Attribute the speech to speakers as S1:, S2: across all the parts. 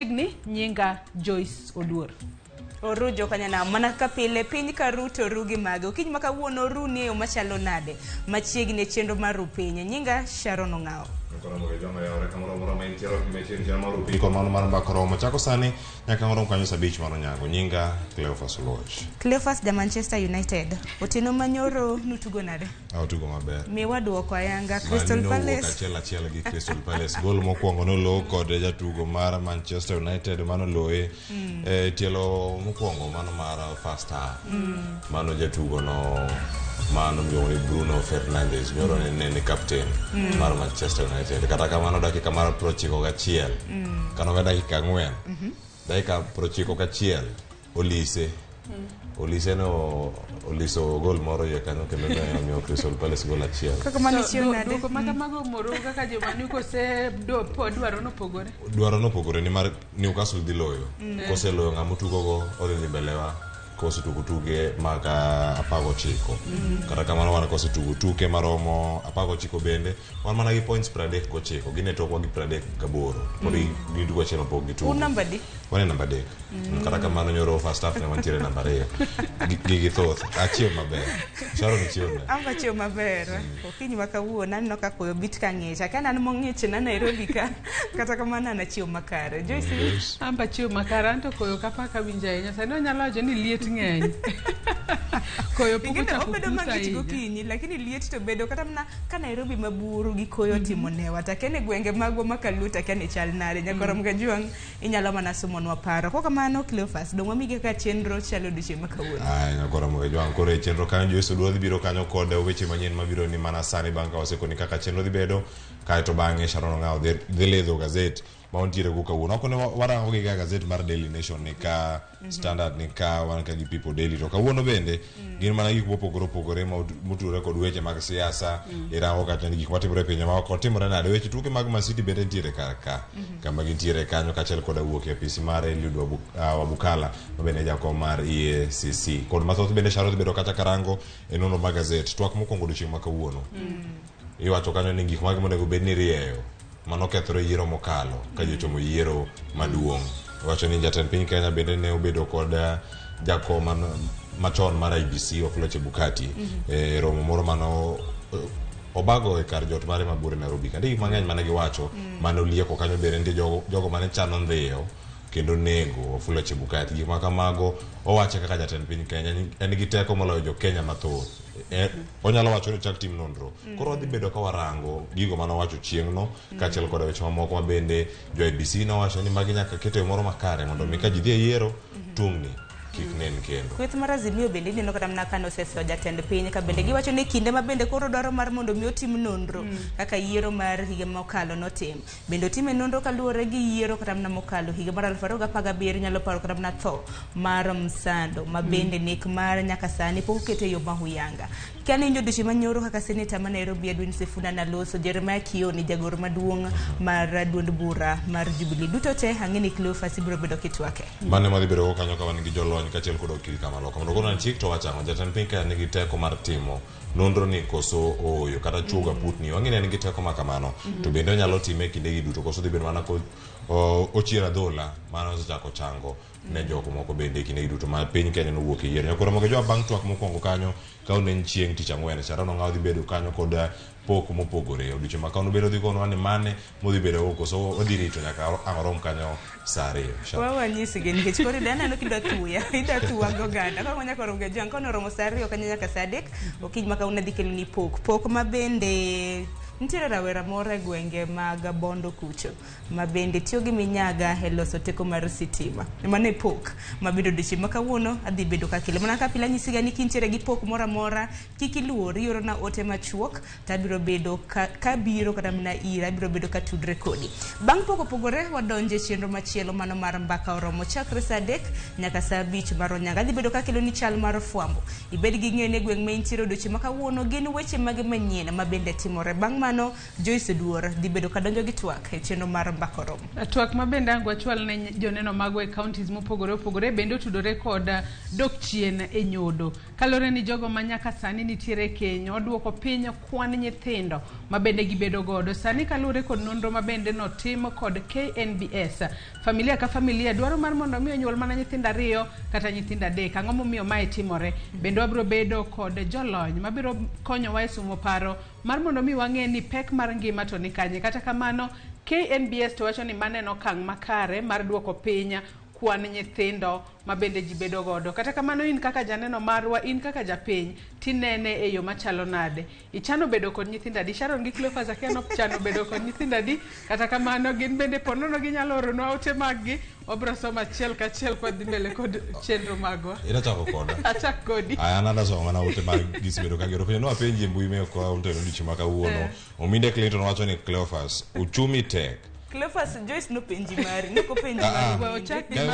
S1: Ni nyinga Joyce Oduor.
S2: Orujo kanyana mana kapile piny ka ruto rugi mage kiny maka wuono runi e machalo nade machiegni chenro mar rupiny nyinga Sharon Ongao. Cleophas da Manchester United Otino Manyoro nutugo nade
S3: tugo maber
S2: mi waduoko ayanga Crystal Palace
S3: achiel gi Crystal Palace gol mokwongo no lo kod jatugo mar Manchester United mano loe tielo mokwongo mano mar first half mano jatugo no mano miyo Bruno Fernandes nyoro ne captain mar Manchester United kata kamano dakika mar 91 kano ga dakika 4 dakika 91 Olise no Oliso gol moro ye kanyo kendo ne miyo Crystal Palace gol achiel
S2: kaka mani chiel nade
S1: doko mago moro kaka jomani ko se dwaro no pogore
S3: ni mar Newcastle dhi loyo kose loyo ngamutugo go odhi mbelewa kose tuge maka apago chiko kata kamano wana kose tuke maromo apago chiko bende wan mana gi points 39 gine tokwa gi 38 podi gidugo cheno pog gi tugo
S2: number di
S3: wane number 3 kata kamano nyoro first half ne wantiere number 2 gigi thoth achiel maber Sharon chione
S2: amba chiel maber okinyi makawuono nanno ka koyo bit ka ng'echa kana an mong'ich na Nairobi ka kata kamano na chiel makare Joyce
S1: amba chiel makare anto koyo kapaka winja enya sano nyalo ajo ni liet ng'eny koyo puko chako
S2: obedo mang'ich gokinyi lakini liet to bedo kata mna ka Nairobi maburu gi koyo timo newa takene gwenge magwa makaluta kane chal nare nyakoro mgajuang inyalo mana sumonwa paro ko kamano Cleophas dongwa mige ka chenro chalo duche makawuono
S3: nyakoro mgajuang koro chenro kanyo Joyce Oduor dhi biro kanyo kod weche manyien mabiro ni mana sani bang' ka osekoni kaka chenro dhi bedo kaeto bang'e Sharon Ongao dhi ledho gazet ma ontiere go kawuono okone warango gi gazet mar Daily Nation ni ka Standard ni ka wan ka gi People Daily to kawuono bende gin mana gik mopogore motudore kod weche mag siasa irango kata gik matimore e pinje ma oko timore nade weche tuke mag Man City bende ntiere kaka kama gintiere kanyo kachiel kod wuok e apisi mar Eliud Wabukala ma bende jakom mar EACC kod mathoth bende Sharon bedo kata karango e nono mag gazet twak mokwongo odiochieng' ma kawuono iwacho kanyo ni gik mag monego bed ni rieyo mano kethore yiero mokalo ka jochomo yiero maduong' wacho ni jatend piny Kenya bende ne obedo kod jakom machon mar IBC Wafula Chebukati romo moro mano obago e kar jot mare mabure Nairobi kandi mang'eny mane giwacho mano lieko kanyo bende nitie jogo mane chano ndhiyo kendo nego Wafula Chebukati gik makamago owache kaka jatend piny Kenya en gi teko moloyo jo Kenya mathoth onyalo wacho ni chak tim nonro koro odhi bedo ka warango gigo mano wacho chieng'no kachiel kod weche mamoko ma bende jo IBC nowacho ni magi nyaka keto moro makare mondo mi ka ji dhi e yiero tungni kik nen kendo
S2: kweth mar Azimio bende neno kata mna kano seso jatend piny ka bende giwacho ni kinde ma bende koro dwaro mar mondo mi otim nonro kaka yiero mar higa mokalo notim bende otime nonro kaluwore gi yiero kata mna mokalo higa mar 2017 nyalo paro kata mna tho mar Msando ma bende nek mar nyaka sani pok okete yo mahuyanga kane njodushi manyoro kaka seneta ma Nairobi Edwin Sifuna Naloso Jeremiah Kioni jagoro maduong' mar duond bura mar Jubilee duto te ang'eni Cleophas biro bedo kitwake
S3: mane madhi bedo kanyo ka wan gi jolony kachiel kod okil kamalo kamano kono chik to wachango jatend piny Kenya nigi teko mar timo nonro ni koso oyo kata chuga putni wang'eni nigi teko ma kamano to bende onyalo time kinde gi duto koso dhi bedo mana ko ochiera dola mano osechako chango ne joko moko bende kinde gi duto ma piny Kenya no wuok e yiero nyakoro mogo jo bang' twak mokwongo kanyo ka onen chieng' tich ang'wen Sharon Ongao dhi bedo kanyo kod pok mopogore odiochieng' ma kano bedo dhi kono ni mane modhi bedo koso odhi rito nyaka ang'orom kanyo saa 2
S2: wanyisi gi nikech koro dana no kidwa tuwa goganda ka nyaka ronge jang kono romo saa 2 kanya nyaka saa 3 okiny maka una dhi kelo ni pok ma bende ntiere rawera moro e gwenge mag Bondo kucho ma bende tiyo gi minyaga e loso teko mar sitima mane pok ma bedo dichi ma kawuono adhi bedo ka kile mana ka pila nyisiga ni kintiere gi pok moro amora kik iluor ioro na ote machuok ta biro bedo ka biro kata mna ira biro bedo ka tudre kodi bang' pok opogore wadonje chenro machielo mano mar mbaka oromo chakre saa 3 nyaka saa 5 mar onyanga adhi bedo ka kelo ni chal mar fwambo ibed gi ng'ene gweng' ma intiere dichi ma kawuono gin weche mag manyien ma bende timore bang' kamano Joyce Oduor dhi bedo kadonjo gi twak e chenro mar mbako romo.
S1: Twak mabende angwa chwal ne joneno magwa e counties mopogore opogore bende otudore kod dok chien e nyodo. Kalore ni jogo manyaka sani nitiere keny oduoko piny kwan nyithindo mabende gibedo godo. Sani kalore kod nonro mabende notim kod KNBS. Familia ka familia dwaro mar mondo mi onyuol mana nyithindo 2 kata nyithindo 3. Ang'o momiyo mae timore? Bende wabiro bedo kod jolony mabiro konyowa e sumo paro mar mondo mi wang'e ni pek mar ngima to ni kanye. Kata kamano KNBS to wacho ni maneno kang' makare mar duoko piny kwan nyithindo mabende ji bedo godo. Kata kamano in kaka janeno marwa, in kaka japiny, tinene e yo machalo nade. Ichano bedo kod nyithindo adi? Sharon gi Cleophas Akiano chano bedo kod nyithindo adi? Kata kamano gin bende ponono ginyalo oronwa ote mag-gi. Wabiro somo achiel kachiel kwa dhi mbele kod chenro magwa.
S3: Ira chako koda.
S1: Achak kodi.
S3: Aya nada so mana ote mag gisibedo ka gero piny no apenji mbui me ko ontelo dichi maka uono. Ominde Clinton wacho ni Cleophas uchumi tek.
S2: Cleophas Joyce no penji mari, no ko penji mari.
S1: Well, check the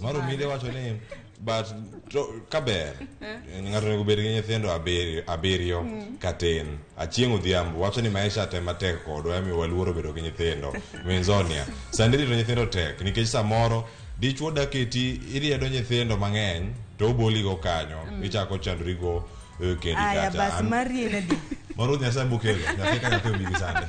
S3: Maro minde wacho ni but kaber ng'ato nego bed gi nyithindo abiriyo katin achieng' odhiambo wacho ni maisha te matek kodwa emi waluoro bedo gi nyithindo Minzonia sandi rito nyithindo tek nikech samoro dichuo daketi iriedo nyithindo mang'eny to oboligo kanyo ichako chandrigo kendi kacha
S2: aya bas mari na di
S3: Maro nyasa bukelo nyathi ka nyathi obigi sande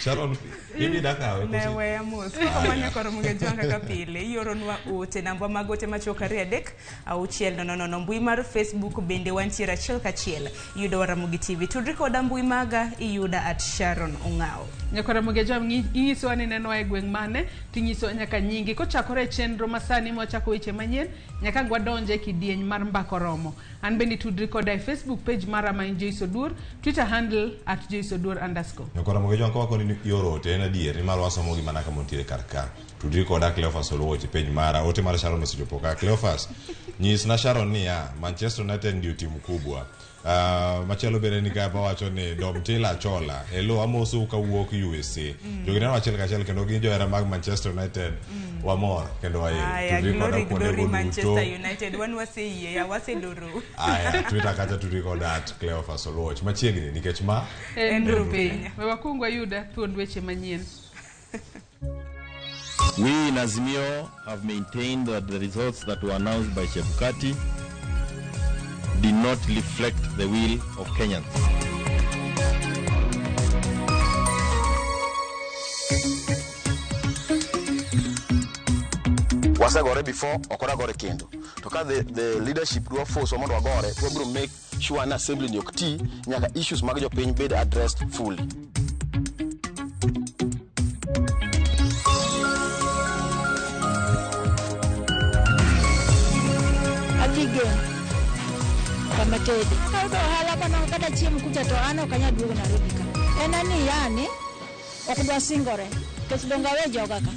S3: Sharon ibi dakawe
S2: ne we amos ko manya koro muge jwanga ka pile yoronwa ote namba magote machoka 3-6 mbui mar Facebook bende wantiere achiel kachiel yudo Ramogi TV tudri koda mbui maga iyuda at Sharon Ongao
S1: nyakora muge jam inyiso ani neno e gweng' mane tinyiso nyaka nyingi kochakore chenro masani mochako weche manyien nyaka gwadonje kidieny mar mbako romo an bende tudri koda e Facebook page mara ma Joyce Oduor Twitter handle at Joyce Oduor _
S3: nyakora muge jam kwa koni yoro ote en adier ni malo wasomo gima naka montiere karka tudri koda Cleophas Oluoch page mara ote mara Sharon osechopo ka Cleophas nyis na Sharon ni ya Manchester United ndio timu kubwa machelo bene ni kapa wacho ni Domtila Chola elo amoso kawuok USA jogineno achiel kachiel kendo gin johera mag Manchester United wamor kendo waye
S2: glory Manchester United wan waseyie ya wasedoro
S3: aya Twitter kacha tudiko that Cleophas Oluoch machiegni nikech ma
S1: Andrew Penya we wakungwa yuda thuond weche manyien.
S4: We in Azimio have maintained that the results that were announced by Chebukati did not reflect the will of Kenyans.
S5: Wasagore before okora gore kendo to ka the leadership do force omondo agore to bro make sure an assembly ni okti nyaka issues mag jo piny bed addressed fully.
S6: Kamatede kaudo hala kana kada chiemo kucha to ano kanya duogo Nairobi ka enani yani okudwa singore kesidonga we joga ka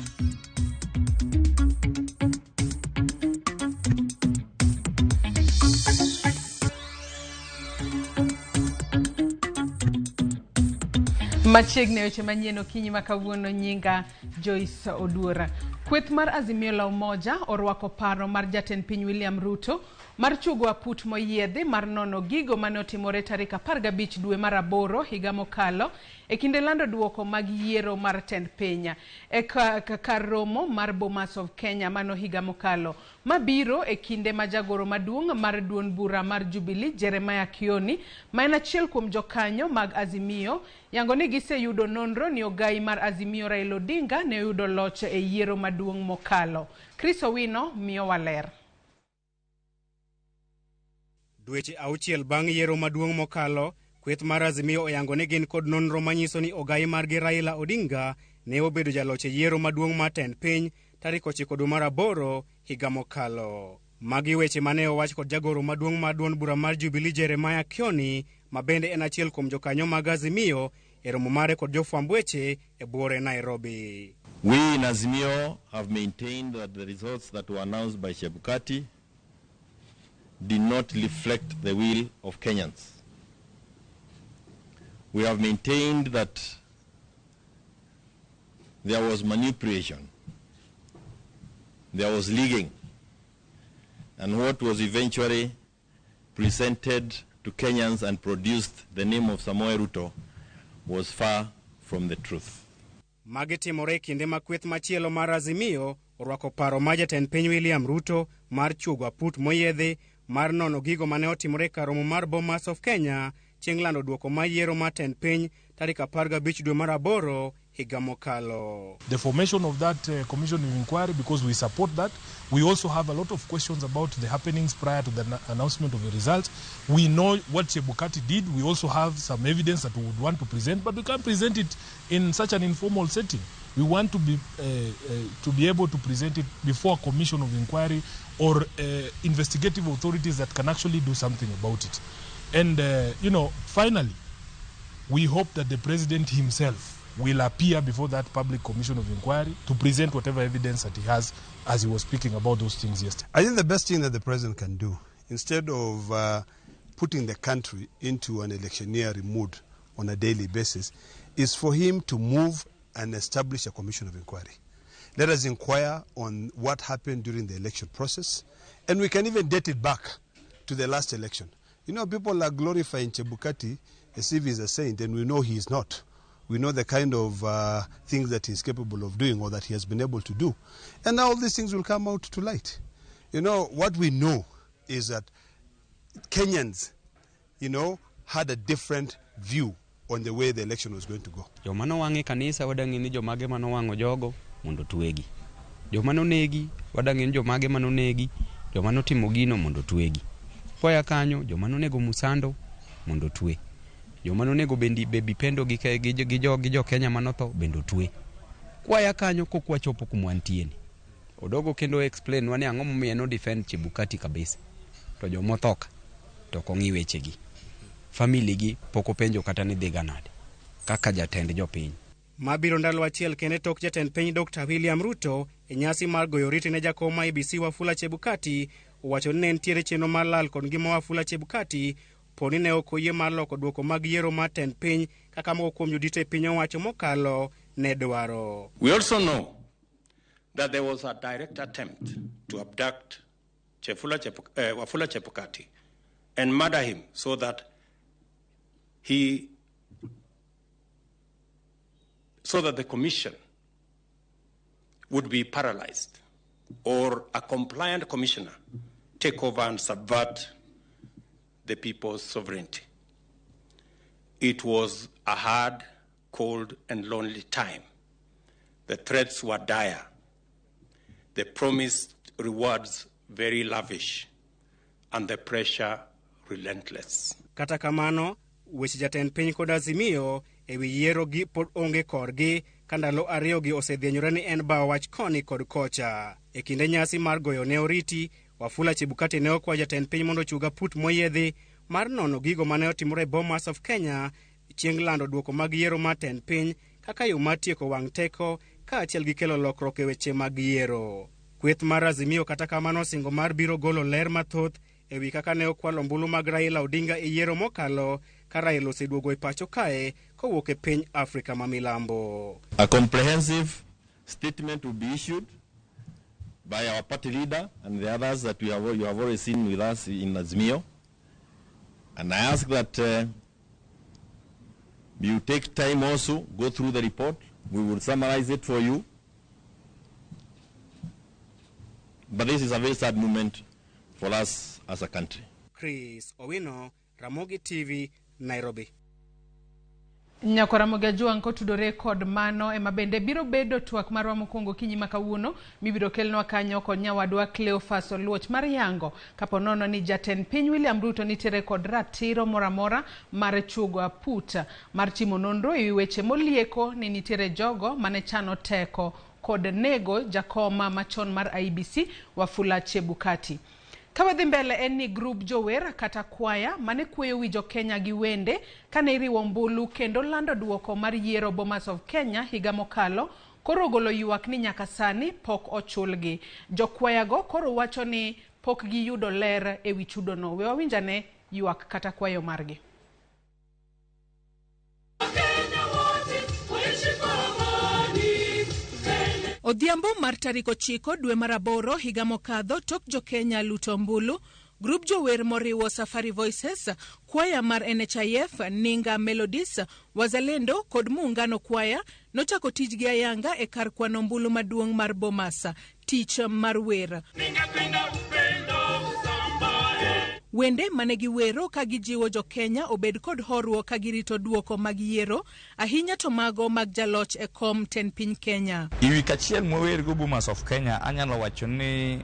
S1: Machiegni weche manyien okinyi makawuono nyinga Joyce Oduor. Kweth mar Azimio la Umoja orwako paro mar jatend piny William Ruto mar chugo aput moyiedhi mar nono gigo mane otimore tarik 15 dwe mar 8 higa mokalo e kinde lando duoko mag yiero mar tend piny e kar romo mar Bomas of Kenya mano higa mokalo mabiro e kinde ma jagoro maduong' mar duond bura mar Jubilee Jeremiah Kioni ma en achiel kuom jokanyo mag Azimio yango ni giseyudo nonro ni ogai mar Azimio Raila Odinga ne yudo loch e yiero maduong' mokalo. Chris Owino miyo waler.
S7: Dweche 6 bang' yiero maduong' mokalo, kweth mar Azimio oyango ni gin kod nonro manyiso ni ogai margi Raila Odinga ne obedo jaloch e yiero maduong' mar tend piny tarik 9 dwe mar 8 higa mokalo. Magi weche mane owach kod jagoro maduong' mar duond bura mar Jubilee Jeremiah Kioni ma bende en achiel kuom jokanyo mag Azimio e romo mare kod jofwamb weche e buore Nairobi.
S4: We in Azimio have maintained that the results that were announced by Chebukati did not reflect the will of Kenyans. We have maintained that there was manipulation, there was leaking, and what was eventually presented to Kenyans and produced the name of Samoei Ruto was far from the truth.
S7: Magi timore kinde ma kweth machielo mar Azimio orwako paro ma jatend piny William Ruto mar chugo aput moyedhi mar nono gigo mane otimore kar romo mar Bomas of Kenya chieng' lando duoko ma yiero ma tend piny tarik 15 dwe mar aboro higa mokalo.
S8: The formation of that commission of inquiry, because we support that. We also have a lot of questions about the happenings prior to the announcement of the results. We know what Chebukati did. We also have some evidence that we would want to present, but we can't present it in such an informal setting. We want to be able to present it before a commission of inquiry or investigative authorities that can actually do something about it. And, finally, we hope that the president himself will appear before that public commission of inquiry to present whatever evidence that he has, as he was speaking about those things yesterday.
S9: I think the best thing that the president can do, instead of putting the country into an electioneering mood on a daily basis, is for him to move and establish a commission of inquiry. Let us inquire on what happened during the election process, and we can even date it back to the last election. People are glorifying Chebukati as if he's a saint, and we know he is not. We know the kind of things that he's capable of doing or that he has been able to do. And now all these things will come out to light. What we know is that Kenyans, had a different view on the way the election was going to go.
S10: Jomano wangi kanisa wadangi ni jomage mano wango jogo mondo tuegi. Jomano negi wadangi ni jomage mano negi. Jomano timo gino mondo tuegi. Poya kanyo jomano nego musando mondo tue. Jomano nego bebi pendo gi jo Kenya manotho bendo tue. Kwaya kanyo kokwa chopo kumwantieni. Odogo kendo explain wani ang'o momiyo no defend Chebukati kabisa. To jomothoka to kongi wechegi. Family gi poko penjo kata ni dhi ganade kaka jatend jopiny.
S7: Mabiro ndalo achiel kende tok jatend piny Dr. William Ruto e nyasi mar goyo oriti ne jakoma IBC Wafula Chebukati owacho ni ne nitiere chenro mar lal kod ngima Wafula Chebukati poni ne ok oyie mar loko duoko mag yiero mar tend piny kaka moko kuom jodito e piny owacho mokalo ne dwaro.
S11: We also know that there was a direct attempt to abduct Wafula Chebukati and murder him so that the commission would be paralyzed, or a compliant commissioner take over and subvert the people's sovereignty. It was a hard, cold, and lonely time. The threats were dire. The promised rewards very lavish, and the pressure relentless.
S7: Kata kamano, weche jatend piny kod Azimio ewi yiero gi pod onge korgi kandalo ariyo gi osedhienyore ni en ba wach koni kod kocha. E kinde nyasi mar goyo ne oriti, Wafula Chebukati ne okwa jatend piny mondo chuga put moyedhi mar nono gigo mane otimore Bomas of Kenya chieng' lando duoko mag yiero mar tend piny kaka yo mar tieko wang' teko kaachiel gi kelo lokruok e weche mag yiero. Kweth mar Azimio kata kamano singo mar biro golo ler mathoth ewi kaka ne okwalo ombulu mag Raila Odinga e yiero mokalo ka Raila oseduogo e pacho kae kowuok e piny Afrika ma milambo.
S4: A comprehensive statement will be issued by our party leader and the others that you have already seen with us in Azimio. And I ask that you take time also, go through the report. We will summarize it for you. But this is a very sad moment for us as a country.
S7: Chris Owino, Ramogi TV, Nairobi.
S1: Nyako Ramogi Ajuang kotudore kod mano ema bende biro bedo twak marwa mokwongo kinyi makawuono mibiro kelnwa kanyo kod nyawadwa Cleophas Oluoch mar yango kaponono ni jatend piny William Ruto nitiere kod ratiro moramora mar chugo aputa mar timo nonro e weche molieko ni nitiere jogo mane chano teko kod nego jakoma machon mar IBC Wafula Chebukati. Kawadhi mbele eni group jower kata kwaya mane kweyo wi jo Kenya gi wende kane iriwo mbulu kendo lando duoko mar yiero Bomas of Kenya higa mokalo koro golo yuak ni nyaka sani pok ochulgi. Jo kwaya go koro wacho ni pok gi yudo ler e wi chudo no. We wawinjane yuak kata kwayo margi.
S12: Odhiambo mar tarik 9 dwe mar aboro higa mokadho tok jo Kenya luto mbulu
S1: Grup jower moriwo Safari Voices, kwaya mar NHIF, Ninga Melodies, Wazalendo kod Muungano kwaya nochako tijgi ayanga e kar kwano ombulu maduong' mar Bomas, tich mar wer. Wende mane giwero ka gijiwo jo Kenya obed kod horuok ka girito duoko mag yiero, ahinya to mago mag jaloch e kom ten piny Kenya.
S12: Iwi kachiel mwer go Bomas of Kenya anyalo wacho ni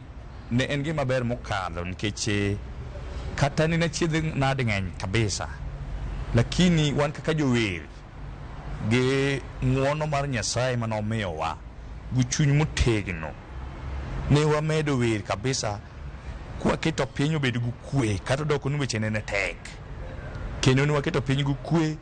S12: ne en gima ber mokadho nikech kata ni chiedh nade ng'eny kabisa, lakini wan kaka jower gi ng'wono mar Nyasaye manomiyowa gi chuny motegno ne wamedo wer kabisa kwa keto piny obed gu kwe kata doko ni weche ne tek kendo ni waketo piny gu kwe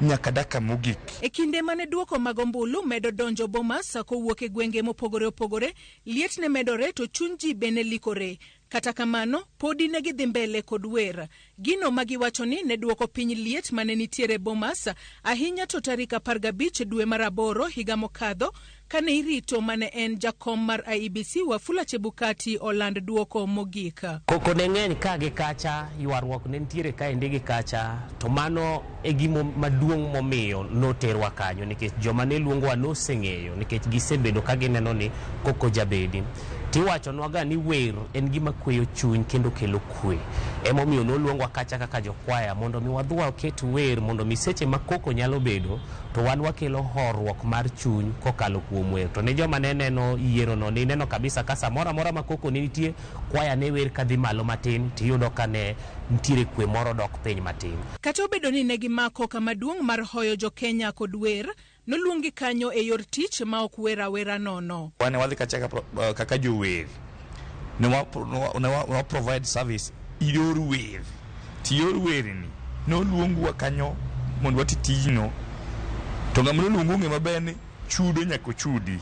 S12: nyaka daka mogik.
S1: E kinde mane duoko mag ombulu medo donjo Bomas kowuok e gwenge mopogore opogore, liet ne medore to chuny ji bende likore. Kata kamano, podi ne gidhi mbele kod wer. Gino magiwacho ni ne duoko piny liet mane nitiere Bomas, ahinya to tarik 15 dwe mar aboro higa mokadho, kane irito mane en jakom mar IEBC Wafula Chebukati oland duoko mogika.
S13: Koko ne ng'eny ka gi kacha, ywaruok ne nitiere ka ndege kacha, to mano e gimo maduong' momiyo noterwa kanyo nikech joma ne luongwa noseng'eyo nikech gisebedo ka gineno ni koko jabedi. Tiwacho nwaga ni wer en gima kweyo chuny kendo kelo kwe. Emomiyo noluongwa kacha kaka jokwaya mondo mi wadhwa oket wer mondo mi seche ma koko nyalo bedo to wan wakelo horuok mar chuny kokalo kuom wer. To ne joma ne neno yiero no ni neno kabisa ka samora mora ma koko ne nitie kwaya ne wer kadhi malo matin tiyudo ka ne ntiere kwe moro dok piny matin.
S1: Kata obedo ni ne gimako kama duong' mar hoyo jo Kenya kod wer, noluongi kanyo e yor tich ma ok wera nono.
S12: Wane wadhi kacha kaka jower ne wa provide service iyor wer. Tiyor wer ni noluongwa kanyo mondo wati tijno. To ng'ama noluongo ng'e maber ni chudo nyako chudi.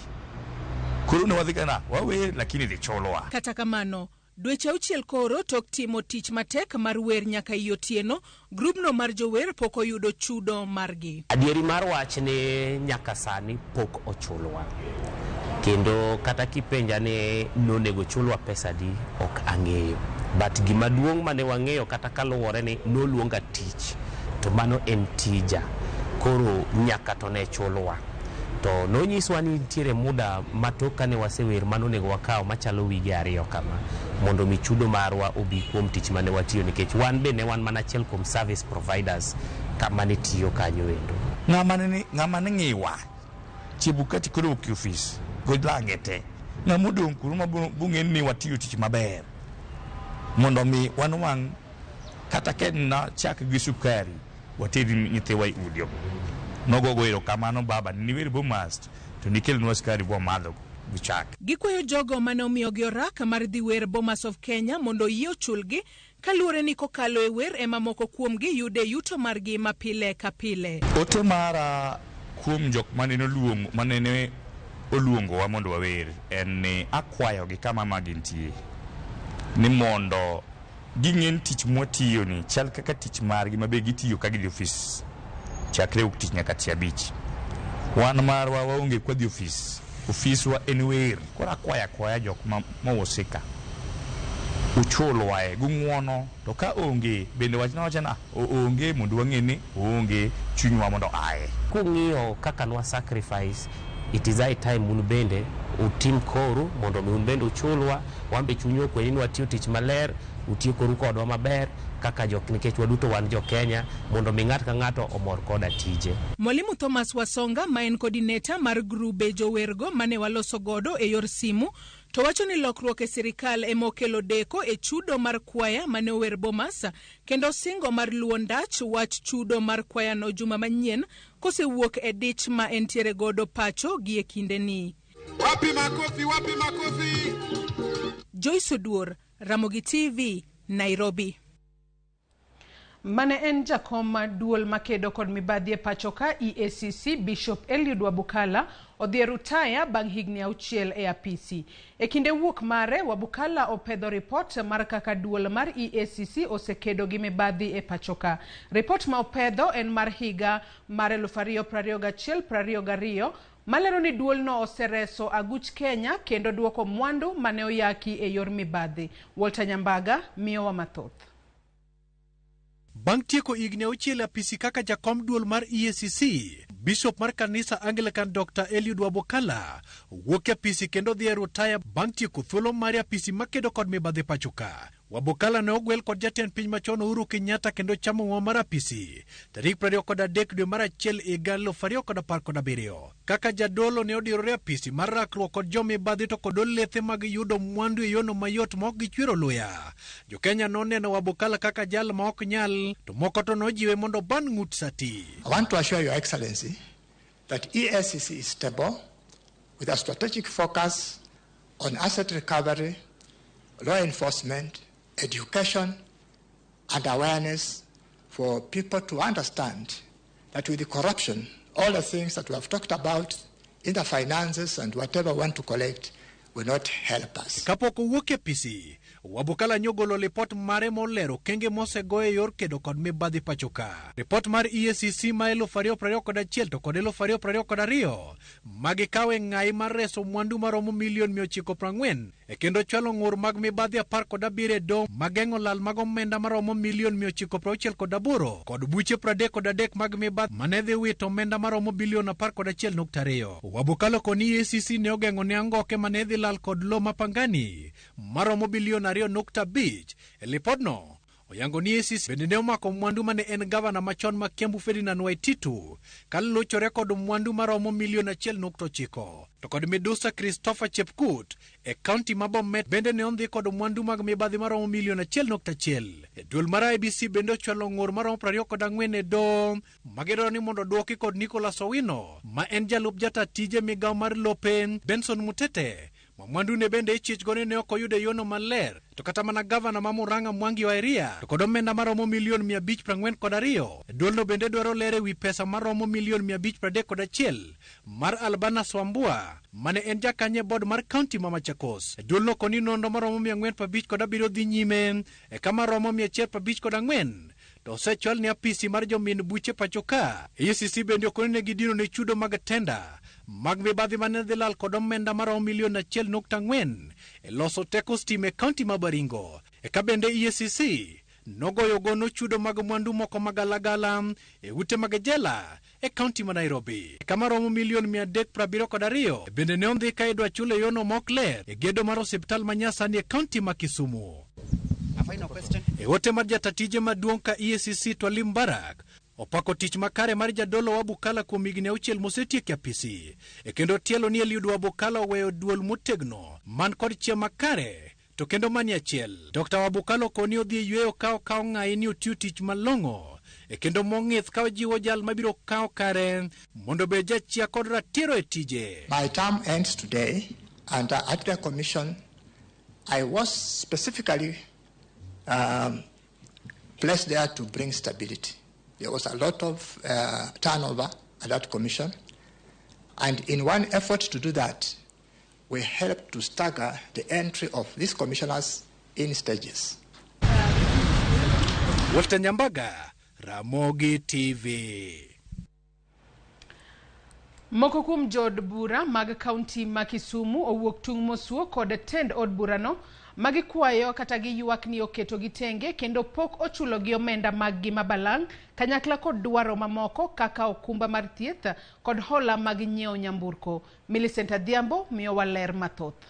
S12: Koro ne wadhi kana wawer lakini dhi chulwa.
S1: Kata kamano, dweche 6 koro tok timo tich matek mar wer nyaka otieno, grupno mar jower pok oyudo chudo margi.
S13: Adieri mar wach ni nyaka sani pok ochulwa. Kendo kata kipenja ni nonego chulwa pesa di ok ang'eyo. But gima duong' mane wang'eyo kata kaluwore ni noluonga tich, to mano en tija. Koro nyaka to ne chulwa. To nonyiswa ni nitiere muda matoka ne wasewer manonego wakaw machalo wige 2 kama mondo mi chudo marwa obi kuom tich mane watiyo nikech wan be ne wan mana achiel kuom service providers kama ne tiyo kanyo endo.
S12: Ng'ama ne ng'iwa Chebukati koro ok office godlangete ng'amodong' kuro mabung'en ni watiyo tich maber mondo mi wan wang' kata kenna chak gi sukari watedi nyithiwa i udio. Nogogo erokamano baba ni wer Bomas to nikelnwa skari bo madho gichak.
S1: Gikwayo jogo mane omiyogi orak mar dhi wer Bomas of Kenya mondo yie ochulgi kaluwore ni kokalo e wer ema moko kuomgi yude yuto margi mapile ka pile.
S12: Ote mara kuom jok manene oluongowa mondo wawer en ni akwayogi kama magintie ni mondo ging'en tich mwatiyo ni chal kaka tich margi mabe gitiyo ka gidhi ofis chakre uk tich nyaka 5. Wan marwa waonge kwa dhi ofis wa en wer. Kora kwaya jok mawosika uchulwa e gung'wono to ka onge bende wachna onge mondo wang'e ni onge chunywa mondo aye.
S13: Kung'iyo kaka nwa sacrifice, it is high time un bende utim koro mondo un bende uchulwa, wambe chunyo kweni watiyo tich maler, utiyo koru kodwa maber kaka jok nikech waduto wan jo Kenya mondo mi ng'at ka ng'ato omor koda tije.
S1: Mwalimu Thomas Wasonga ma en coordinator mar grube jowergo mane waloso godo e yor simu to wacho ni lokruok e sirikal emokelo deko e chudo mar kwaya mane ower Bomas kendo singo mar luwo ndach wach chudo mar kwaya no juma manyien kosewuok e dich ma entiere godo pacho gi e kinde ni.
S14: Wapi makofi.
S1: Joyce Oduor, Ramogi TV, Nairobi. Mane en jakom duol makedo kod mibadhi e pachoka EACC Bishop Eliud Wabukala odhi rutaya bang' higni 6 e apisi. E kinde wuok mare, Wabukala opedho report mar kaka duol mar EACC osekedo gi mibadhi e pachoka. Report ma opedho en mar higa mar 2021-22 malero ni duolno osereso aguch Kenya kendo duoko mwandu mane oyaki e yor mibadhi. Walter Nyambaga miyowa mathoth.
S15: Bang' tieko igni auchiel apisi kaka jakom duol mar EACC, Bishop mar kanisa Anglican Dr. Eliud Wabukala wuok e apisi kendo dhi e rutaya bang' tieko thuolo mar apisi makedo kod mibadhi pachoka. Wabukala ne ogwel kod jatend piny machon Uhuru Kenyatta kendo chamo ng'uono mar apisi tarik 23 dwe mar achiel higa 2017. Kaka jadolo ne odirore apisi mar rakruok kod jomibadhi to kod lethe mag yudo mwandu e yono mayot ma ok gichwero luya. Jo-Kenya noneno Wabukala kaka jal ma ok nyal, to moko to nojiwe mondo ban ng'ut sati.
S16: I want to assure Your Excellency that EACC is stable with a strategic focus on asset recovery, law enforcement, education, and awareness for people to understand that with the corruption, all the things that we have talked about in the finances and whatever we want to collect will not help us.
S15: Kapok owuok e PC, Wabukala nyogolo report mare molero kenge mosego e yor kedo kod mibadhi pachoka. Report mar EACC ma 2021 to kod 2022 magikawe ng'ai mar reso mwandu maromo milion 940 e kendo chwalo ng'ur mag mibadhi 17 do mageng'o lal mag omenda maromo milion 968 kod buche 33 mag mibadhi manedhi wito omenda maromo bilion 11.2. Wabukala koni EACC ne ogeng'o ne angoke manedhi lal kod lo mapangani maromo bilion 2.5. E lipodno oyango ni EACC bende ne omako mwandu mane en gavana machon ma Kiambu Ferdinand Waititu kaluchore kod mwandu maromo milion 1.9. To kod Medusa Christopher Chepkut e kaunti ma Bomet bende ne ondhi kod mwandu mag mibadhi maromo milion 1.1. E duol mar IBC bende ochwalo ng'ur maromo 24 e do magedoro ni mondo duoki kod Nicholas Owino ma en jalup jata tije migawo mar lope Benson Mutete. Mwandu ne bende ichich gone ne ok oyude yono maler, to kata mana gavana ma Murang'a Mwangi Wairia to kod omenda maromo milion 542. Duolno bende dwaro lere wi pesa maromo milion 531 mar Albana Swambua mane en jakanye board mar county ma Machakos. Duolno koni nono maromo 457 dhi nyime e kama romo 154 to osechwal ni apisi mar jomin buche pachoka. EACC bende okoni ne gidino ne chudo mag tenda mag mibadhi mane dhi lal kod omenda maromo milion 1.4 e loso teko stima e kaunti ma Baringo. E ka bende EACC nogoyo gono chudo mag mwandu moko magalagala e ute mag jela e kaunti ma Nairobi. E kama romo milion 372 bende ne ondhi ka idwa chule yono mokler e gedo mar osiptal ma Nyasani e kaunti ma Kisumu. E ote mar jatatije maduong' ka EACC Twalim Barak opako tich makare mar jadolo Wabukala kuom higni 6 mosetieko apisi. E kendo tielo ni Eliud Wabukala oweyo duol motegno man kod chia makare to kendo mani achiel. Dr. Wabukala koni odhi e yweyo kao ng'ai ni otiyo tich malong'o e kendo mong'ith ka ojiwo jal mabiro kao kare mondo bed jachia kod ratiro e tije.
S16: My term ends today and at the commission I was specifically placed there to bring stability. There was a lot of turnover at that commission, and in one effort to do that, we helped to stagger the entry of these commissioners in stages.
S15: Walter Nyambaga, Ramogi TV.
S1: Moko kuom jod bura mag kaunti ma Kisumu owuok tung' mosuo kod tend od burano magikwayo kata giywak ni oketo gitenge kendo pok ochulo gi omenda mag gi mabalang' kanyakla kod dwaro mamoko kaka okumba mar thieth kod hola mag nyiewo nyamburko. Millicent Adhiambo miyo waler mathoth.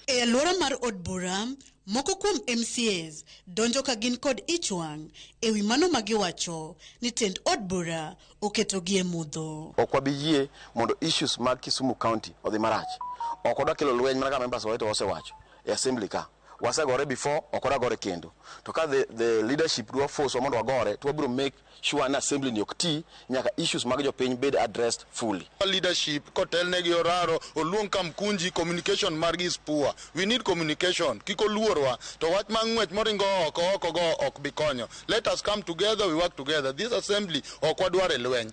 S17: E alwora mar od bura, moko kuom MCAs donjo ka gin kod ichwang' e wi mano magiwacho ni tend od bura oketo gi e mudho.
S5: Okwabiyie mondo issues mag Kisumu County odhi marach. Okodwa kelo lweny mana ka members waito osewacho e assembly ka. Wasegore before, okoda gore kendo. To ka the leadership dwa force mondo wagore, to wabiro make sure na assembly ni okti nyaka issues mag jopiny bed addressed fully.
S18: Leadership kotel negi oraro oluong kamkunji communication margi is poor. We need communication. Kiko luorwa to wach mang'wech moringo oko go ok bikonyo. Let us come together, we work together. This assembly okwadware lweny.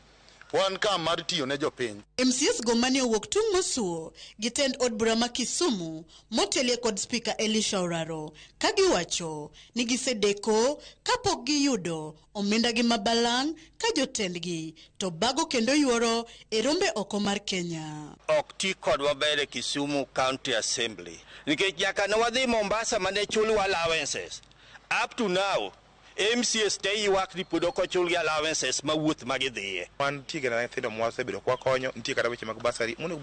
S18: wan ka mar tiyo ne jopiny.
S17: MCS go mane owuok tung' mosuo gi tend od bura ma Kisumu motelie kod spika Elisha Oraro ka giwacho ni gisedeko kapok giyudo omenda gi mabalang' ka jotendgi to bago kendo yuoro e rombe oko mar Kenya.
S19: Ok ti kodwa bere Kisumu County Assembly nikech nyaka ne wadhi Mombasa mane chulwa allowances. Up to now MCS te ywak ni pod ok ochulgi allowances mawuoth magidhiye.
S20: Wan tiga na nyithindo mwasebedo kwa konyo nitie kata weche mag basari monego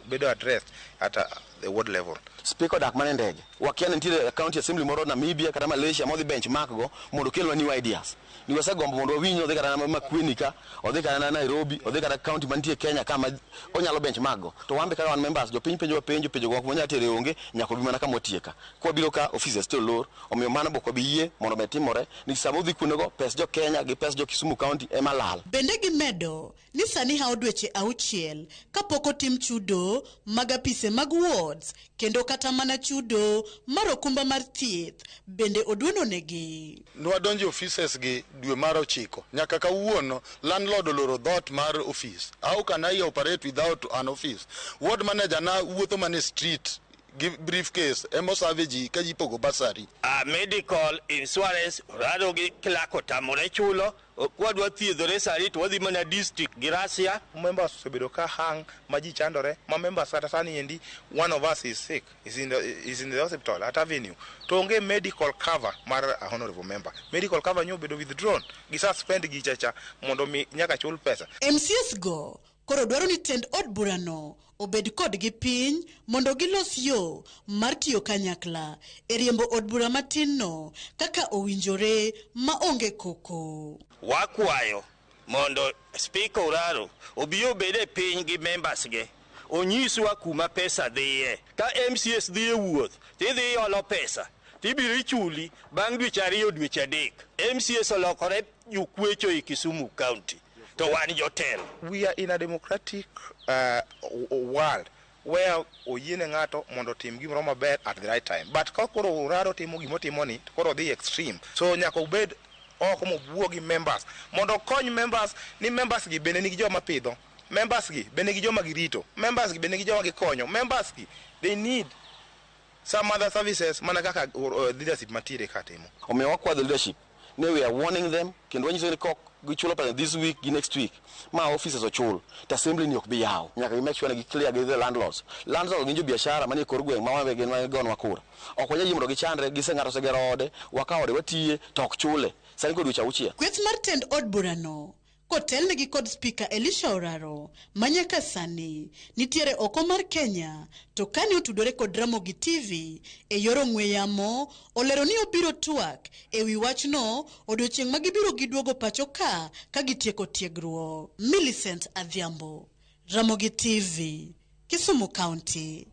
S20: bedo addressed at the ward level.
S5: Speaker dak mane ndege wakia nitie county assembly moro Namibia kata Malaysia modhi benchmark go mondo kelwa new ideas. Ni wasegombo mondo winyo odhi kata Makueni ka odhi kata Nairobi odhi kata county mantie Kenya kama onyalo benchmark go. To wambe kata wan members jopiny penjo go monya tere onge nyako bi mana kama otieka. Kwa biro ka offices to lor omiyo mano boko biye mondo metimore ni samudhi kunego pes jo Kenya gi pes jo Kisumu County ema lal.
S17: Bende gimedo ni sani hao dweche 6 kapok otim chudo mag apise mag wards kendo kata mana chudo mar okumba mar thieth bende oduono negi.
S18: Nwadonjo offices gi dwe mar 9 nyaka kawuono landlord oloro dhot mar office. How can I operate without an office? Ward manager na wuotho mane street give briefcase emo savage ka jipogo basari.
S19: Medical insurance rado gi klako tamore chulo kwadwa thiedhore sari to wadhi mana district Girasia.
S20: Members osebedo ka hang maji chandore ma members kata sani endi one of us is sick is in the hospital at Avenue to onge medical cover mar a honorable member. Medical cover nyo bedo withdrawn gi suspend gi chacha mondo mi nyaka chul pesa.
S17: MCS go koro dwaro ni tend od burano obed kod gi piny mondo gilos yo mar tiyo kanyakla e riembo od bura matin no kaka owinjore ma onge koko.
S19: Wakwayo mondo Speaker Oraro obiyo bede piny gi members ge onyiswa kuma pesa dhiye. Ka MCS dhiye wuoth tidhi olo pesa tibiro ichuli bang' dweche 2 dweche 3. MCS olokore jokwecho e Kisumu County.
S20: We are in a democratic world where oyiene ng'ato mondo tim gimoro maber at the right time. But ka koro Oraro timo gimotimo ni koro dhi extreme. So nyaka obed oko mobuo gi members mondo kony members ni members gi bende nigi joma pidho. Members gi bende nigi joma girito. Members gi bende nigi joma gikonyo. Members gi they need some other services mana kaka leadership matire katimo.
S5: Omiyo wakwa the leadership. Now we are warning them kendo wanyiso ni kok gichulo pesa this week gi next week ma offices ochul to assembly ni ok bi yaw nyaka gi make sure gi clear gi the landlords gi jo biashara manie kor gweng ma wambe gin gon wakura ok wanyal mondo gichandre giseng'ato segero ode wakaode watie to ok chule sani kod dweche 6.
S17: Kweth mar tend od burano kotelnegi kod spika Elisha Oraro manyaka sani nitiere oko mar Kenya to kani otudore kod Ramogi TV e yoro ng'we yamo olero ni obiro twak e wi wachno odiochieng' magibiro giduogo pacho ka gitieko tiegruok. Millicent Adhiambo, Ramogi TV, Kisumu County.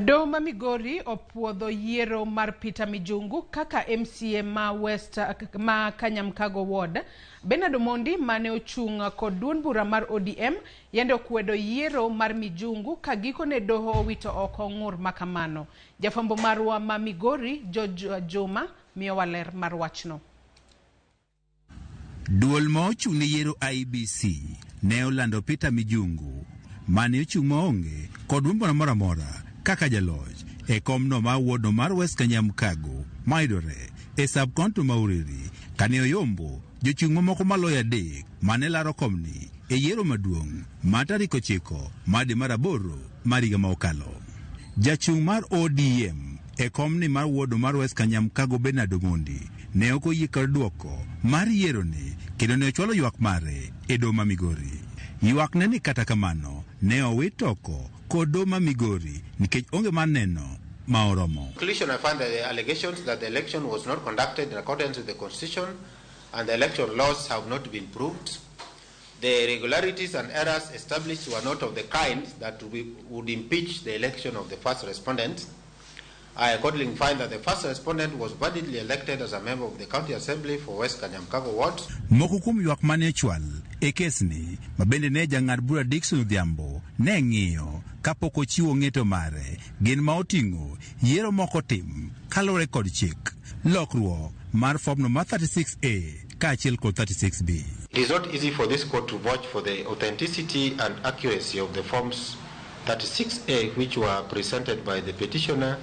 S1: Doho ma Migori opuodho yiero mar Peter Mijungu kaka MCA ma West ma Kanyamkago Ward. Bernard Omondi mane ochung' kod duond bura mar ODM yende okwedo yiero mar Mijungu ka gikone doho owito oko ng'ur makamano. Jafambo marwa ma Migori George Juma miyo waler mar wachno.
S21: Duol ma ochung' ne yiero IBC ne olando Peter Mijungu mane ochung' maonge kod duond bura moro kaka jaloch e komno ma wuodo mar West Kanyamkago maidore e subkonto ma Uriri kane oyombo jochung' mamoko maloyo 3 mane laro komni e yiero maduong' ma tarik 9 madi mar 8 mar higa ma okalo. Jachung' mar ODM e komni mar wuodo mar West Kanyamkago Bernard Omondi ne ok oyie kod duoko mar yiero ni kendo ne ochwalo ywak mare e doho ma Migori. Ywak ne ni kata kamano ne owit oko kod doho ma Migori nikech onge maneno ma oromo.
S22: Conclusion, I find that the allegations that the election was not conducted in accordance with the Constitution and the election laws have not been proved. The irregularities and errors established were not of the kind that would impeach the election of the first respondent. I accordingly find that the first respondent was validly elected as a member of the County Assembly for West Kanyamkago Ward.
S21: Moko kuom ywak mane chwal e kesni mabende ne jang'ad bura Dickson Odhiambo ne ng'iyo kapok ochiwo ng'eto mare gin ma oting'o yiero moko tim kalore kod chik lokruok mar fomno mar 36A kaachiel kod 36B.
S22: It is not easy for this court to vouch for the authenticity and accuracy of the forms 36A which were presented by the petitioner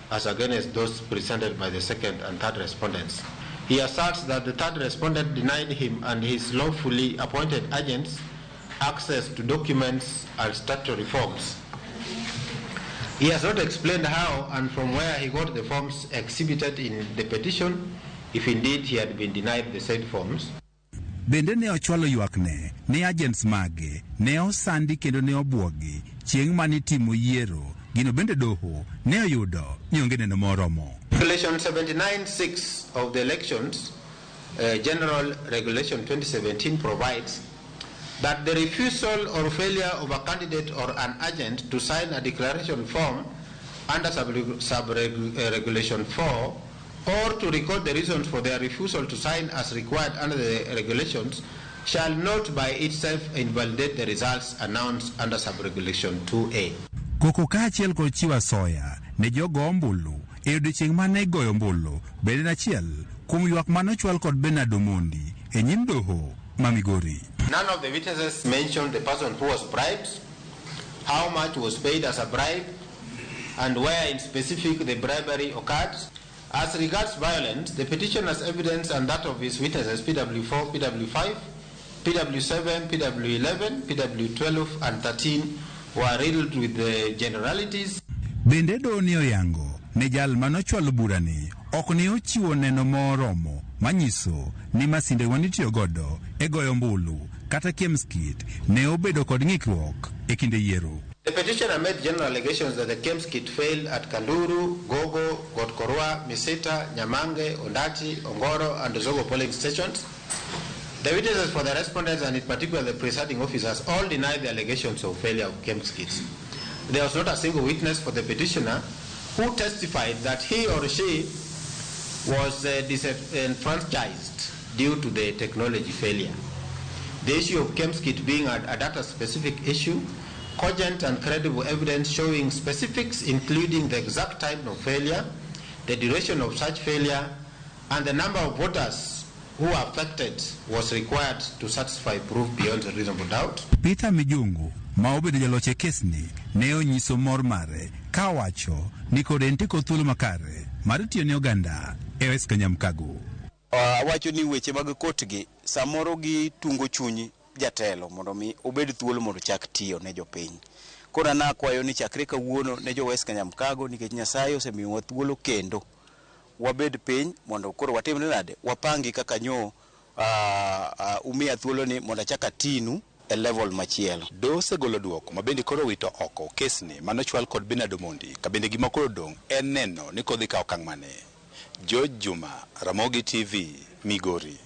S22: as against those presented by the second and third respondents. He asserts that the third respondent denied him and his lawfully appointed agents access to documents and statutory forms. He has not explained how and from where he got the forms exhibited in the petition, if indeed he had been denied the said forms.
S21: Bende ne ochwalo ywakne ni agents mage ne osandi kendo ne obwogi chieng' mane timo yiero. Gino bende doho ne oyudo ni onge neno moromo.
S22: Regulation 79(6) of the Elections General Regulation 2017 provides that the refusal or failure of a candidate or an agent to sign a declaration form under sub-regulation 4 or to record the reasons for their refusal to sign as required under the regulations shall not by itself invalidate the results announced under sub-regulation 2A.
S21: Koko kaachiel kod chiwo asoya ne jogo ombulu e odiechieng' mane goyo ombulu bende nachiel kuom ywak mane ochwal kod Bernard Omondi e nyim doho ma Migori.
S22: None of the witnesses mentioned the person who was bribed, how much was paid as a bribe, and where in specific the bribery occurred. As regards violence, the petitioner's evidence and that of his witnesses PW4, PW5, PW7, PW11, PW12 and 13 were riddled with the generalities.
S21: Bende doni oyango ne jal manochwalo burani ok ne ochiwo neno moromo manyiso ni masinde wanitiyo godo e goyo ombulu kata Kemskit ne obedo kod ng'ikruok e kinde yiero.
S22: The petitioner made general allegations that the Kemskit failed at Kanduru, Gogo, Gotkorwa, Misita, Nyamange, Ondati, Ongoro and Zogo polling stations. The witnesses for the respondents and in particular the presiding officers all denied the allegations of failure of Kemskit. There was not a single witness for the petitioner who testified that he or she was disenfranchised due to the technology failure. The issue of Kemskit being a data-specific issue, cogent and credible evidence showing specifics including the exact time of failure, the duration of such failure, and the number of voters who were affected was required to satisfy proof beyond a reasonable doubt.
S21: Peter Mijungu ma obedo jaloch e kesni ne onyiso mor mare ka wacho ni kod entiko thuolo makare mar tiyo ne oganda e West Kanyamkago.
S2: Wacho ni weche mag kotgi samoro gi tungo chunyi jatelo mondo mi obed thuolo mondo chak tiyo ne jopiny. Kora na kwayo ni chakre kawuono ne jo West Kanyamkago nikech Nyasaye osemiyowa thuolo kendo wabed piny mondo koro watim nade wapangi kaka nyo umia thuolo ni mondo chaka tinu e level machielo.
S21: Dose golo duoko mabende koro wito oko kesni manochwal kod Bernard Omondi kabende gima koro dong en neno ni kodhi ka okang' mane. George Juma, Ramogi TV, Migori.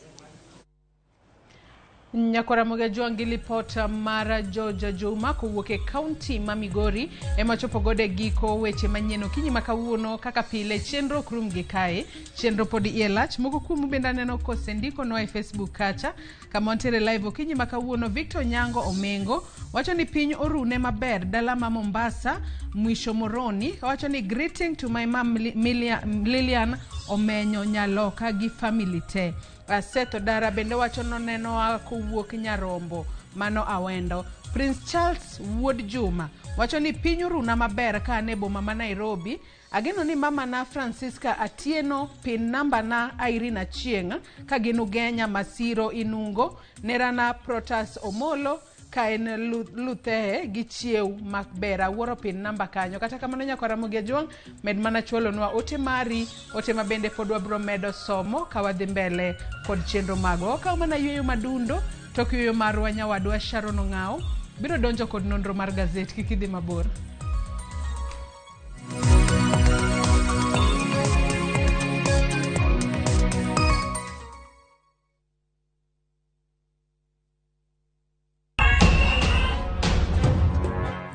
S1: Nyakora Ramogi lipota mara George Juma kowuok e kaunti ma Migori ema chopo gode giko weche manyien okinyi makawuono kaka pile chenro krum gi kae chenro pod ielach moko kuom benda neno kosendiko no e Facebook kacha kama ontere live okinyi makawuono Victor Nyango Omengo wacho ni piny orune maber dala ma Mombasa mwisho moroni wacho ni greeting to my mom Lilian Omenyo Nyaloka gi family te. Seto dara bende wacho noneno kowuok Nyarombo mano awendo. Prince Charles Wood Juma wacho ni piny oruna maber ka ne boma ma Nairobi. Ageno ni mama na Francisca Atieno pin namba na Irina Chieng ka ginu Genya Masiro Inungo nerana Protas Omolo ka en luthe gi chiew makbera woro pin namba kanyo kata kamano Nyakora Ramogi Juang med mana chwalo nwa ote mari ote mabende pod wabro medo somo ka wadhi mbele kod chenro mago ka mana yueyo madundo tok yueyo marwa nyawadwa Sharon Ong'ao biro donjo kod nonro mar gazet kikidhi mabor.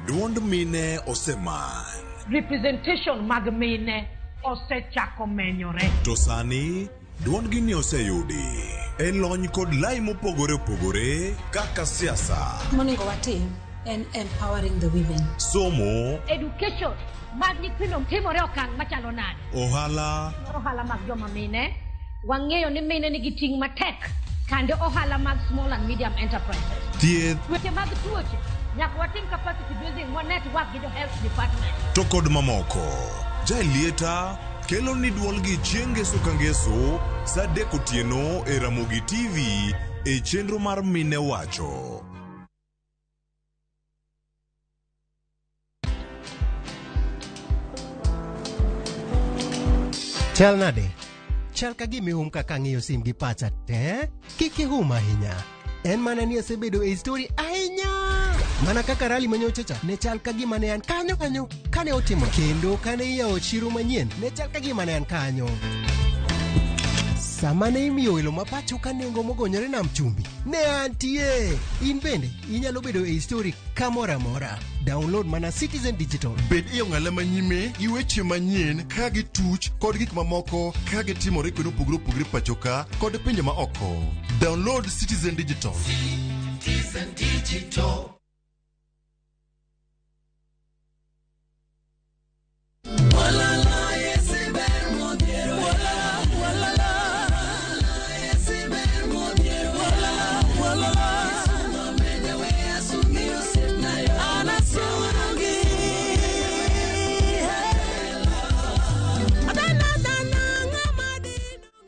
S3: Duond mine oseman.
S23: Representation mag mine osechako menyore.
S3: To sani duond gini oseyudi e lony kod lai mopogore opogore kaka siasa.
S24: Moningo watim en empowering the women.
S3: Somo.
S23: Education mag nyithindo timore okang' machalo nade.
S3: Ohala
S23: mag joma mine wang'eyo ni mine nigi ting' matek kande ohala mag small and medium enterprises.
S3: Thieth.
S23: Weche mag tuoche nyaka watim capacity building wa network gi health department.
S3: To kod mamoko. Jailieta kelo ni duol gi chiengeso kangeso sa deko tieno e Ramogi TV e chenro mar mine wacho.
S6: Chal nade? Chal ka gimi kaka ng'iyo sim gi pacha te? Kiki ahinya. En mana ni asebedo e story ahinya. Mana kaka rally manyochacha ne chal ka gima ne an kanyo kane otimo. Kendo kane iyawo chiro manyien ne chal ka gima ne an kanyo. Sama ne imiyo welo mapacho ka nengo mogonyore nam chumbi ne antie. In bende inyalo bedo e story kamora mora. Download mana Citizen Digital.
S8: Bed iyo ng'ala manyime gi weche manyien ka gi tuch kod gik mamoko ka gi timore kendo opogore pachoka kod pinje ma oko. Download Citizen Digital. Citizen Digital.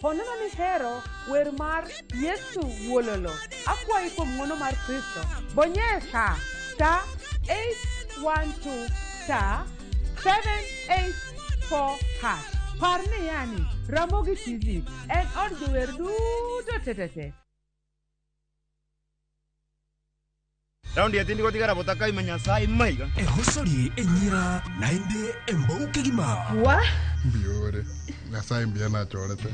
S1: Honena ni hero wer mar Yesu Wololo. Akwayi kuom ng'wono mar Kristo. Bonyeza *812*784#. Par ni yani Ramogi TV en od jower duto tetete.
S9: Raundi atindi ko tigara botaka imanyasa imaiga.
S8: Hosori enyira nainde embouke gima.
S23: Wa?
S9: Biore. Nasa imbia na chorete.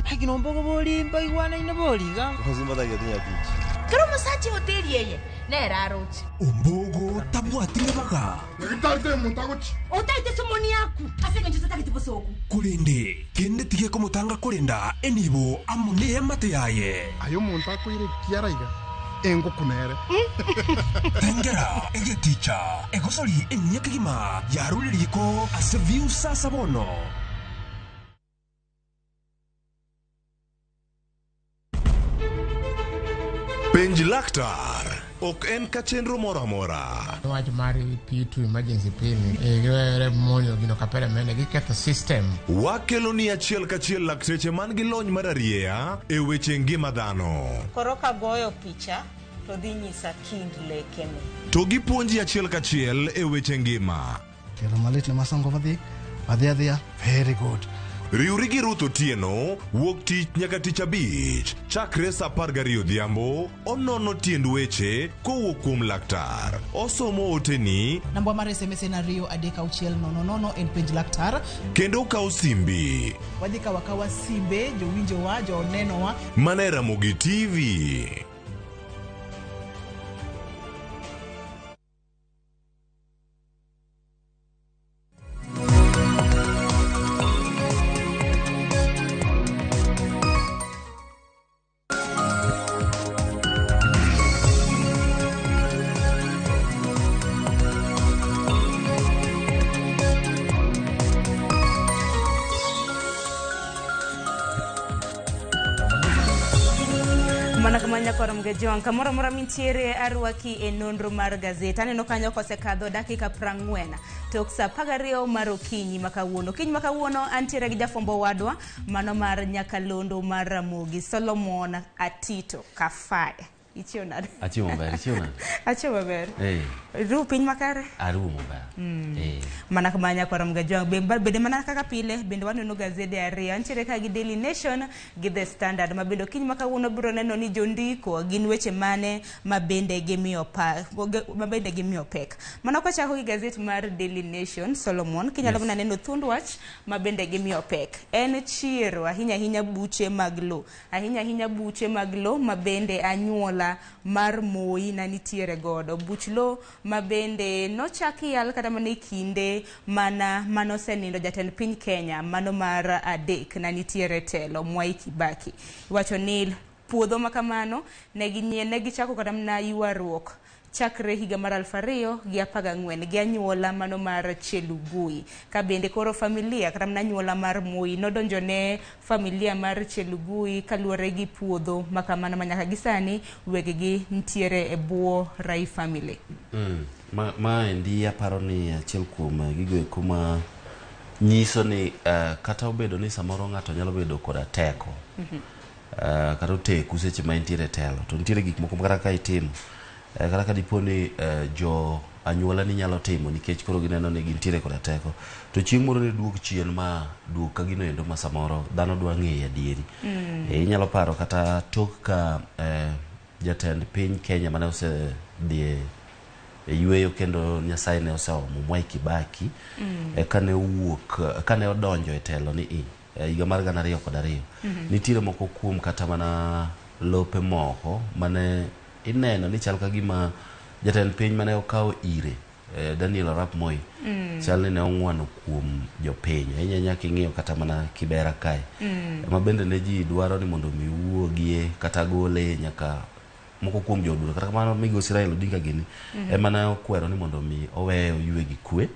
S23: Hakino mbogo boli mbai wana ina boli ga.
S9: Hozimba da gadinya kichi.
S23: Kero musachi hoteli yeye. Nera rochi.
S8: Ombogo tabwa tinebaka.
S9: Ngitarde muntagochi.
S23: Otaite sumoni yaku. Asenga njusa taki tibosoku.
S8: Kurende kende tige ko mutanga kurenda enibo amune mate yaye.
S9: Ayo muntako ire kiaraiga. Engo kunere.
S8: Tengera ege ticha. Egosori enyeke gima. Yaruririko aseviu sasa bono. Penj laktar ok en ka chenro moro amora.
S10: Wach mar P2 emergency pin e monyo gino kapere mene giketho system.
S3: Wakelo ni achiel kachiel lakteche man gi lony mar arieya e weche ngima dhano.
S25: Koro ka goyo picha to dhi nyisa kind lekene.
S3: To gipuonji achiel kachiel e weche ngima.
S9: Kelo malit ne masongo adhiya. Very good.
S3: Riuri gi Ruth Otieno wuok tich nyaka tich abich chakre sa 12 odhiambo. Onono tiend weche kowuok kuom laktar. Osomo oteni
S26: namba mar SMS en 23600 en penj laktar.
S3: Kendo ukawo simbi.
S26: Wadhi kawa simbe jowinjowa jonenowa.
S3: Mana e Ramogi TV.
S25: Mana kamanya kwa Ramogi kamora mora mintiere arwaki e nonro mar gazeta. Aneno kanyo kosekadho dakika 40 tok sa 12 mar okinyi makawuono. Okinyi makawuono antiere gi jafombo wadwa mano mar Nyakalondo mar Ramogi Solomon Atito Kafaya. Ichionad.
S27: Achio maber.
S25: Achio maber. Ru piny makare.
S27: Aru maber.
S25: Mana kamanya kwa Ramogi bende mana kaka pile bende waneno gazede ariyo antiere ka gi Daily Nation gi The Standard mabende okinyi makawuono biro neno ni jondiko gin weche mane mabende gimiyo pek. Mana kwa chako gi gazet mar Daily Nation Solomon kinyalo yes. Neno thund wach mabende gimiyo pek. En chiro ahinya buche maglo. Ahinya buche maglo mabende anyuola mar Moi na nitiere godo. Buchlo mabende nochaki yal kata mane kinde mano senindo jatend piny Kenya mano mar adek na nitiere telo Mwai Kibaki. Wacho ni puodho makamano negi chako kata na yuaruok chakre higa mar 2014 gi anyuola mano mar Chelugui. Ka bende koro familia kata mana anyuola mar Moi nodonjone familia mar Chelugui kaluwore gi puodho makamano manyaka gisani wegegi ntiere e bwo Rai family.
S4: Ma endi aparo ni achiel kuom gigo kuma nyiso ni kata obedo ni samoro ng'ato nyalo bedo koda teko kata oteku seche ma entiere telo to nitiere gik moko kata ka itimo kata ka dipo ni jo anyuola ni nyalo timo nikech koro gineno ni gintiere koda teko to chieng' moro ne duog chien ma duog ka gino endo ma samoro dhano dwa ng'eyo adieri. Inyalo paro kata tok ka jatend piny Kenya mane osedhi yweyo kendo Nyasaye ne oseomo Mwai Kibaki kane odonjo e telo ni higa mar 2002 nitiere moko kuom kata mana lope moko mane ineno ni chal ka gima jatend piny mane okawo ire Daniel Arap Moi chal ni ne ong'wano kuom jopiny. Nyaka ing'iyo kata mana Kibera kae ma bende ne ji dwaro ni mondo mi wuogie kata gole nyaka moko kuom joduro kata kamano migosi Raila Odinga gini ema ne okwero ni mondo mi oweyo ywe gi kwe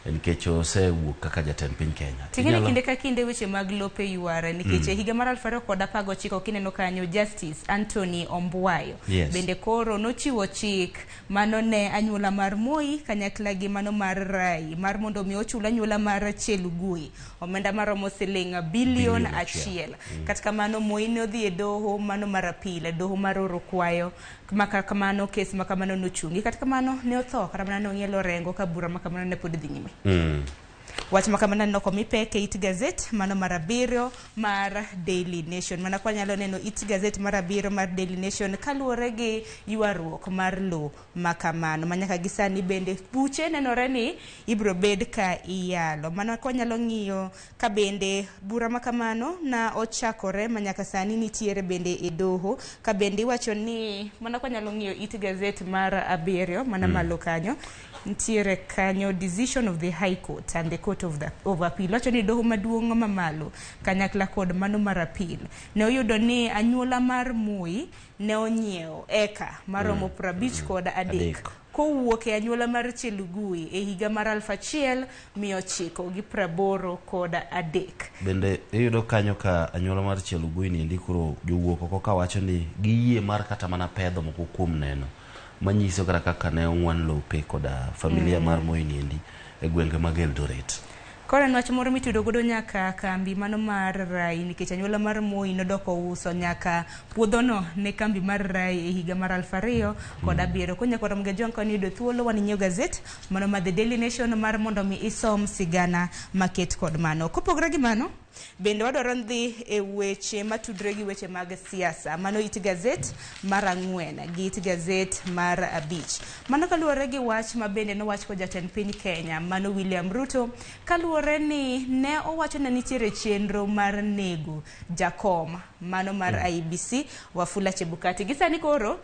S4: nikech osewuok kaka jatend piny Kenya.
S25: Tingene kinde ka kinde weche mag lope yware nikech higa mar 2019 kineno kanyo Justice Anthony Ombwayo bende koro nochiwo chik mano ne anyuola mar Moi kanyakla gi mano mar Rai mar mondo mi ochul anyuola mar Chelugui omenda maromo siling bilion 1. Kata kamano Moi ne odhi e doho mano mar apil, doho mar oro kwayo maka kamano kes makamano nochungi kata kamano ne otho kata mana nong'ielo rengo ka bura makamano ne pod dhi nyime. Wach makamano no komi peke It Gazette mano mar 7 mar Daily Nation mana kwa nyalo neno It Gazette mar 7 mar Daily Nation kaluwore gi ywaruok mar lo makamano manyaka gisani bende buche nenore ni ibro bed ka iyalo mana kwa nyalo ng'iyo ka bende bura makamano na ochakore manyaka sani nitiere bende e doho ka bende wacho ni mana kwa nyalo ng'iyo It Gazette mar 7 mana malo kanyo ntiere kanyo decision of the High Court and the Court of Appeal. Wacho ni doho maduong' mamalo kanyakla kod mano mar appeal ne oyudo ni anyuola mar Moi ne onyiewo eka maromo 50 kod 3 kowuok e anyuola mar Chelugui e higa mar 1980 kod 3.
S4: Bende iyudo kanyo ka anyuola mar Chelugui ni ndikoro jowuok oko ka wacho ni giyie mar kata mana pedho moko kuom neno manyiso kaka ne ong'wan lope koda familia mar Moi niendi e gwenge mag Eldoret.
S25: Kora nwach moro mitudo godo nyaka kambi mano mar Rai nikech anyuola mar Moi nodoko uso nyaka puodhono ne kambi mar Rai e higa mar 2007 konya kora mga jonka ni yudo thuolo wani nyiew gazette mano ma The Daily Nation mar mondo mi isom sigana maket kod mano. Kopogre gi mano bende wadwaro dhi e weche matudre gi weche mag siasa mano It Gazette mar 4 gi It Gazette mar 5 mano kaluwore gi wach ma bende no wach ko jatend piny Kenya mano William Ruto kaluwore ni ne owacho na nitiere chenro mar nego jakom mano mar IBC Wafula Chebukati gisani koro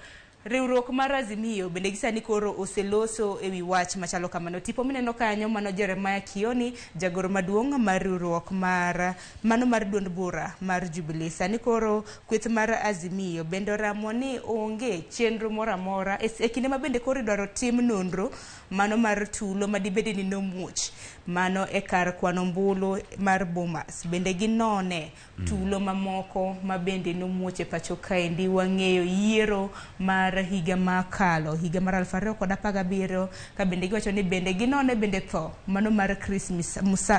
S25: riwruok mar Azimio bende gisani koro oseloso ewi wach machalo kamano. Tipo mineno kanyo mano Jeremiah Kioni jagoro maduong' mar riwruok mar mano mar duond bura mar Jubilee sani koro kweth mar Azimio bende ramo ni onge chenro moro amora e kinde ma bende koro idwaro tim nonro mano mar tulo madibede ni nomuoch mano e kar kwano mbulu mar Bomas bende ginone tulo mamoko ma bende nomuoch e pacho kaendi wang'eyo yiero mar higa makalo higa mar 2017 ka bende giwacho ni bende ginone bende tho mano mar Chris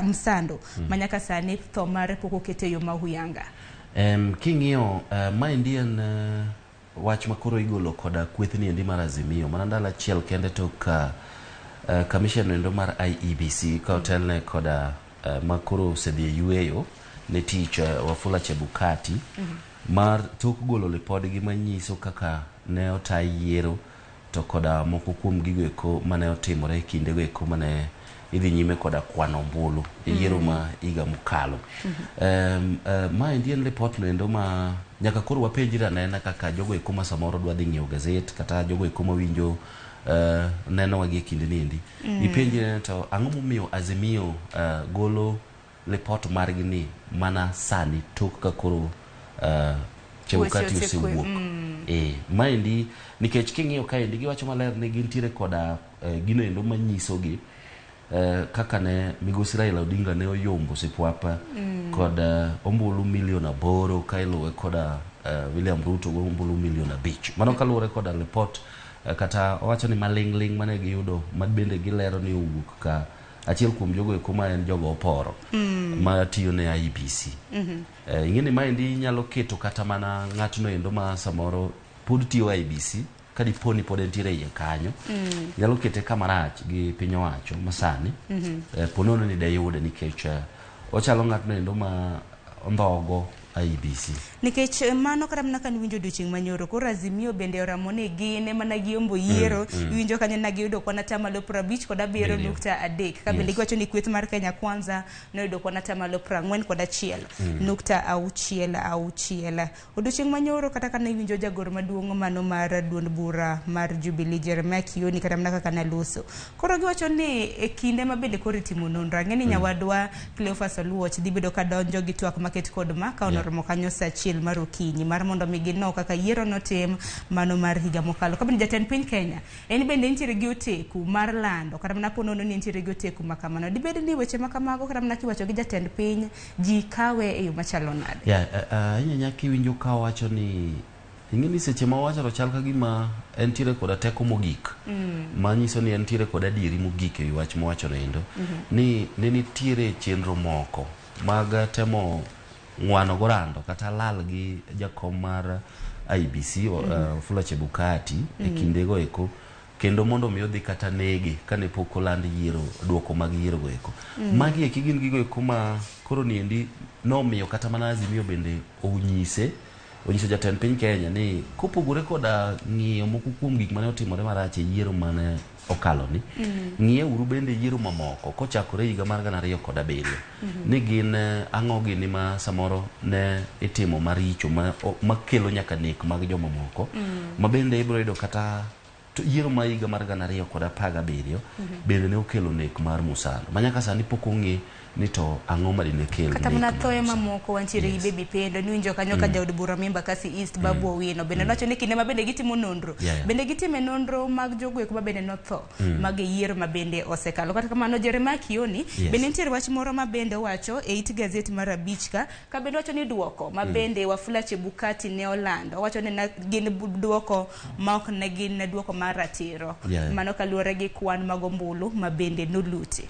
S25: Msando manyaka sani tho mare pok okete yo mahuyanga.
S4: King'iyo maendi en wach makoro igolo koda kwethni endi mar Azimio mana ndalo achiel kende tok commission endo mar IEBC ka otelne koda makoro osedhi yweyo ne tich Wafula Chebukati mar tok golo lipodgi manyiso kaka ne ota yiero to koda moko kuom gigo eko mane otimore e kindego eko mane idhi nyime koda kwano ombulu yiero ma higa mokalo. Ma en report no endo ma nyaka koro wapenjira nena kaka jogo eko ma samoro dwa dhi ng'iewo gazette kata jogo eko ma winjo neno wagi kinde nindi ipenje to ang'o momiyo Azimio golo report margi ni mana sani tok ka koro Chebukati osewuok. Maendi nikech king'iyo kaendi giwacho maler ni gintiere koda gino endo manyisogi kaka ne migosi Raila Odinga ne oyombo Sipwapa kod ombulu milion 8 ka iluwe koda William Ruto go ombulu milion 5. Mano kaluwore koda report kata wacho ni malingling mane giyudo bende gilero ni owuok ka achiel kuom jogo kuma en jogo oporo ma tiyo ne IBC. Ing'eni maendi nyalo keto kata mana ng'atno endo ma samoro pod tiyo IBC kadiponi pod entiere iye kanyo nyalo kete kamarach gi piny owacho masani ponono ni deyude nikech ochalo ng'atno endo ma ondhogo IBC.
S25: Nikech mano kata mana kan winjo odiochieng' manyoro koro Azimio bende oramone gine mana giombo yiero winjo kanyo na giyudo kwana tamalo 50 kod 7.3 ka bende giwacho ni kweth mar Kenya Kwanza noyudo kwana tamalo 41.6. Odiochieng' manyoro kata kana winjo jagoro maduong' mano mar duond bura mar Jubilee Jeremiah Kioni kata mana kaka naloso. Koro giwacho ni e kinde ma bende koro itimo nonro ng'eni nyawadwa Cleophas Oluoch dhi bedo ka donjo gi twak maket kod ma ka onoromo kanyo sa achiel mar okinyi mar mondo mi ginno kaka yiero notim mano mar higa mokalo. Ka bende jatend piny Kenya en bende nitiere gi oteku mar lando kata mana ponono ni nitiere gi oteku makamano. Dibed ni weche makamago kata mana kiwacho gi jatend piny ji kawe e yo machalo nade?
S4: Inya kiwinjo ka wacho ni ing'eni seche ma wacho to chal ka gima entiere koda teko mogik manyiso ni entiere koda adieri mogik e wach mowacho endo ni nitiere chenro moko mag temo ng'wano gorando kata lal gi jakom mar IBC Wafula Chebukati e kindego eko kendo mondo mi odhi kata nege kane pok oland yiero duoko mag yiero go eko magi eki gin gigo eko ma koro niendi nomiyo kata mana Azimio bende onyiso jatend piny Kenya ni kopogore koda ng'iyo moko kuom gik mane otimore marach e yiero mane okalo ni ng'iye uru bende yiero mamoko kochakore higa mar 2007 ni gin ang'o gini ma samoro ne itimo maricho makelo nyaka nek mag joma moko ma bende ibro yudo kata yiero ma higa mar 2017 bende ne okelo nek mar Musando manyaka sani pok ong'e ni to ang'o ma dine kel
S25: kata mana thoye mamoko wantiere gi baby pendo ni winjo kanyo ka jaod bura member kasi East Babu Owino bende nowacho ni kinde ma bende gitimo nonro bende gitime nonro mag jogo eko ma bende notho mag yiero ma bende osekalo. Kata kamano Jeremiah Kioni bende nitiere wach moro ma bende owacho e it gazeti mar Abich ka bende wacho ni duoko ma bende Wafula Chebukati ne olando wacho ni gin duoko ma ok ne gin duoko mar ratiro mano kaluwore gi kwan mag ombulu ma bende noluti.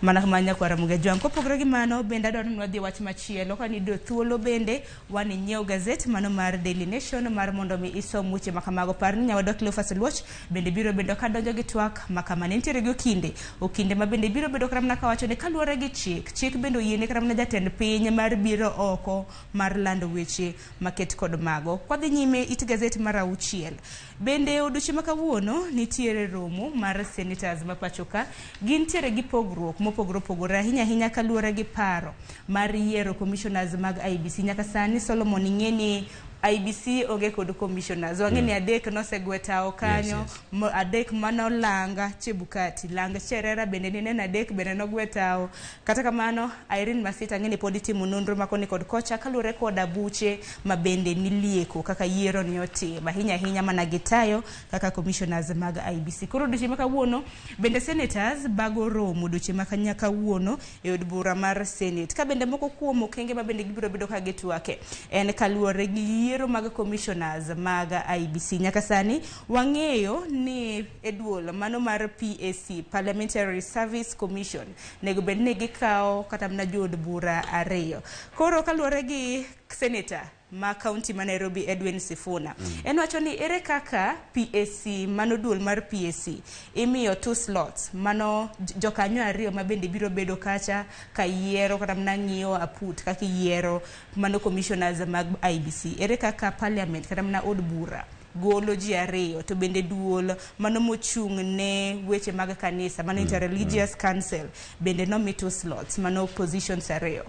S25: Mana kamanya kwa Ramogi kopogore gi mano bende adwaro ni wadhi wach machielo ka ni do thuolo bende wan nyiew gazet mano mar Daily Nation mar mondo mi isom weche makamago par ni nyawadwa Cleophas Oluoch bende biro bedo ka donjo gi twak makamane nitiere gi okinde ma bende biro bedo kramna ka wacho ni kaluwore gi chik bende oyiene kramna jatend piny mar biro oko mar lando weche maket kod mago. Kwa dhi nyime it gazet mar 6 bende odiochieng' ma kawuono nitiere romo mar senators ma pachoka gintiere gi pogruok mopogore ahinya kaluwore gi paro mar yiero commissioners mag IBC. Nyaka sani Solomon ing'eni IBC onge kod commissioners wang'eni adek nosegwetao kanyo adek manolanga Chebukati langa Cherera bende nene adek bende nogwetao. Kata kamano Irene Masita ng'eni pod itimo nonro makoni kod kocha kaluwore kod abuche ma bende nilieko kaka yiero ni otim ahinya mana gitayo kaka commissioners mag IBC. Koro odiochieng' ma kawuono bende senators bago romo odiochieng' ma kawuono e od bura mar Senate ka bende moko kuom okenge ma bende gibiro bedo ka gitwake en kaluwore gi yiero mag commissioners mag IBC. Nyaka sani wang'eyo ni eduol mano mar PAC Parliamentary Service Commission nego bed ni gikao kata mna jod bura 2. Koro kaluwore gi senator ma county ma Nairobi Edwin Sifuna en wacho ni ere kaka PAC mano duol mar PAC imiyo 2 slots mano jokanyo 2 ma bende biro bedo kacha ka yiero kata mna ng'iyo aput kaka yiero mano commissioners mag IBC. Ere kaka parliament kata mna od bura golo ji 2 to bende duol mano mochung' ne weche mag kanisa mano interreligious council bende nomi 2 slots mano positions 2.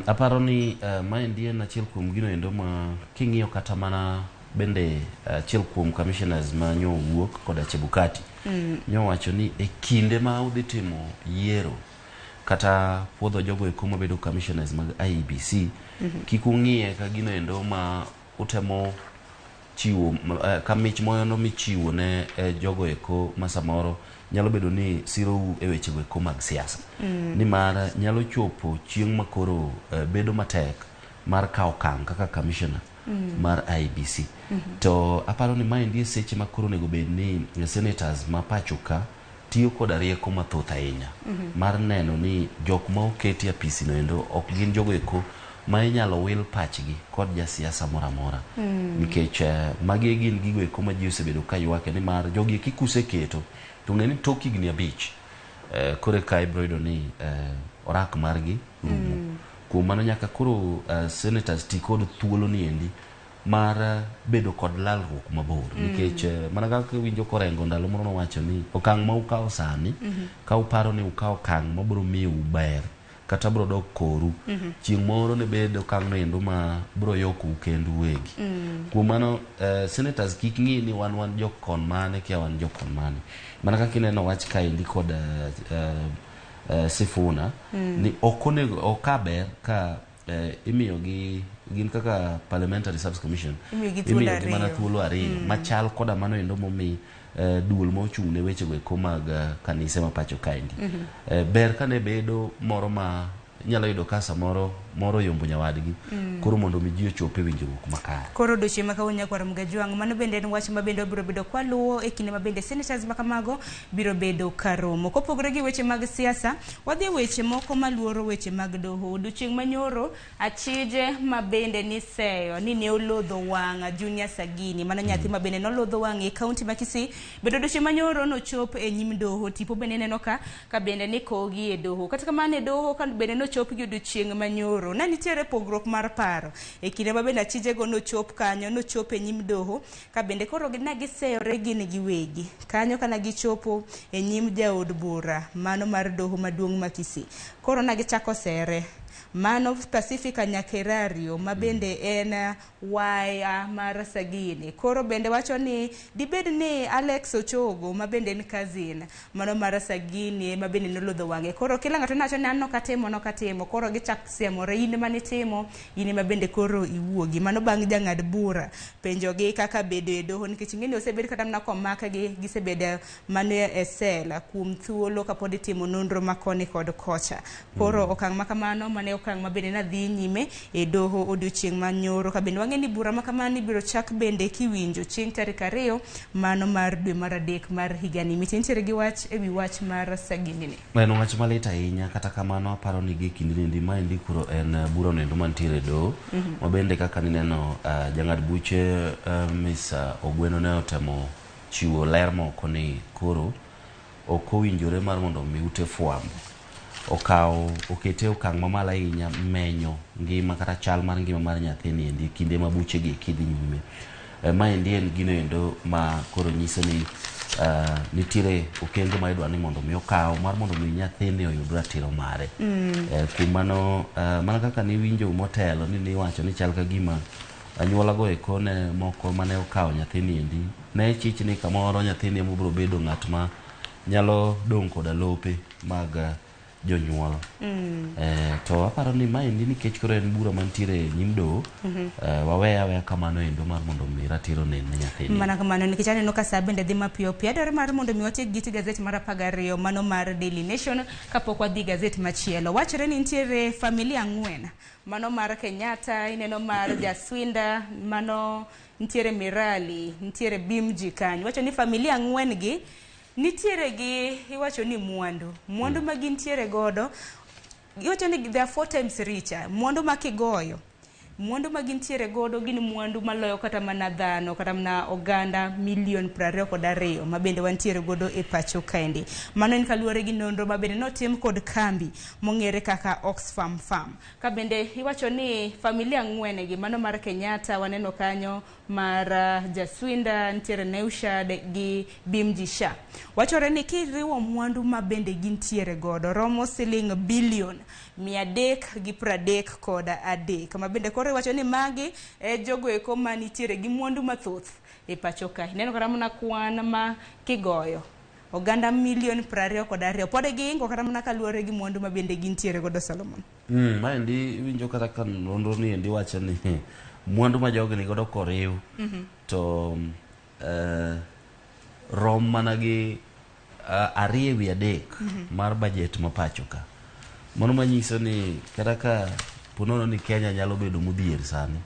S4: Aparo ni maendi en achiel kuom gino endo ma king'iyo kata mana bende achiel kuom commissioners ma nyo wuok koda Chebukati nyo wacho ni e kinde ma udhi timo yiero kata puodho jogo eko mabedo commissioners mag IEBC kik ung'iye ka gino endo ma utemo chiwo ka mich moyono michiwo ne jogo eko ma samoro nyalo bedo ni siro e weche eko mag siasa ni mar nyalo chopo chieng' makoro bedo matek mar kawo okang' kaka commissioner mar IEBC to aparo ni mae ndie seche makoro nego bed ni senators ma pacho ka tiyo koda rieko mathoth ahinya mar neno ni jok ma oketi apisi no endo ok gin jogo eko ma inyalo wil pachgi kod jasiasa moro amora nikech magi gin gigo eko ma ji osebedo ka ywake ni mar jogi kikuse keto to ng'eni tok higni 5 kore ka ibro yudo ni orak margi rumo kuom mano nyaka koro senators ti kod thuolo ni endi mar bedo kod lalruok mabor nikech mana kaka winjo korengo ndalo moro nowacho ni okang' ma ukawo sani ka uparo ni ukawo okang' mabiro miyo uber kata biro dok koru chieng' moro ne bedo okang' no endo ma biro yokou kendu wegi kuom mano senators kik ng'i ni wan jokon mane kia wan jokon mane mana kaka ineno wach ka endi kod Sifuna ni okaber ka imiyogi gin kaka parliamentary service commission imiyogi mana thuolo ariyo machal koda mano endo momi duol ma ochung' ne weche go eko mag kanise ma pacho kaendi ber kane bedo moro ma nyalo yudo ka samoro moro yombo nyawadgi koro mondo mi ji ochop e winjruok makare
S25: koro doche ma kawuonya kwar Mgajwang' mano bende en wach ma bende biro bedo kwaluwo e kinde ma bende senators ma kamago biro bedo karomo kopogore gi weche mag siasa wadhi weche moko maluoro weche mag doho odiochieng' manyoro achije ma bende ni seyo ni ne olodho wang' Junior Sagini mano nyathi ma bende nolodho wang' e kaunti ma Kisii bedo odiochieng' manyoro nochop e nyim doho tipo bende neno ka bende ni kogi e doho kata kamano e doho ka bende nochop gi odiochieng' manyoro na nitiere pogruok mar paro e kinde ma bende achije go nochop kanyo nochop e nyim doho ka bende koro ne giseyore gin giwegi kanyo kana gichopo e nyim jaod bura mano mar doho maduong' ma Kisii koro na gichako sere mano Pacifica Nyakerario ma bende en waya mar Sagini koro bende wacho ni dibed ni Alex Ochogo ma bende en cousin mano mar Sagini ma bende nolodho wang'e koro kila ng'ato nacho ni anno katimo koro gichak siemore in mane timo in ma bende koro iwuogi mano bang' jang'ad bura penjogi kaka bedo e doho nikech ng'eni osebed kata mana komakgi gisebedo mane e sela kuom thuolo kapod itimo nonro makoni kod kocha koro okang' makamano mane okang' ma bende nadhi nyime e doho odiochieng' manyoro ka bende wang'eni bura makamani biro chak bende kiwinjo chieng' tarik 2 mano mar dwe mar 3 mar higani mitintiere gi wach ewi wach mar Sagini ni
S4: en wach malit ahinya kata kamano aparo ni gi kinde ndi ma endi kuro en bura no endo mantiere doho ma bende kaka nineno jang'ad buche Miss Ogweno ne otemo chiwo ler moko ni koro ok owinjore mar mondo mi ute fwambo okete okang' mamalo ahinya menyo ngima kata chal mar ngima mar nyathini endi kinde ma buche gi kidhi nyime ma endi en gino endo ma koro nyiso ni nitiere okenge ma idwa ni mondo mi okaw mar mondo mi nyathini oyud ratiro mare kuom mano mana kaka ni winjo motelo ni wacho ni chal ka gima anyuola go eko ne moko mane okawo nyathini endi ne chich ni kamoro nyathini emo biro bedo ng'at ma nyalo dong' koda lope mag jonyuol to aparo ni ma endi nikech koro en bura mantiere nyim doho waweya kamano endo mar mondo mi ratiro ne nyathini
S25: mana kamano nikech aneno ka saa bende dhi mapiyo piyo adwaro mar mondo mi watiek giti gazeti mar 12 mano mar Daily Nation kapok wadhi gazeti machielo wachore ni nitiere familia 4 mano mar Kenyatta ineno mar Jaswinda mano nitiere Mirali nitiere Bimji kanyo wacho ni familia 4 gi nitiere gi iwacho ni mwandu ma gintiere godo iwacho ni they are 4 times richer mwandu ma kigoyo mwandu ma gintiere godo gin mwandu maloyo kata mana dhano kata mana oganda milion 22 ma bende wantiere godo e pacho kaendi mano en kaluwore gi nonro ma bende notim kod kambi mong'ere kaka Oxfam Farm ka bende iwacho ni familia 4 gi mano mar Kenyatta waneno kanyo mar Jaswinda nitiere Neushad gi Bimji Shah wachore ni kiriwo mwandu ma bende gintiere godo romo siling bilion 330 koda 3 kama bende koro wacho ni magi jogo eko manitiere gi mwandu mathoth e pacho ka neno kata mana kwan ma kigoyo oganda milion 22 pod giingo kata mana kaluwore gi mwandu ma bende gintiere godo Solomon.
S4: Ma endi winjo kata ka nonro ni endi wacho ni mwandu ma jogi ni godo koriw to rom mana gi 2/3 mar budget ma pacho ka. Mano manyiso ni kata ka punono ni Kenya nyalo bedo modhier sani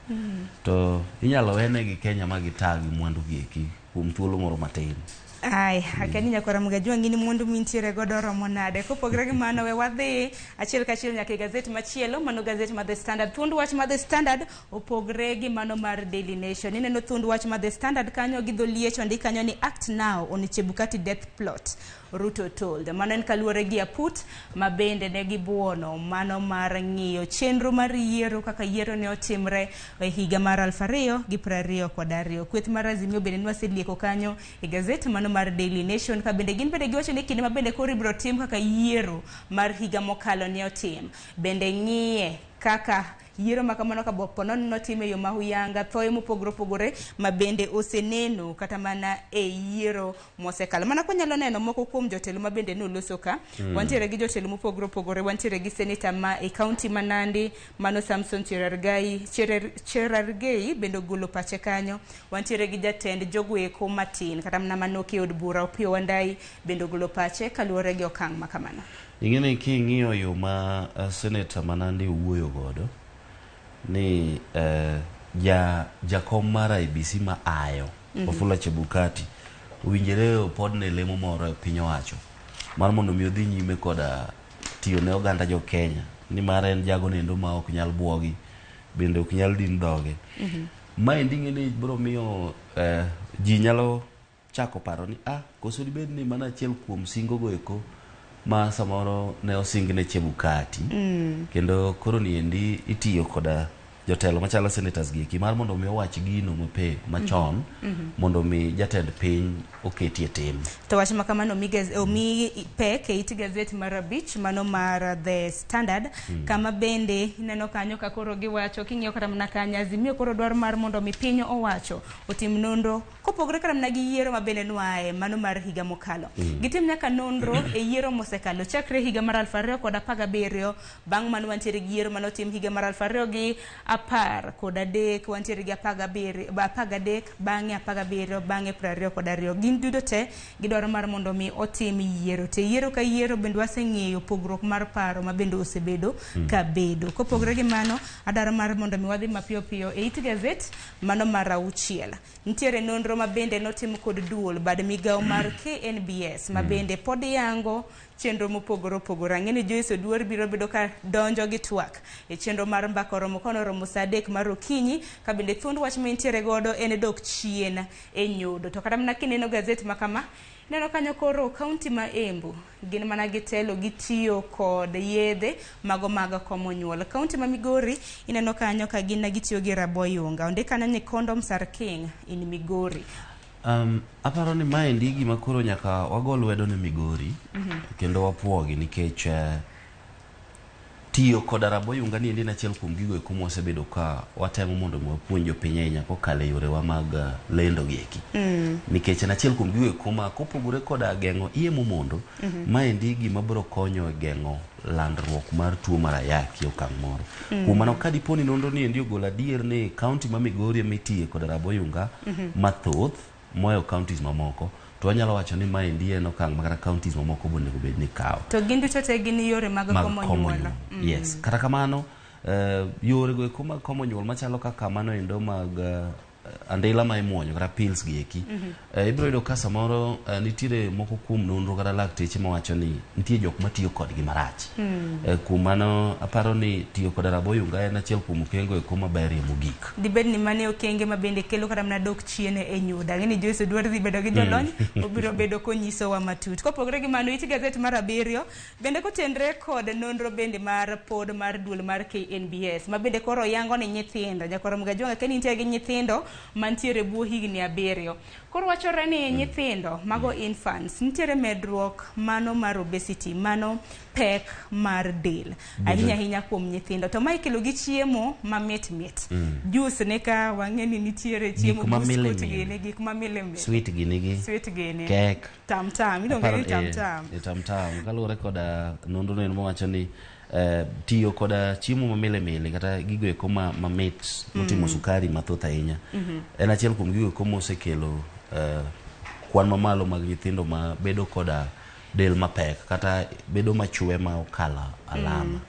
S4: to inyalo wene gi Kenya ma gitagi mwandu gi eki kuom thuolo moro matin.
S25: Ai, akani nyakora mgajua ngini mwandu mintiere godo romo nade. Kopogre gi mano we wadhi achiel kachiel nyaka gazeti machielo, mano gazeti ma The Standard. Thund wach ma The Standard opogre gi mano mar Daily Nation. Ineno thund wach ma The Standard kanyo gi dholiech ondi kanyo ni act now on Chebukati death plot. Ruto told. Mano en kaluwore gi aput ma bende ne gibuono mano mar ng'iyo chenro mar yiero kaka yiero ne otimre e higa mar 2022. Kweth mar Azimio bende nwaselieko kanyo e gazeti mano mar Daily Nation ka bende gin bende giwacho ni kinde ma bende koro ibiro tim kaka yiero mar higa mokalo ne otim. Bende ng'iye kaka yiero makamano ka bopono notime yo mahuyanga thoe mopogore ma bende oseneno kata mana e yiero mosekalo. Mana kwanyalo neno moko kuom jotelo ma bende noloso ka. Wantiere gi jotelo mopogore, wantiere gi senator ma e county ma Nandi, mano Samson Cherargei bende ogolo pache kanyo. Wantiere gi jatend jogweko matin kata mana manoke od bura Opiyo Wandayi bende ogolo pache kaluwore gi okang' makamano.
S4: Ingene ki ng'iyo yo ma senator Manandi wuoyo godo ni jakom mar IBC ma ayo Wafula Chebukati owinjore pod ne lemo moro e piny owacho mar mondo mi odhi nyime koda tiyo ne oganda jo Kenya ni mar en jago nendo ma ok nyal buogi bende ok nyal din doge. Ma endinge ni bro miyo ji nyalo chako paro ni koso dibed ni mana achiel kuom singo go eko ma samoro ne osingne Chebukati kendo koro ni endi itiyo koda jotelo machalo senators gi mar mondo mi owach gino mape machon mondo mi jatend piny oketie tim.
S25: To wach makamano omi pek e iti gazeti mar abich mano mar The Standard kama bende ineno kanyo ka koro giwacho king'iyo kata mana kanyo Azimio koro dwaro mar mondo mi piny owacho otim nonro kopogore kata mana gi yiero ma bende nuae mano mar higa mokalo. Gitim nyaka nonro e yiero mosekalo chakre higa mar 2017 bang' mano wantiere gi yiero manotim higa mar 2013 wantiere gi 13 bang'e 17 bang'e 22 gin dudo te gidwaro mar mondo mi otim yiero te yiero ka yiero bende waseng'eyo pogruok mar paro ma bende osebedo ka bedo. Kopogore gi mano adwaro mar mondo mi wadhi mapiyo piyo e it gazet mano mar 6 nitiere nonro ma bende notim kod duol bad migawo mar KNBS ma bende pod yango chenro mopogore ang'eni Joyce Oduor biro bedo ka donjo gi twak e chenro mar mbaka romo kono romo saa 3 mar okinyi ka bende thund wach mentiere godo en dok chien e nyodo. To kata mana kineno gazeti makama neno kanyo koro kaunti ma Embu gin mana gitelo gitiyo kod yedhe mago mag komo nyuol. Kaunti ma Migori ineno kanyo ka gin gitiyo gi raboyunga onde kanyo ni Kondom Sarking in Migori.
S4: Aparo ni mae ndi gima koro nyaka wagol wedo ne Migori kendo wapuogi nikech tiyo kod raboyunga ni endi achiel kuom gigo eko mosebedo ka watemo mondo wapuonjo piny ahinya kokalo yorewa mag lendo gi eki nikech achiel kuom gigo eko ma kopogore koda geng'o iemo mondo mae ndi gima biro konyo e geng'o landruok mar tuo mar ayaki okang' moro. Kuom mano ka diponi nonro ni endi ogolo adier ni kaunti ma Migori emitiye kod raboyunga mathoth moyo counties mamoko to wanyalo wacho ni mae ndi en okang' makata counties mamoko bende obed ni kawo.
S25: To gin duto te gin yore mag komo nyuol.
S4: Yes, kata kamano yore go eko mag komo nyuol machalo kaka mano endo mag andila ma imuonyo kata pills gi eki ibiro yudo ka samoro nitiere moko kuom nonro kata lakteche mawacho ni nitie jok matiyo kodgi marach. Kuom mano aparo ni tiyo kod raboyunga en achiel kuom okengo eko maberie mogik.
S25: Dibed ni mane okenge ma bende kelo kata mana dok chien e nyuda ng'eni Joyce Oduor dhi bedo gi jolony obiro bedo konyiso wa matut. Kopogore gi mano iti gazet mar 7 bende kotenre kod nonro bende mar pod mar duol mar KNBS ma bende koro yango ni nyithindo nyakoro mga jonga keni nitie gi nyithindo mantiere buo higni 7 Koro wachore ni nyithindo mago infants nitiere medruok mano mar obesity, mano pek mar del ahinya kuom nyithindo, to ma ikelo gi chiemo mamit mit. Juice ne ka wang'eni nitiere chiemo biscuit gini, gik mamile mit,
S4: sweet gini, cake,
S25: tam ilongo ni tam
S4: kaluwore koda nonro no mowacho ni tiyo koda chiemo mamile kata gigo eko mamit motimo sukari mathoth ahinya en achiel kuom gigo eko mosekelo kwan mamalo mag nyithindo ma bedo koda del mapek kata bedo machwe ma okala alama.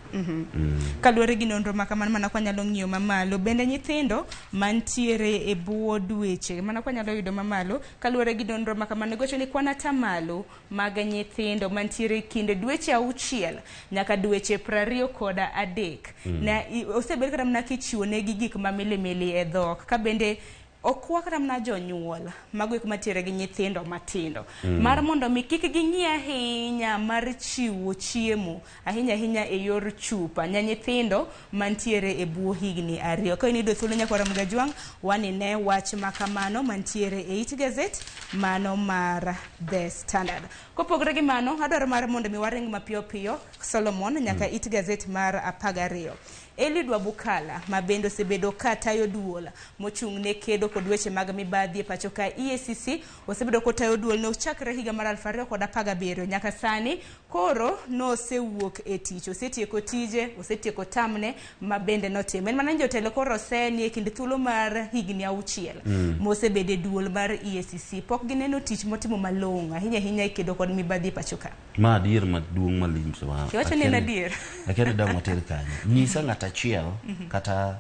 S25: Kaluwore gi nonro makamano mana kwa nyalo ng'iyo mamalo, bende nyithindo mantiere e buo dweche mana kwa nyalo yudo mamalo, kaluwore gi nonro makamano gocho ni kwan atamalo mag nyithindo mantiere kinde dweche 6 nyaka dweche 23 na osebed kata mana kichiwo negi gik mamile e dhok, ka bende okwa kata mana jonyuol mago matiere gi nyithindo matindo mar mondo mi kik ging'i ahinya mar chiwo chiemo ahinya e yor chupa nya nyithindo mantiere e buo higni 2. Ka inido thuolo nyaka Ramogi Jwang' wanine wach makamano mantiere e It Gazette mano mar The Standard. Kopogore gi mano, adwaro mar mondo mi waring mapiyo Solomon nyaka It Gazette mar 12. Eliud Wabukala mabendo sebedo ka tayo duola mochung' ne kedo kod weche mag mibadhi e pacho ka EACC osebedo ko tayo duol no chakre higa mar 2017 nyaka sani. Koro no osewuok e tich, osetieko tije, osetieko tamne mabende notimo. En mana jotelo koro seni e kind thuolo mar higni 6 mosebede duol mar EACC pok gineno tich motimo malong'o ahinya e kedo kod mibadhi e pacho ka.
S4: Ma adier maduong' malimso wa.
S25: Wacho ni adier.
S4: Akere dang' mater kanyo. Nyisa ng'ata achiel kata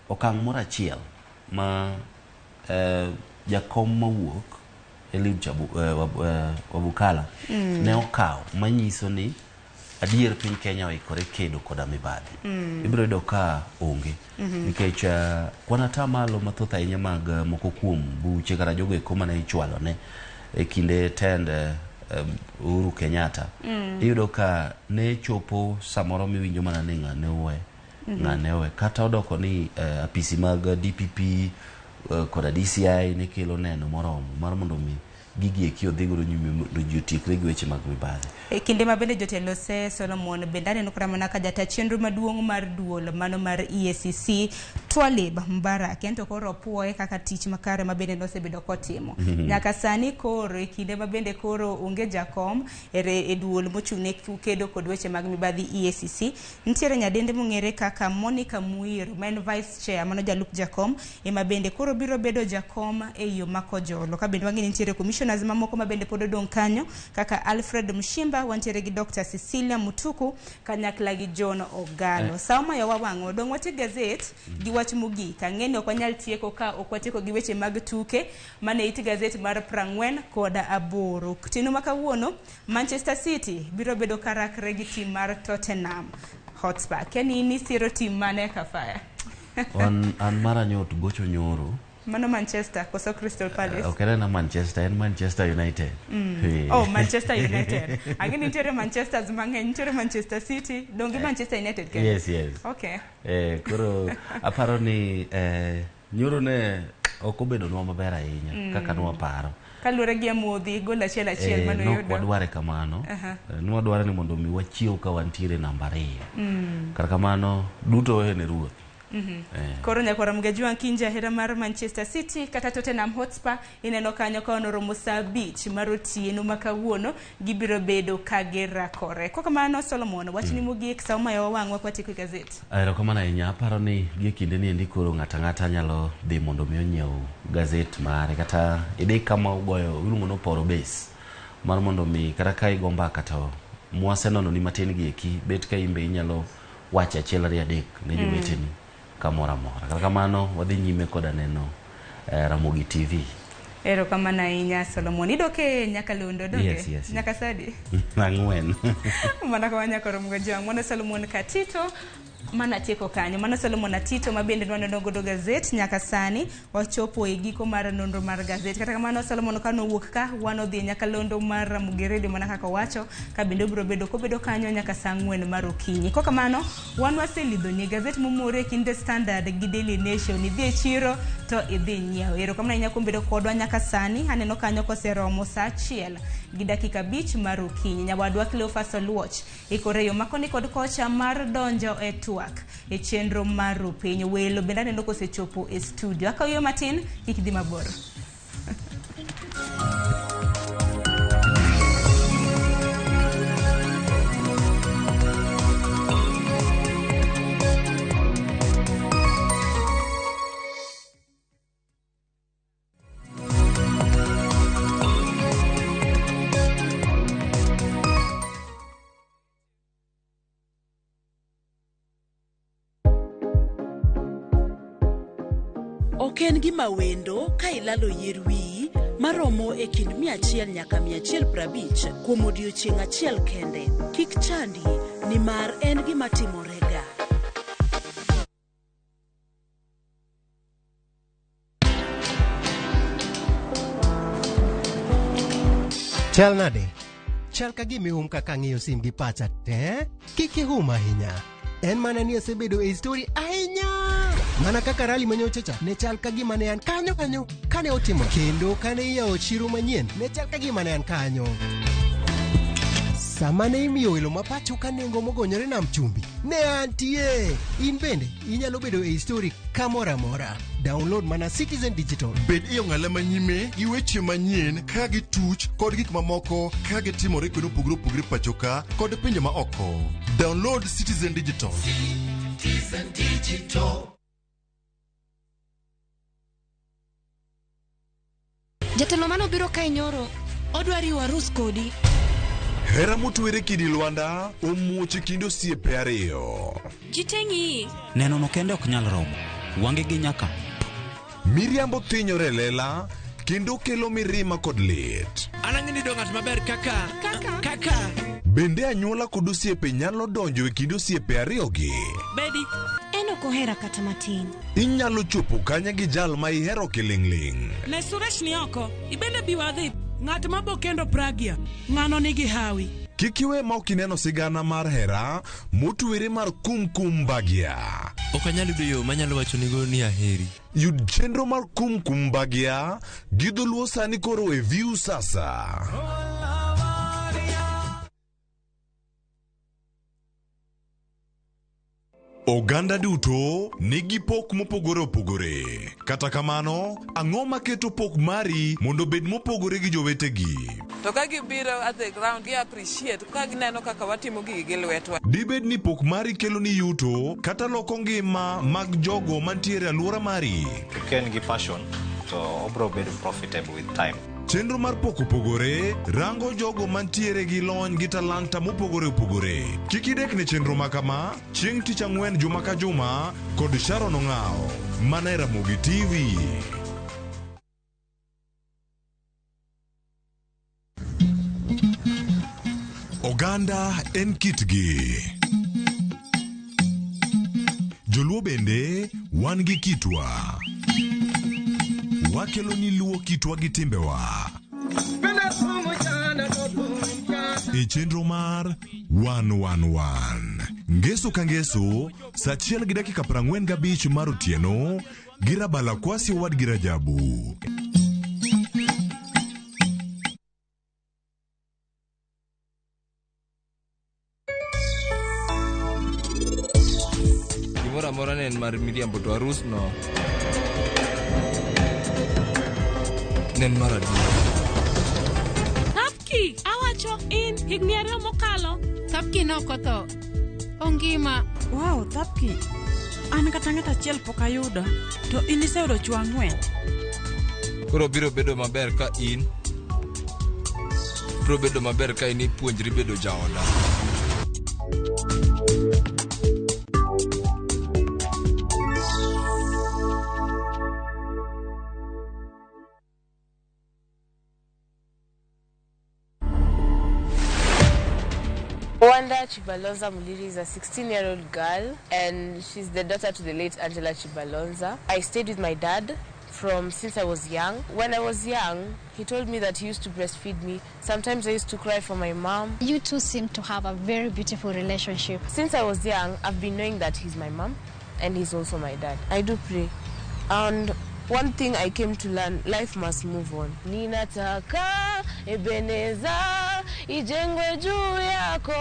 S4: okang' moro achiel ma jakom mawuok Eliud Wabukala ne okaw manyiso ni adier piny Kenya oikore kedo koda mibadhi. Ibiro yudo ka onge nikech kwan atamalo mathoth ahinya mag moko kuom buche kata jogo eko mane ichwalo ne e kinde tend Uhuru Kenyatta, iyudo ka ne chopo samoro miwinjo mana ni ng'ane owe kata odoko ni apisi mag DPP koda DCI ne kelo neno moromo mar mondo mi gigi eki odhigoro nyime ji otiekre gi weche mag mibadhi.
S25: E kinde ma bende jotelo Solomon bende aneno kata mana ka jata chenro maduong' mar duol mano mar EACC Twalib Mbarak kendo koro puoye kaka tich makare ma bende nosebedo kotimo. Nyaka sani koro e kinde ma bende koro onge jakom e duol mochung' ne kedo kod weche mag mibadhi EACC, nitiere nyadende mong'ere kaka Monica Muir maen vice chair mano jalup jakom ema bende koro biro bedo jakom e yo makojolo. Ka bende wang'eni nitiere commissioners mamoko ma bende pod odong' kanyo kaka Alfred Mshimba, wantiere gi Dr. Cecilia Mutuku kanyakla gi John Ogalo. Sama yo wawang'o dong' wati Gazette gi wach mogik ang'eni ok wanyal tieko ka ok watieko gi weche mag tuke mane It Gazette mar 48. Tino makawuono Manchester City biro bedo karakre gi tim mar Tottenham Hotspur. Keni ni siro tim mane kafaya?
S4: An mara nyot gocho nyoro.
S25: Mano Manchester koso Crystal Palace.
S4: Okay, na Manchester and Manchester United.
S25: Oh, Manchester United. Again, interior Manchester zimang'eny, interior Manchester City, dongi Manchester United ke.
S4: Yes.
S25: Okay.
S4: Koro aparo ni nyoro ne okobedo nwa maber ahinya kaka nwa paro.
S25: Kaluwore gi modhi gol achiel mano yudo.
S4: No wadware kamano. Nwa dware ni mondo mi wachiew ka wantiere namba 2. Kar kamano duto ne ruoth. Koro nyaka Ramogi Jwang' kinja hera mar Manchester City kata Tottenham Hotspur ineno kanyo ka onoromo saa 5 mar otieno makawuono gibiro bedo kagirakore. Kwa kamano Solomon wachni mogik saa ma wawang'wa kwa tieko Gazette. Erokamano ahinya, aparo ni gie kinde ni endi koro ng'ata nyalo dhi mondo mi onyiew Gazette mare kata idhi kama ugoyo iluongo no poro base mar mondo mi kata ka igomba kata mwasenono ni matin gi eki bet ka imbe inyalo wacha achiel ari adek ne joweteni kamora. Kata kamano wadhi nyime koda neno Ramogi TV. Erokamano ahinya Solomon. Idoke nyaka Londo donge? Yes. Nyaka sadi? 4. Mana kwa nyaka Ramogi Jwang' mwana Solomon Katito
S25: Mana tieko kanyo, mano Solomon Atito mabende nwaneno godo gazet nyaka sani wachopo e giko mar nonro mar gazet. Kata kamano Solomon kano wuok ka wano dhi nyaka londo mar Ramogi Radio mana kaka wacho ka bende biro bedo kobedo kanyo nyaka saa 4 mar okinyi. Koka mano wan waselidho ni gazet momore kinde Standard gi Daily Nation idhi e chiro to idhi nyiewo. Ero kamano inyako bedo kodwa nyaka sani aneno kanyo koseromo saa 1 gi dakika 5 mar okinyi. Nyawadwa Cleophas Oluoch ikoreyo makoni kod kocha mar donjo e twak e chenro mar piny. Welo bende aneno kosechopo e studio. Akawiyo matin kik dhi mabor.
S7: Oken gima wendo ka ilalo yier wiyi maromo e kind 100 nyaka 150 kuom odiochieng' achiel kende. Kik chandi nimar en gima timorega.
S6: Chal nade? Chal ka gimihum kaka ng'iyo sim gi pacha te? Kik ihum ahinya. En mana ni asebedo e histori ahinya. Mana kaka rali manyochacha ne chal ka gima ne an kanyo kane otimo. Kendo kane iyawo chiro manyien ne chal ka gima ne an kanyo. Sama ne imiyo welo mapacho ka nengo mogonyore nam chumbi ne antie. In bende inyalo bedo e histori kamoro amora. Download mana Citizen Digital.
S8: Bed iyo ng'ala manyime gi weche manyien ka gituch kod gik mamoko ka gitimore kuonde opogore pacho ka kod pinje ma oko. Download Citizen Digital. Citizen Digital.
S11: Jatelo mano biro ka nyoro odwari warus kodi.
S3: Hera motwere kidi Lwanda omuoche kind osiepe ariyo.
S11: Jitengi
S12: neno no kende ok nyal romo wange gi nyaka
S3: Miriambo thinyore lela kendo kelo mirima kod lit.
S12: Anang'ini do ng'at maber kaka
S3: Bende anyuola kod osiepe nyalo donjo e kind osiepe ariyogi.
S11: Bedi en ok ohera kata matin.
S3: Inyalo chopo kanya gi jal ma ihero kiling'ling'.
S11: Ne Suresh ni oko ibende biwadhi ng'at mabokendo Pragia ng'ano nigi hawi.
S3: Kik iwe ma ok ineno sigana mar hera motwere mar Kumkum Bagia.
S12: ok anyalo yudo yo manyalo wacho nigo ni aheri.
S3: Yud chenro mar Kumkum Bagia gi dholuo sani koro e View sasa. Oganda duto nigi pok mopogore opogore. Kata kamano, ang'o maketo pok mari mondo bed mopogore gi jowetegi?
S13: To ka gibiro at the ground gi appreciate ka gineno kaka watimo gigi gi lwetwa.
S3: Dibed ni pok mari kelo ni yuto kata loko ngima mag jogo mantiere alwora mari.
S14: Ken gi passion to obro bedo profitable with time.
S3: Chenro mar pok opogore rango jogo mantiere gi lony gi talanta mopogore opogore. Kik idek ne chenro makama chieng' tich ang'wen juma ka juma kod Sharon Ong'ao mana e Ramogi TV. Oganda en kitgi. Joluo bende wan gi kitwa. Wakelo ni luo kitwa gi timbewa. E chenro mar 111. Ngeso ka ngeso, saa 1 gi dakika 45 mar otieno, girabala kwasi owad gi Rajabu.
S12: Gimoro amora ne en mar Miriambo to arus no nen mar adier.
S11: Tapki awacho in higni 2 mokalo. Tapki nokotho ongima.
S13: Wow, Tapki. An kata ng'at achiel pok ayudo. To in iseyudo chwo 4.
S12: Koro biro bedo maber ka in ipuonjri bedo jaoda.
S5: Wanda Chibalonza Muliri is a 16-year-old girl, and she's the daughter to the late Angela Chibalonza. I stayed with my dad since I was young. When I was young, he told me that he used to breastfeed me. Sometimes I used to cry for my mom.
S24: You two seem to have a very beautiful relationship.
S5: Since I was young, I've been knowing that he's my mom and he's also my dad. I do pray. And one thing I came to learn, life must move on. Ninataka Ebeneza ijengwe juu yako.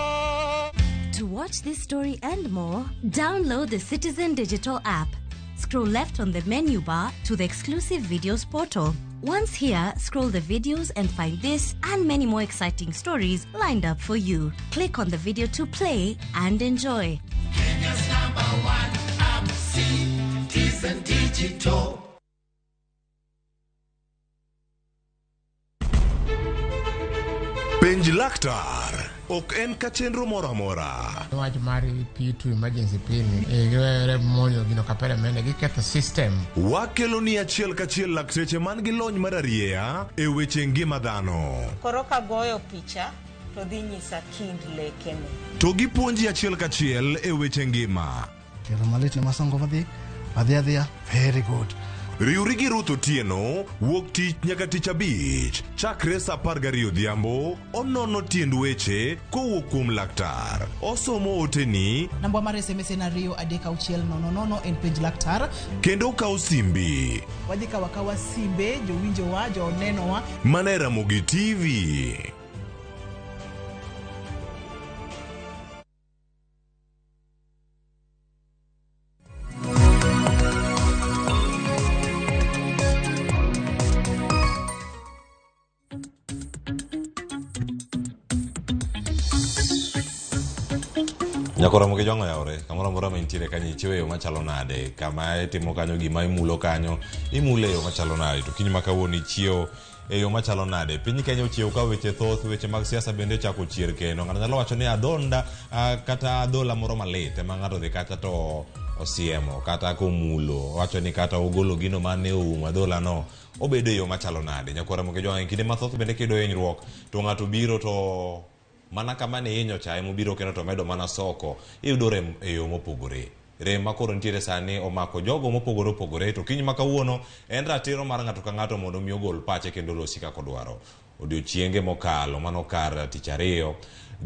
S15: To watch this story and more, download the Citizen Digital app. Scroll left on the menu bar to the exclusive videos portal. Once here, scroll the videos and find this and many more exciting stories lined up for you. Click on the video to play and enjoy.
S16: Kenya's #1 app, Citizen Digital.
S3: Penj laktar ok en ka chenro moro amora.
S10: Wach mari pi to emergency pin e monyo gino kapere mene giketho system.
S3: Wakelo ni achiel kachiel lakteche man gi lony mararieya e weche ngima dhano.
S25: Koro ka goyo picha to dhi nyisa kind lekene.
S3: To gipuonji achiel kachiel e weche ngima.
S18: Kero malit ne masongo adhia. Very good.
S3: Riuri gi Ruth Otieno wuok tich nyaka tich abich chakre sa 12 odhiambo. Onono tiend weche kowuok kuom laktar. Osomo oteni.
S26: Namba mar SMS en 23600 en penj laktar.
S3: Kendo kaw simbi.
S26: Wadhi kawa simbe jowinjowa jonenowa.
S3: Mana Ramogi TV.
S19: Nyakora moge jongo yaore kamoro moro ma intiere kanyo ichiwe yo machalo nade kama itimo kanyo gima imulo kanyo imule yo machalo nade to kiny makawuono ichiewo e yo machalo nade piny Kenya ochiewo ka weche thoth weche mag siasa bende chako chier kendo ng'ato nyalo wacho ni adonda kata adola moro malit ema ng'ato dhi kacha to osiemo kata komulo wacho ni kata ogolo gino mane oumo adola no obedo yo machalo nade. Nyakora moge jongo kinde mathoth bende kido hinyruok to ng'ato biro to mana kama ne hinyo cha mobiro kendo to medo mana soko iyudo rem e yo mopogore. Rem makoro ntiere sani omako jogo mopogore to kiny makawuono en ratiro mar ng'ato ka ng'ato mondo mi ogol pache kendo losi kaka odwaro. Odiochienge mokalo mano kar tich ariyo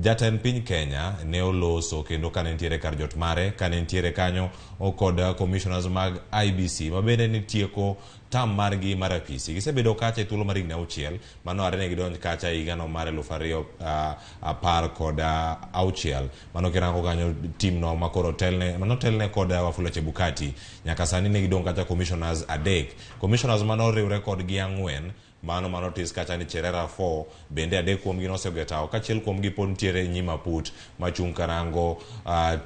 S19: jatend piny Kenya ne oloso kendo kane ntiere kar jot mare kane ntiere kanyo kod commissioners mag IBC mabende ni tieko tam margi mar apisi gisebedo kacha thuolo mar higni 6 mano arene gidonj kacha higano mar 2016 mano kirango kanyo team no makoro telne kod Wafula Chebukati nyaka sani ne gidong kacha commissioners adek commissioners mano riwre kod gi ang'wen mano tis kacha ni Cherera 4 bende adek kuom gi nosegetawo kachiel kuom gi pon tiere nyima put machung karango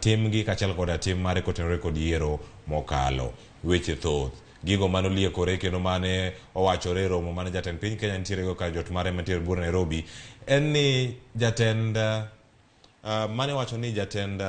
S19: tim gi kachiel kod tim mare kotenore kod yiero mokalo weche thoth gigo mano liekore kendo mane owachore romo mane jatend piny Kenya ntiere go kar jot mare mantiere bur Nairobi en ni jatend mane wacho ni jatend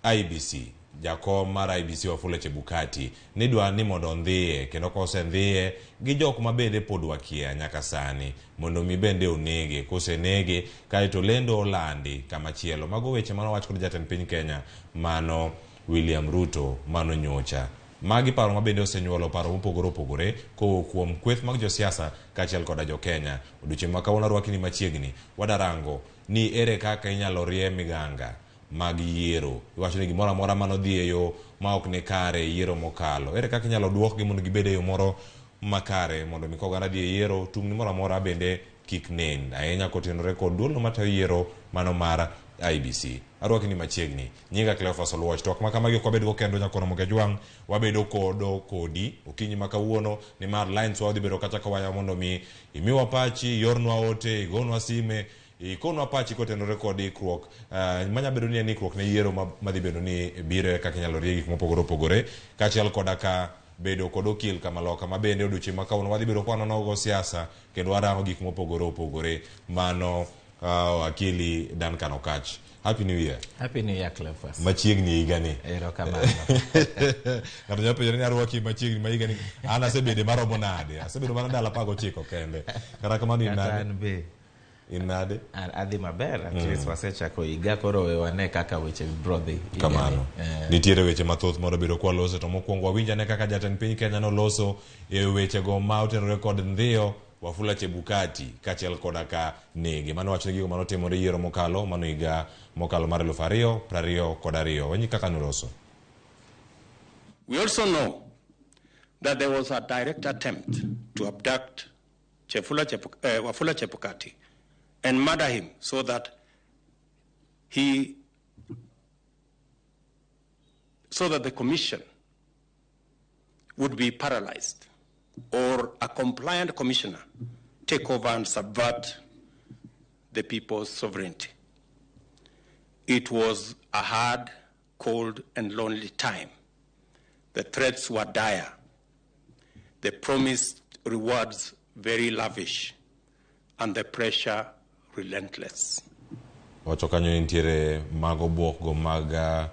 S19: IBC jakom mar IBC Wafula Chebukati ni dwa ni mondo ndhiye kendo kose ndhiye gi jok mabende pod wakia nyaka sani mondo mi bende onege kose nege kaito lendo olandi kama chielo mago weche mano wach kod jatend piny Kenya mano William Ruto mano nyocha magi paro mabende osenyuolo paro mopogore kuom kweth mag josiasa kachiel koda jo Kenya. Odiochieng' ma kawuono rwakni machiegni wadarango ni ere kaka inyalo rie miganga mag yiero. Iwacho ni gimoro amora mano dhi e yo ma ok ne kare yiero mokalo ere kaka inyalo duokgi mondo gibed e yo moro makare mondo mi koganda dhi e yiero tungni moro amora bende kik nen ahinya kotenore kod duolno matayo yiero mano mar IBC. Arwaki ni machiegni nyinga Cleophas Oluoch to kama kamagi ok wabedgo kendo nyakoro moge jwang' wabedo kodi okinyi makawuono ni mar lines wadhi bedo kata kawaya mondo mi imiwa pachi yornwa ote igonwa sime ikonwa pachi kotenore kod ikruok manya bedo ni ikruok ne yiero madhi bedo ni biro kaka nyalo rie gik mopogore kachiel koda ka bedo kod okil kamaloka mabende odiochieng' makawuono wadhi bedo kwanonogo siasa kendo warango gik mopogore mano akili Duncan Okach. Happy New Year.
S14: Happy New Year, Cleophas.
S19: Machiegni higani.
S14: Erokamano.
S19: Ng'ato nyalo penjo ni arwaki machiegni ma higani. An asebede maromo nade. Asebedo mana ndalo 19 kende. Kata kamano in nade?
S14: An be.
S19: Inade?
S1: Adhi maber, at least wasechako higa koro wewane kaka weche bro dhi.
S19: Kamano. Nitiere weche mathoth mondo biro kwa loso to mokwongo wawinjane kaka jatend piny Kenya no loso e weche go ma otenore kod ndhiyo Wafula Chebukati kachiel koda ka nege. Mano wachne gigo mano timore yiero mokalo, mano higa mokalo mar 2022. Wenyi kaka nuloso.
S2: We also know that there was a direct attempt to abduct Wafula Chebukati and murder him so that the commission would be paralyzed, or a compliant commissioner take over and subvert the people's sovereignty. It was a hard, cold, and lonely time. The threats were dire. The promised rewards very lavish, and the pressure relentless.
S19: Wacho kanyo intiere mago buok go maga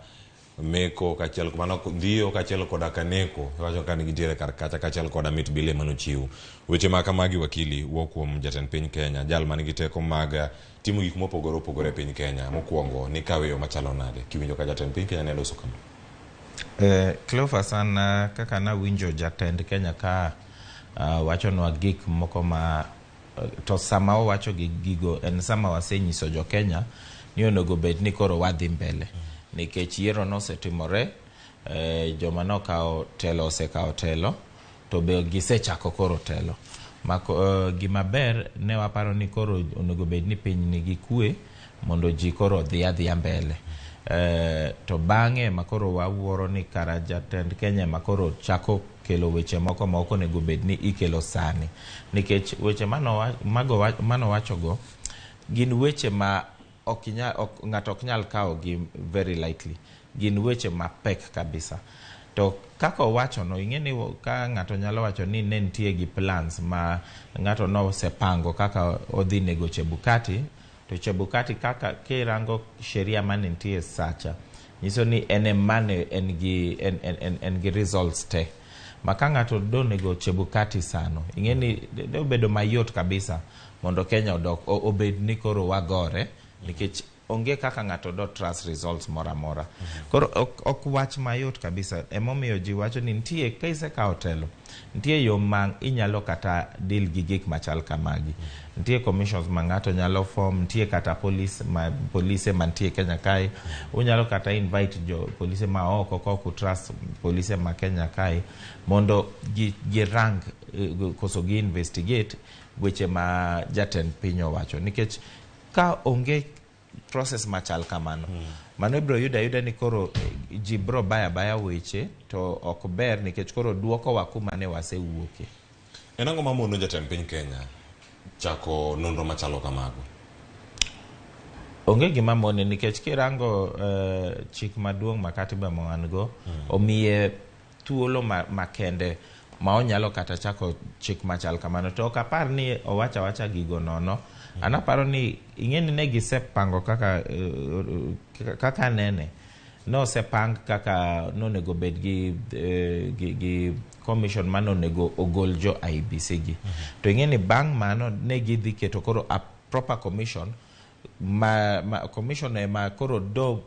S19: meko kachiel mano dio kachiel koda kaneko wacho kan gitiere karkacha kachiel koda mit bile mano chiu weche maka magi wakili wokuom jatend piny Kenya jal man gi teko maga timo gik mopogore opogore piny Kenya mokwongo ni kaweyo machalo nade kiwinjo ka jatend piny Kenya ne loso kama
S1: Clover sana kaka na winjo jatend Kenya ka wacho no gik moko ma to sama wacho gigo en sama wasenyiso jo Kenya ni onego bed ni koro wadhi mbele nikech yiero no setimore joma no kao telo osekao telo to be gisechako koro telo gima ber ne waparo ni koro onego bed ni piny nigi kwe mondo ji koro dhi mbele to bange makoro wawuoro ni kara jatend Kenya makoro chako kelo weche moko ma ok onego bed ni ikelo sani nikech weche mano wacho go gin weche ma ng'ato ok nyal kawo gi very lightly gin weche mapek kabisa to kako wacho no ing'eni ka ng'ato nyalo wacho ni ne nitie gi plans ma ng'ato no sepango kaka odhi nego Chebukati to Chebukati kaka kirango sheria mane nitie sacha nyiso ni en gi results te maka ng'ato do nego Chebukati sano ing'eni do bedo mayot kabisa mondo Kenya obed ni koro wagore nikech onge kaka ng'ato do trust results mora koro ok wach mayot kabisa emomiyo ji wacho ni nitie kaise ka hotelo nitie yo ma inyalo kata deal gi gik machal kamagi nitie commissions ma ng'ato nyalo form nitie kata police mantie Kenya kai unyalo kata invite jo police ma oko ku trust police ma Kenya kai mondo gi rank koso gi investigate weche ma jatend piny owacho nikech ka onge process machal kamano mano biro yuda ni koro ji bro baya weche to ok ber nikech koro duoko wa kuma ne wasewuoke
S19: en ang'o mamono jatend piny Kenya chako nonro machalo kamago
S1: onge gima mone nikech kirango chik maduong' ma katiba moango omiye thuolo makende ma onyalo kata chako chik machal kamano to ok apar ni owacha gigo nono anaparo ni ing'eni ne gisepango kaka nene no sepang kaka nonego bed gi commission manonego ogol jo IBC gi to ing'eni bang' mano ne gidhi keto koro a proper commission commission ma koro do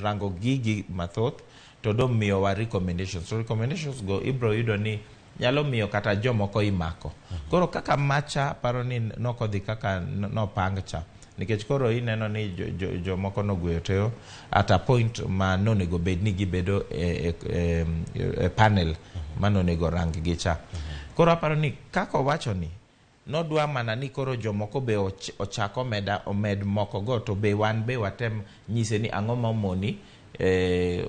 S1: rango gigi mathoth to do miyo wa recommendations so recommendations go ibro yudo ni nyalo miyo kata jomoko imako koro kaka macha paro ni nokodhi kaka nopang cha nikech koro ineno ni jomoko nogweyo teo at a point ma nonego bed ni gibedo panel manonego rang gi cha koro aparo ni kaka wacho ni nodwa mana ni koro jomoko be ochako omed moko go to be wan be watem nyise ni ang'o mamoni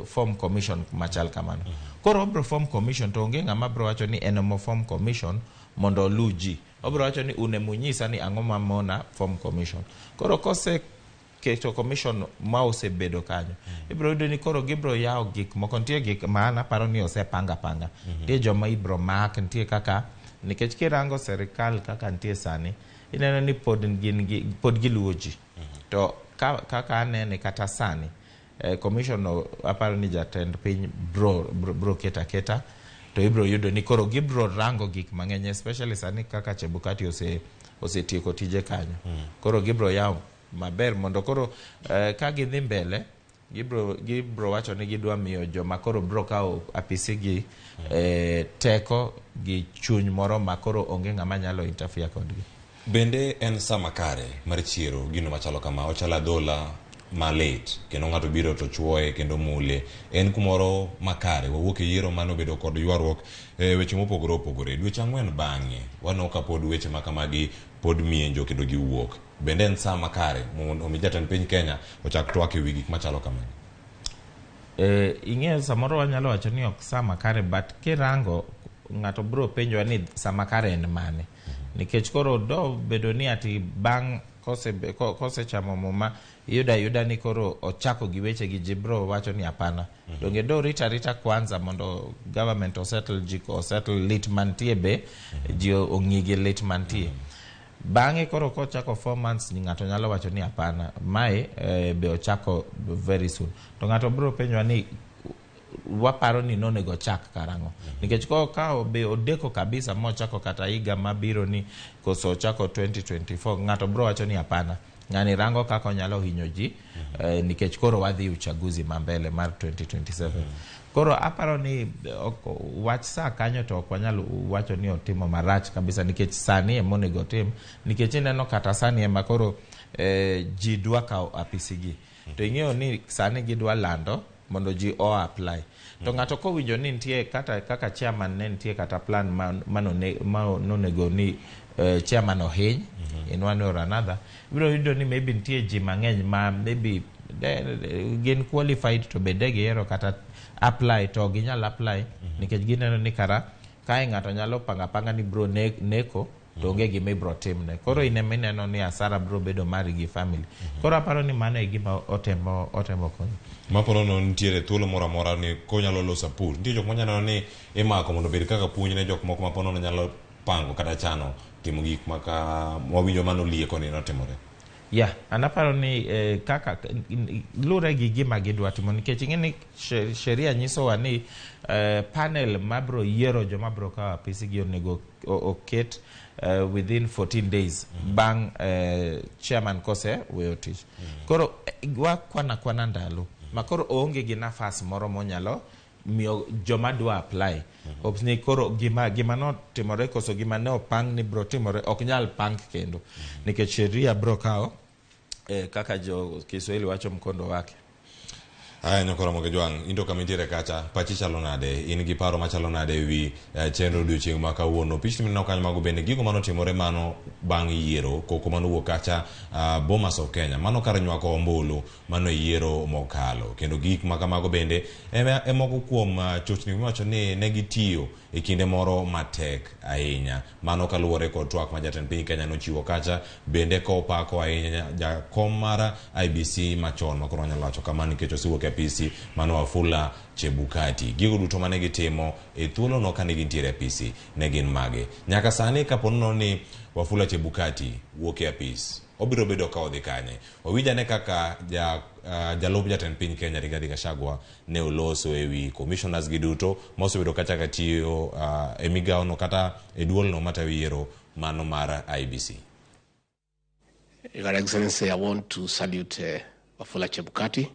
S1: form commission machal kamano koro obro form commission to onge ng'ama bro wacho ni en mo form commission mondo luji obro wacho ni unemunyisa ni ang'o mamona form commission koro kose keto commission ma osebedo kanyo ibro yudo ni koro gibro yawo gik moko nitie gik maana paro ni osepanga nitie joma ibro mak nitie kaka nikech kirango serikal kaka nitie sani ineno ni pod giluwo ji to kaka anene kata sani commission aparo ni jatend piny bro keta to ibro yudo ni koro gibro rango gik mang'eny especially sani kaka Chebukati osetieko tije kanyo. Koro gibro yawo maber mondo koro ka gidhi mbele gibro wacho ni gidwa miyo joma koro bro kawo apisigi teko gi chuny moro ma koro onge ng'ama nyalo interfere kodgi.
S19: Bende en sama kare mar chiero gino machalo kama, ochala dola malate kendo ng'ato biro to chuoye kendo mule, en kumoro makare wawuok e yiero mano bedo kod ywaruok weche mopogore opogore. Dweche 4 bang'e waneno ka pod weche makamagi pod mienjo kendo giwuok. Bende en sama kare mondo omi jatend piny Kenya ochak twak e wi gik machalo kamano.
S1: Ing'eyo samoro wanyalo wacho ni ok sama kare, but kirango ng'ato bro penjwa ni sama kare en mane. Nikech koro do bedo ni ati bang' kose chamo muma yuda ni koro ochako gi weche gi jibro wacho ni hapana. Donge do rita kwanza mondo government osettle lit mantie be ji ong'igi lit mantie. Bang'e koro kochako 4 months ni ng'ato nyalo wacho ni hapana, mae be ochako very soon. To ng'ato bro penjwa ni waparo ni nonego chak karango. Nikech ka be odeko kabisa mochako kata higa mabiro ni koso chako 2024, ng'ato bro wacho ni hapana, ng'ani rango kako nyalo hinyo ji nikech koro wadhi uchaguzi mambele mar 2027. Koro aparo ni wach saa kanyo to kwanyalo wacho ni otimo marach kabisa, nikech sani e monego tim, nikech ineno kata sani e makoro ji dwa kao apisigi. To ing'eyo ni sani gidwa lando mondo ji apply. To ng'ato kowinjo ni nitie kata kaka chairman ne nitie kata plan manonego ni chairman ohiny in one or another, biro yudo ni maybe nitie ji mang'eny ma maybe gin qualified to bede gihero kata apply to ginyal apply nikech gineno ni kara kae ng'ato nyalo panga ni bro neko to onge gima ibro timne. Koro ineno ni asara bro bedo mari gi family. Koro aparo ni mano e gima otemo konyo.
S19: Mapono no nitiere thuolo moro amora ni konyalo loso pur. Nitie jok manyalo ni imako mondo bed kaka puonj ne jok moko mapono no nyalo pango kata chano timo gik maka mwawinjo mano lieko ni notimore.
S1: Anaparo ni kaka lure gi gima gidwa timo, nikech ing'eni sheria nyisowa ni panel mabro yiero joma bro kawo apisigi onego oket within 14 days bang' chairman kose weyo tich. Koro wakwana ndalo makoro onge gi nafas moro monyalo miyo joma dwa apply. Opsni koro gima no timore koso gima ne opang ni bro timore ok nyal pang kendo, nikech sheria bro kawo kaka jo Kiswahili wacho mkondo wake.
S19: Aya nyoko Ramogi Jwang, into kamintiere kacha, pachi chalo nade, in gi paro machalo nade wi chenro odiochieng' ma kawuono. Pichni mineno kanyo mago bende gigo mano timore mano bang' yiero, koko mano wuok kacha Bomas of Kenya, mano kar nywako ombulu, mano yiero mokalo. Kendo gik makamago bende moko kuom chochni miwacho ni negitiyo e kinde moro matek ahinya. Mano kaluwore kod twak ma jatend piny Kenya nochiwo kacha, bende kopako ahinya jakom mar IBC machon makoro nyalo wacho kama nikech osiwuok e apisi mano Wafula Chebukati. Gigo duto mane gitimo e thuolo no kane gintiere apisi ne gin mage. Nyaka sani kapono ni Wafula Chebukati wuok e apis, obiro bedo ka odhi kanye. Owinjane kaka jalup jatend piny Kenya Rigathi Gachagua ne oloso ewi commissioners giduto mosebedo kacha katiyo e migawo no kata e duol no mata yiero mano mar IBC.
S9: Your Excellency, I want to salute Wafula Chebukati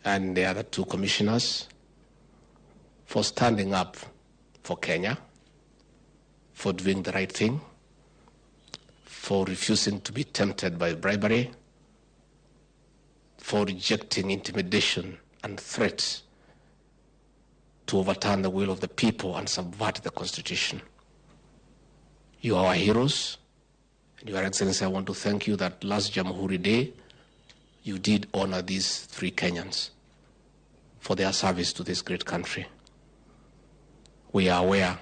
S9: and the other 2 commissioners for standing up for Kenya, for doing the right thing, for refusing to be tempted by bribery, for rejecting intimidation and threats to overturn the will of the people and subvert the Constitution. You are our heroes. And Your Excellency, I want to thank you that last Jamhuri Day, you did honor these 3 Kenyans for their service to this great country. We are aware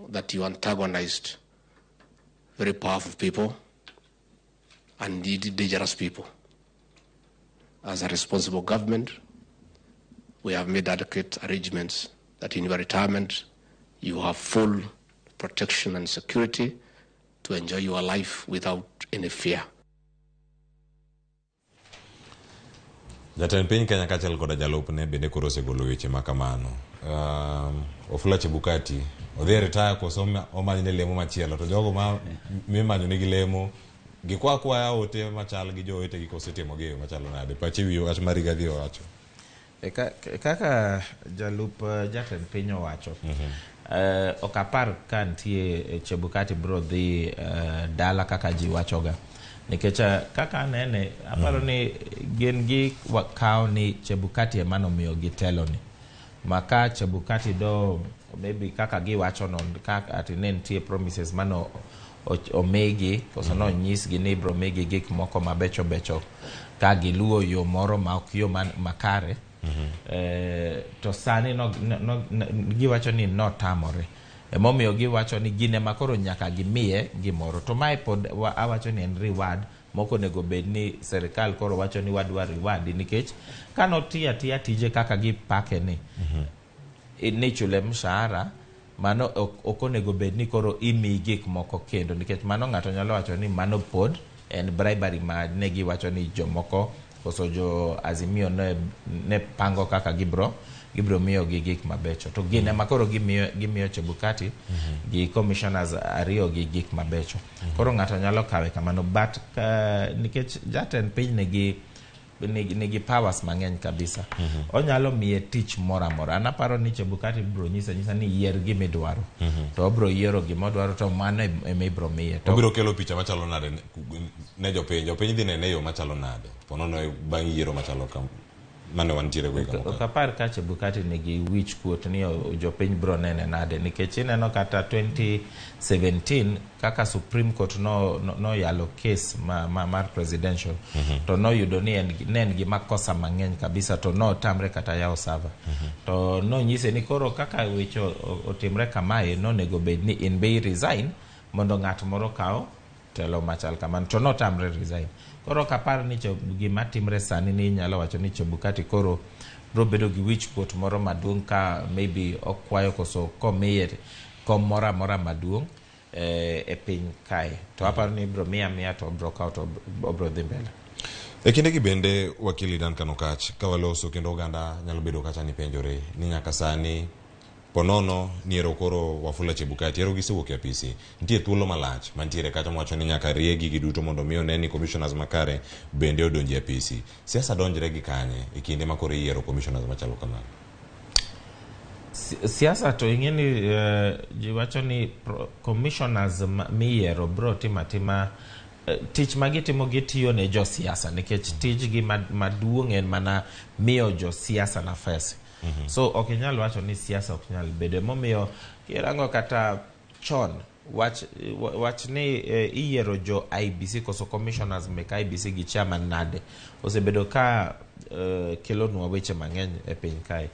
S9: that you antagonized very powerful people and indeed dangerous people. As a responsible government, we have made adequate arrangements that in your retirement, you have full protection and security to enjoy your life without any fear.
S19: Jatend piny Kenya kachel koda jalupne bende koro osegolo weche makamano. Wafula Chebukati odhi retire koso omanyne lemo machielo to jogo ma mimanyo nigi lemo gikwaya ote machal gi jowetegi kosetimo gi machalo nade pache wiyo wach mar Rigathi owacho.
S1: Kaka jalup jatend piny owacho ok apar ka nitie Chebukati bro dhi dala kaka ji wachoga nikech kaka anene aparo ni gin gi kawo ni Chebukati emano miyo gi telo ni maka Chebukati do maybe kaka gi wacho no kaka ati ne nitie promises mano omegi koso no nyisgi ni bro megi gik moko mabecho becho ka giluwo yo moro ma ok yo makare. To sani giwacho ni notamore emomiyo giwacho ni gine makoro nyaka gimiye gimoro to mae pod awacho ni en reward moko nego bed ni serikal koro wacho ni wadwa reward nikech kanotiya tije kaka gipake ni ni chule mshahara mano okonego bed ni koro imi gik moko kendo nikech mano ng'ato nyalo wacho ni mano pod en bribery ma ne giwacho ni jomoko koso jo Azimio ne pango kaka gibro miyo gi gik mabecho to gine makoro gimiyo Chebukati gi commissioners ariyo gi gik mabecho koro ng'ato nyalo kawe kamano but nikech jatend piny nigi powers mang'eny kabisa onyalo miye tich mora mora anaparo ni Chebukati bro nyisa ni yier gimidwaro to obro yiero gimodwaro to mano emibro miye
S19: to obro kelo picha machalo nade ne jopiny dhi nene yo machalo nade ponono bang' yiero machalo kam mane wantiere go
S1: ok apar ka Chebukati nigi wich kuot ni jopiny bro nene nade nikech ineno kata 2017 kaka Supreme Court no yalo case mar presidential to no yudo ni en gi makosa mang'eny kabisa to no tamre kata yao sava to no nyise ni koro kaka wecho otimre kamae no nego bed ni in be resign mondo ng'at moro kawo telo machal kamano to no tamre resign koro kapar ni gima timre sani ni nyalo wacho ni Chebukati koro bro bedo gi wich kuot moro maduong' ka maybe okwayo koso komiye komora maduong' e piny kae to aparo ni bro miya to bro kawo to bro dhi mbele.
S19: E kinde gi bende wakili Dan Kanokach ka waloso kendo oganda nyalo bedo kacha ni penjore ni nyaka sani ponono niero koro Wafula Chebukati ero gisewuok e apisi nitie thuolo malach mantiere kacha mwacho ni nyaka riegi giduto mondo miyo neni commissioners makare bende odonji e apisi siasa donjre gi kanye e kinde makoro yiero commissioners machalo kamano
S1: siasa to ing'eni ji wacho ni commissioners miyiero bro tima tich magitimo gitiyo ne jo siasa nikech tijgi maduong' en mana miyo jo siasa nafasi so ok inyal wacho ni siasa ok nyal bedo momiyo kirango kata chon wach ni iyiero jo IBC koso commissioners mek IBC gi chairman nade osebedo ka kelo nwa weche mang'eny e piny kae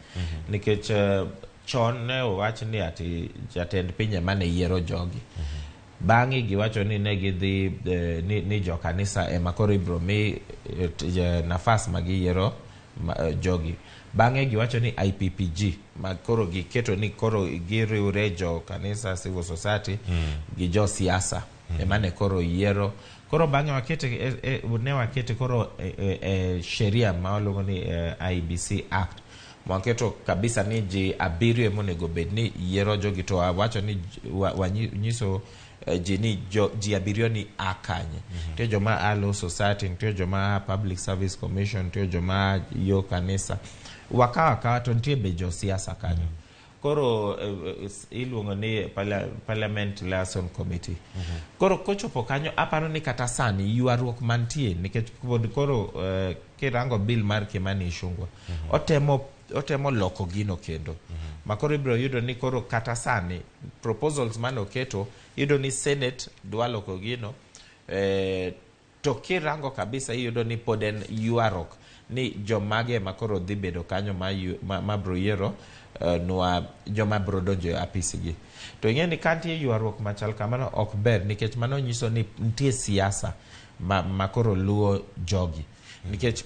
S1: nikech chon ne wach ni ati jatend piny emane yiero jogi bang'i giwacho ni ne gidhi ni jo kanisa ema koro ibro mi nafas magiyiero jogi bang'e giwacho ni IPPG ma koro giketo ni koro giriwre jo kanisa civil society gi jo siasa emane koro yiero koro bang'e wakete koro sheria ma waluongo ni IBC Act waketo kabisa ni ji abiriyo emonego bed ni yiero jogi to wacho ni wanyiso ji abiriyo ni akanye nitie joma a law society nitie joma public service commission nitie joma yo kanisa wakawa to nitie be jo siasa kanyo koro iluongo ni parliament liaison committee koro kochopo kanyo aparo ni kata sani ywaruok mantie nikech koro kirango bill mar Kimani Ichung'wa otemo loko gino kendo makoro ibro yudo ni koro kata sani proposals mano keto yudo ni Senate dwa loko gino to kirango kabisa yudo ni pod en ywarok ni jomage makoro dhi bedo kanyo ma bro yiero nwa joma bro donjo e apisi gi to ing'eni kantie ywarruok machal kamano ok ber nikech mano nyiso ni nitie siasa makoro luwo jogi nikech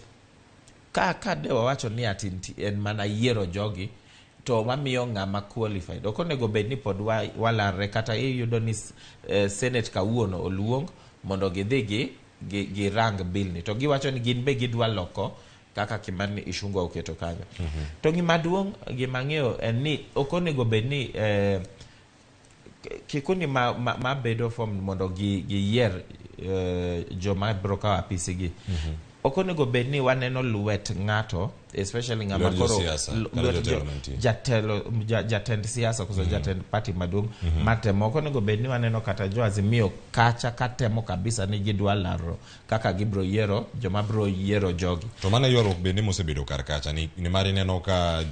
S1: ka de wawacho ni ati en mana yiero jogi to wamiyo ng'ama qualified ok onego bed ni pod walare kata iyudo ni Senate kawuono oluong mondo gidhi gi rang bill ni to giwacho ni gin be gidwa loko kaka Kimani Ichung'wa oketo kanyo. To gima duong' gima ng'eyo en ni ok onego bed ni kikundi ma bedo form mondo giyier joma biro kawo apisigi. Ok onego bed ni waneno luet ng'ato, especially ng'ama koro jatend siasa koso jatend party maduong' matemo. Ok onego bed ni waneno kata jo Azimio kacha katemo kabisa ni gidwa laro kaka gibro yiero joma bro yiero jogi.
S19: To mana ywaruok bende mosebedo kar kacha ni mari neno ka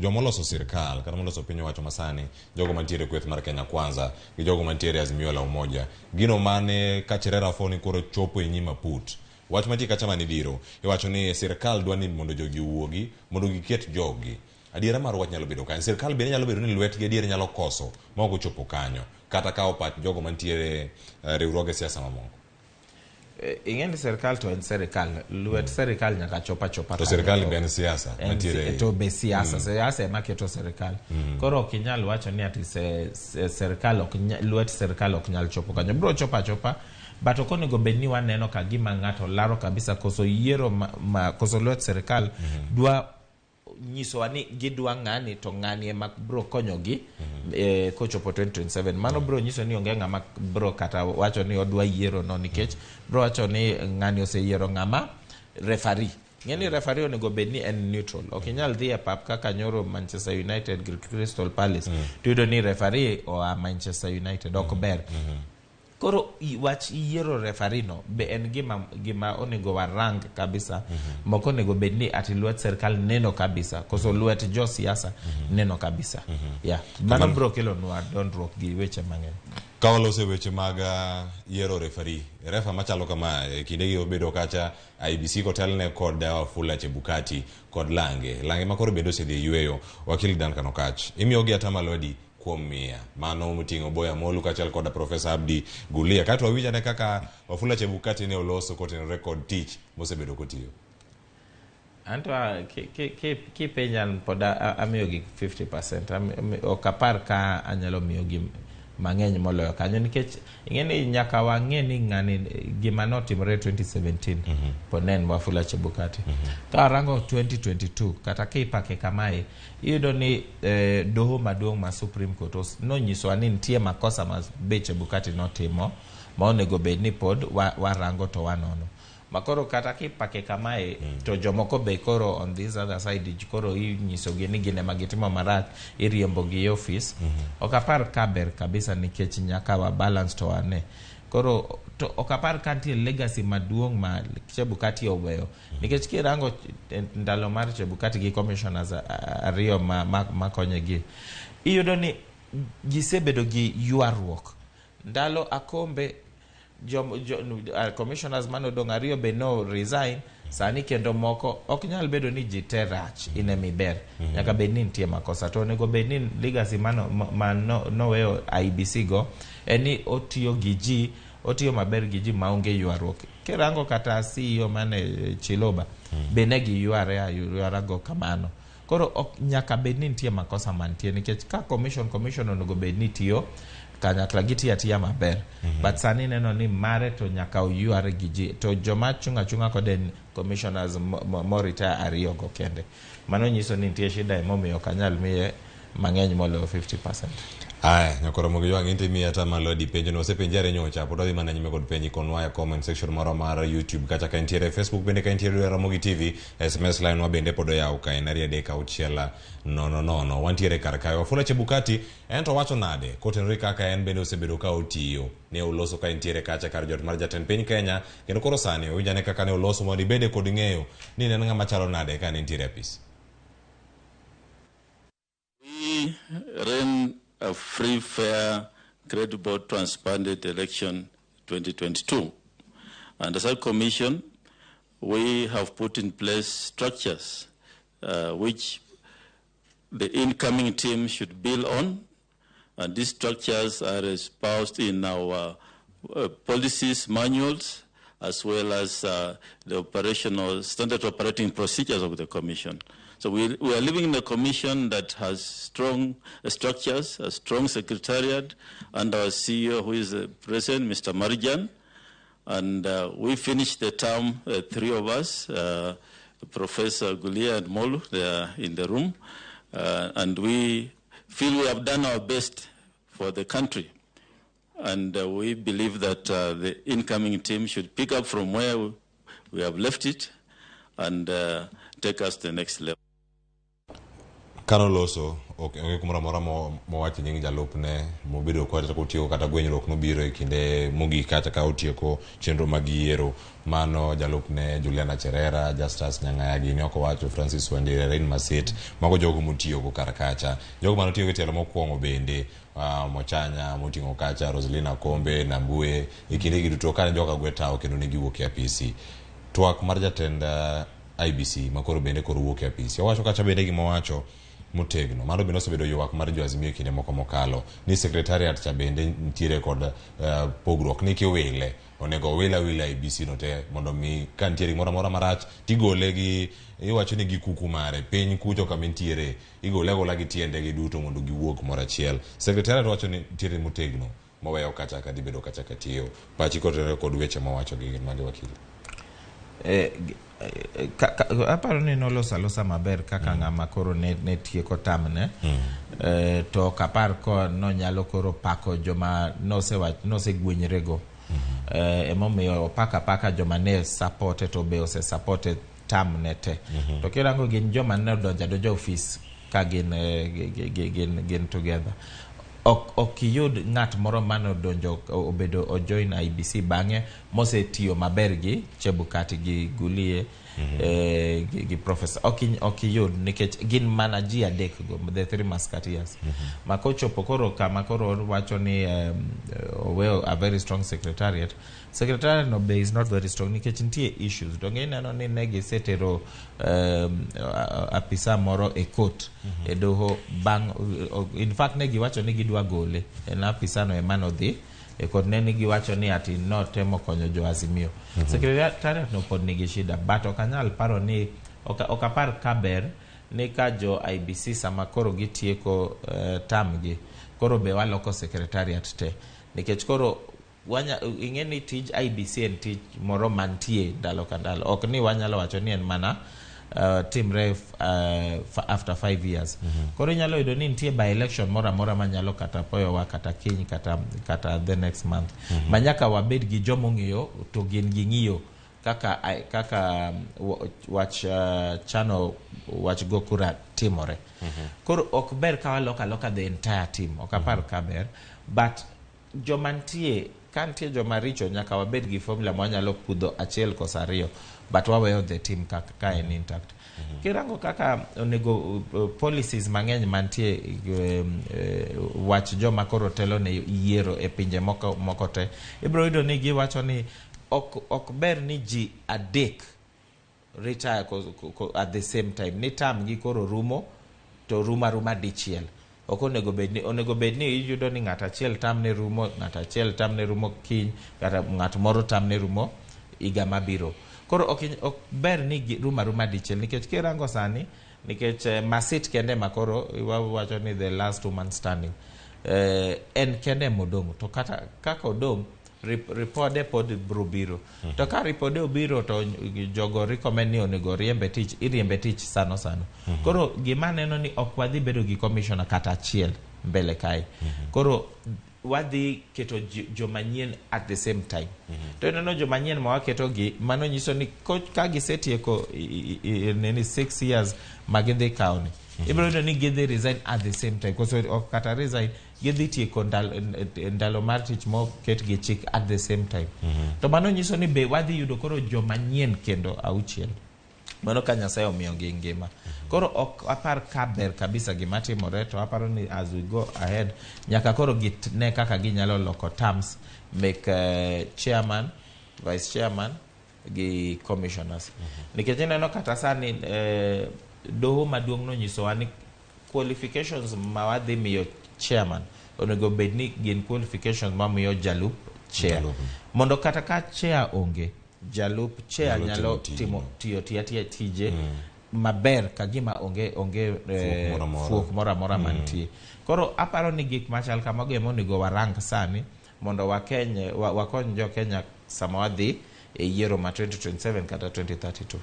S19: jomoloso sirkal kata moloso piny owacho masani, jogo mantiere kweth mar Kenya Kwanza gi jogo mantiere Azimio la Umoja, gino mane kachirera foni koro chopo e nyima put. Wach mantie kacha mani diro, iwacho ni sirkal dwa ni mondo jogi wuogi, mondo giket jogi. Adiera mar wach nyalo bedo kanyo. Sirkal bende nyalo bedo ni lwetgi adiera nyalo koso ma ok ochopo kanyo, kata kawo pat jogo mantiere riwruoge siasa mamoko.
S1: Ing'eni sirkal to en sirkal, lwet sirkal nyaka chopa
S19: to sirkal be en siasa mantiere
S1: to be siasa siasa ema keto sirkal. Koro ok inyal wacho ni ati sirkal lwet sirkal ok nyal chopo kanyo, bro chopa but ok onego bed ni waneno ka gima ng'ato laro kabisa koso yiero koso lwet sirkal dwa nyisowa ni gidwa ng'ani to ng'ani ema bro konyogi kochopo 2027. Mano bro nyiso ni onge ng'ama bro kata wacho ni odwa yiero no, nikech bro wacho ni ng'ani oseyiero ng'ama referee. Ng'eni referee onego bed ni en neutral. Ok inyal dhi e pap kaka nyoro Manchester United gi Crystal Palace tuyudo ni referee oa Manchester United, ok ber. Koro wach yiero referee no be en gima onego warang kabisa. Moko onego bed ni ati lwet sirkal neno kabisa koso lwet jo siasa neno kabisa. Mano bro kelo nwa dondruok gi weche mang'eny.
S19: Ka walose weche mag yiero referee, refa machalo kama kinde gi obedo kacha IBC kotelne kod Wafula Chebukati kod Lange makoro bedo sedhi yweyo. Wakili Dan Kanokach imiyogi atamalodi kuom miya mano muting'o Boya Molu kachal koda Professor Abdi Gulia, kata wawinjane kaka Wafula Chebukati ne oloso kotenore kod tich mosebedo kotiyo.
S1: Anto kipenjan poda amiyogi 50%, ok apar ka anyalo miyogi mang'eny moloyo kanyo, nikech ing'eni nyaka wang'e ni ng'ani gima notimore 2017 ponen Wafula Chebukati. Ka rango 2022 kata kipake kamae iyudo ni doho maduong' ma Supreme Court nonyisowa ni nitie makosa ma be Chebukati notimo ma onego bed ni pod warango to wanono. Makoro kata kipake kamae to jomoko be koro on this other side koro inyisogi ni gine magitimo marach iriembo gi office. Ok apar kaber kabisa nikech nyaka wa balance to wane. Koro to ok apar ka nitie legacy maduong' ma Chebukati oweyo, nikech kirango ndalo mar Chebukati gi commissioners ariyo ma konyegi iyudo ni gisebedo gi ywaruok. Ndalo Akombe commissioners manodong' ariyo be no resign, sani kendo moko ok nyal bedo ni ji terach ine miber. Nyaka bed ni nitie makosa, to onego bed ni legacy noweyo IBC go eni otiyo gi ji, otiyo maber gi ji maonge ywaruok. Kirango kata CEO mane Chiloba be ne gi ywara go kamano. Koro nyaka bed ni nitie makosa mantie, nikech ka commission onego bed ni tiyo kanyakla gitiya tiya maber. But sani neno ni mare to nyaka oyware gi ji, to joma chunga kod commissioners mo retire ariyo go kende. Mano nyiso ni nitie shida emomiyo kanyal miye mang'eny moloyo 50%.
S19: Aya, nyakoro Ramogi jwang' inte miya atamalodi penjo no osepenjare nyocha, pod odhi mana nyime kod penji konwa e comment section moro mar YouTube kata ka intiere Facebook bende ka intiere Ramogi TV. SMS line wa bende pod oyaw ka en 3:600 wantiere kar kae. Wafula Chebukati ento wacho nade kotenore kaka en bende osebedo ka otiyo ne oloso ka intiere kacha kar jot mar jatend piny Kenya, kendo koro sani owinjane kaka ne oloso mondo ibede kod ng'eyo ni en ng'ama chalo nade ka ne intiere apis.
S4: We ran a free, fair, credible, transparent election 2022. And as a commission, we have put in place structures which the incoming team should build on. And these structures are espoused in our policies, manuals, as well as the operational standard operating procedures of the commission. So we are living in a commission that has strong structures, a strong secretariat, and our CEO, who is the president, Mr. Marjan. And we finished the term, three of us, Professor Gulia and Molu, they are in the room, and we feel we have done our best for the country. And we believe that the incoming team should pick up from where we have left it and take us to the next level.
S19: Kanoloso okay kumora mora mo wacho nying jalupne mo bedo ko ta kutiyo kata gwenyruok no biro e kinde mogi kata ka utieko chenro magiero mano jalupne Juliana Cherera, Justus Nyang'ayagi ne wacho Francis Wandire, Rain Masit, mago jogo mutiyo ko karakacha, jogo mano tiyo telo mokwongo bende Mochanya motingo kacha, Roselina Kombe, Nambue ikinde giduto kan joka gwetao kendo ne giwuok e APC. Twak mar jatend IBC makoro bende koro wuok e APC. Owacho kacha bende gimo wacho mutegno mano bende osebedo ywak mar jo-Azimio kinde moko mokalo ni secretariat cha bende ntiere kod pogruok ni kiwile onego wila IBC no te mondo mi ka ntiere mora marach tigole gi iwacho ni gikuku mare piny kucho kama ntiere igole gi tiende gi duto mondo giwuok mora achiel. Secretariat wacho ni ntiere mutegno moweyo kacha ka dibedo kacha katiyo pachi kod weche mowacho gi magi wakili.
S1: Aparo ni nolosa maber kaka ng'ama koro ne tieko tamne to kapar ko nonyalo koro pako joma nose gwenyrego emomiyo paka joma ne supporte to be ose supporte tamne te to kirango gin joma ne donjo office ka gin together ok yud ng'at moro mano donjo obedo ojoin IBC bang'e mose tiyo maber gi Chebukati gi Gulie gi Professor ok yud nikech gin mana ji adek go the three musketeers makochopo koro kama koro wacho ni oweyo a very strong secretariat no be is not very strong nikech nitie issues to neno ni negi setero apisa moro e court e doho bang in fact negi wacho ni gidwa gole en apisa no emano dhi e kod neni giwacho ni ati no temo konyo jo-Azimio. Secretariat no pod nigi shida but okanyal paro ni okapar kaber ni ka jo-IBC sama koro gitieko tamgi koro be waloko secretariat te nikech koro ing'eni tij IBC en tij moro mantie ndalo ka ndalo ok ni wanyalo wacho ni en mana timre after 5 years. Koro inyalo yudo ni nitie by election mora manyalo kata poyowa kata kiny kata the next month manyaka wabed gi jomong'iyo to gin gi ng'iyo kaka wach chano wach gokura timore. Koro ok ber ka waloka the entire team ok apar kaber but jomantie kantie joma richo nyaka wabed gi formula mwanyalo pudho achiel kosa ariyo but waweyo the team ka en intact. Kirango kaka onego policies mang'eny mantie wach joma koro telo ne yiero e pinje moko te ibro yudo ni giwacho ni ok ber ni ji adek retire at the same time ni tam gi koro rumo to ruma dichiel ok onego bed ni iyudo ni ng'at achiel tam ne rumo ng'at achiel tam ne rumo kiny kata ng'at moro tam ne rumo iga mabiro. Koro ok ber ni ruma dichiel nikech kirango sani nikech Masit kende makoro wacho ni the last woman standing en kende modong to kata kaka odong ripode pod bro biro to ka ripode obiro to jogo recommend ni onego iriembe tich sano koro gima neno ni ok wadhi bedo gi commissioner kata achiel mbele kai koro wadhi keto jomanyien at the same time to neno jomanyien ma waketo gi mano nyiso ni ka gisetieko neni 6 years magidhi kauni ibro yudo ni gidhi resign at the same time because ok kata resign gidhi tieko ndalo mar tich moket gi chik at the same time to mano nyiso ni be wadhi yudo koro jomanyien kendo auchiel mano ka Nyasaye omiyo gi ngima koro ok apar kaber kabisa gima timore to aparo ni as we go ahead nyaka koro gitne kaka ginyalo loko terms make chairman vice chairman gi commissioners nikech neno kata sani doho maduong' no nyisowa ni qualifications ma wadhi miyo chairman onego bed ni gin qualifications ma miyo jalup chair mondo kata ka chair onge jalup chair nyalo tiyo tije maber kagima onge fuok mora mantie. Koro aparo ni gik machal kamago onego warang sani mondo wakony jo Kenya sama wadhi e yiero ma 2027 kata 2032.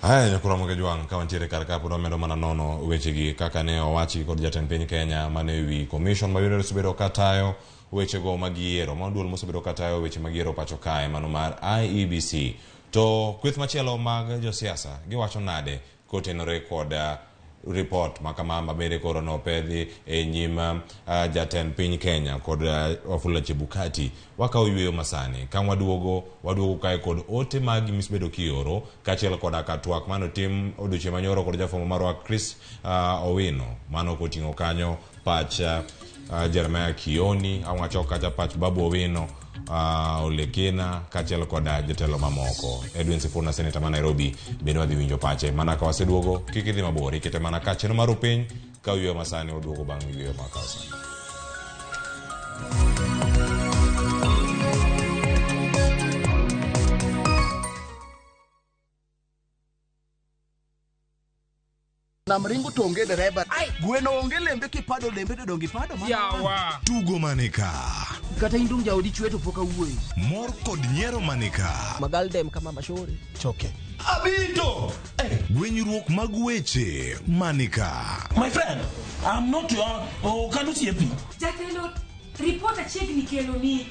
S19: Haya nyakura moge juang ka wantiere kar ka pod medo mana nono weche gi kaka ne owachi kod jatend piny Kenya mane wi commission ma yudore subedo katayo weche go magiero maduol mosebedo katayo weche magiero pacho kae mano mar IEBC to kweth machielo mag josiasa giwacho nade kotenore kod report makama mabere koro no pedhi e nyima jatend piny Kenya kod Wafula Chebukati waka oyweyo masani kan waduogo kae kod ote mag misbedo kioro kachiel kod akatwak mano tim oduche manyoro kod jafomo marwa Chris Owino mano kotingo kanyo pach Jeremiah Kioni awacho kacha pach Babu Owino Olekina kachiel kod jotelo mamoko. Edwin Sifuna Senator ma Nairobi bende wadhi winjo pache mana ka waseduogo kik idhi mabor ikete mana ka cheno mar piny ka yweyo masani oduogo bang' yweyo makasa.
S18: Namringo tonge dereba. Gweno onge lembe kipado lembe to dongi pado ma.
S3: Yawa. Tugo manika.
S18: Kata indung jaodi chweto poka wuoi.
S3: Mor kod nyiero manika.
S18: Magal dem kama mashori. Choke.
S3: Abito. Gwenyruok mag weche manika.
S7: My friend, I'm not your Kanuti.
S17: Jatelo, report a check ni kelo ni.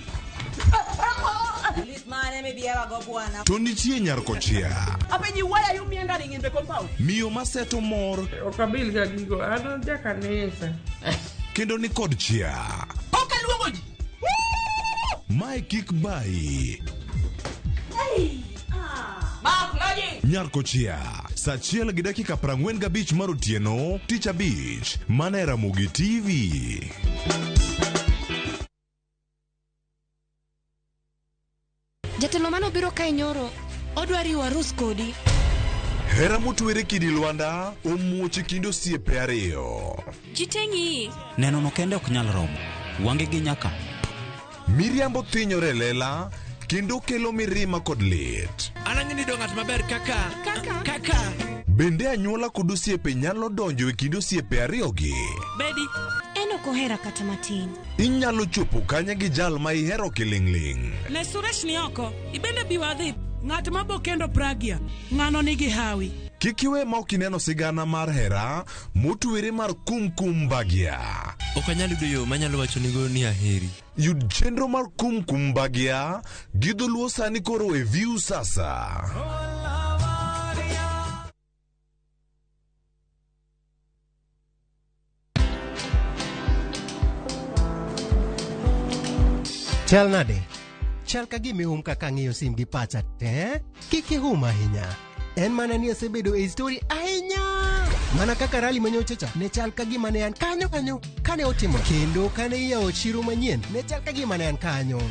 S20: Police man may be ever go buana.
S3: To nitie nyarkochia.
S17: Apenyi, why are you meandering in the compound?
S3: Miyo maseto mor.
S11: Okabil ga gigo, ano jaka nesa.
S3: Kendo ni kod chia.
S17: Okay, luongo ji.
S3: Mae kik bai.
S17: Hey! Mark Logi!
S3: Nyarkochia. Saa 1:45 mar otieno, tich abich. Mana Ramogi TV.
S5: Jatelo mano biro kae nyoro. Odwari warus kodi.
S3: Hera motwere kidi Lwanda omuoche kindo osiepe ariyo.
S13: Jitengi.
S14: Neno no kende ok nyal romo. Wange gi nyaka.
S3: Miriambo thinyore lela kendo kelo mirima kod lit.
S11: Anang'ini do ng'at maber kaka.
S3: Bende anyuola kod osiepe nyalo donjo e kind osiepe ariyogi.
S13: Bedi.
S15: Eno kohera kata matin.
S3: Inyalo chopo kanya gi jal ma ihero kiling'ling'.
S11: Ne Suresh ni oko, ibende biwadhi, ng'at mabokendo pragia, ng'ano nigi hawi.
S3: Kik iwe ma ok ineno sigana mar hera motwere mar kumkum bagia.
S12: Ok anyal yudo yo manyalo wacho nigo ni aheri.
S3: Yud chenro mar kumkum bagia gi dholuo sani koro e View sasa.
S6: Chal nade? Chal ka gimihum kaka ng'iyo sim gi pacha te? Kiki hum ahinya. En mana ni asebedo e story ahinya. Mana kaka rali manyochacha ne chal ka gima ne an kanyo kane otimo. Kendo kane iyawo chiro manyien ne chal ka gima ne an kanyo.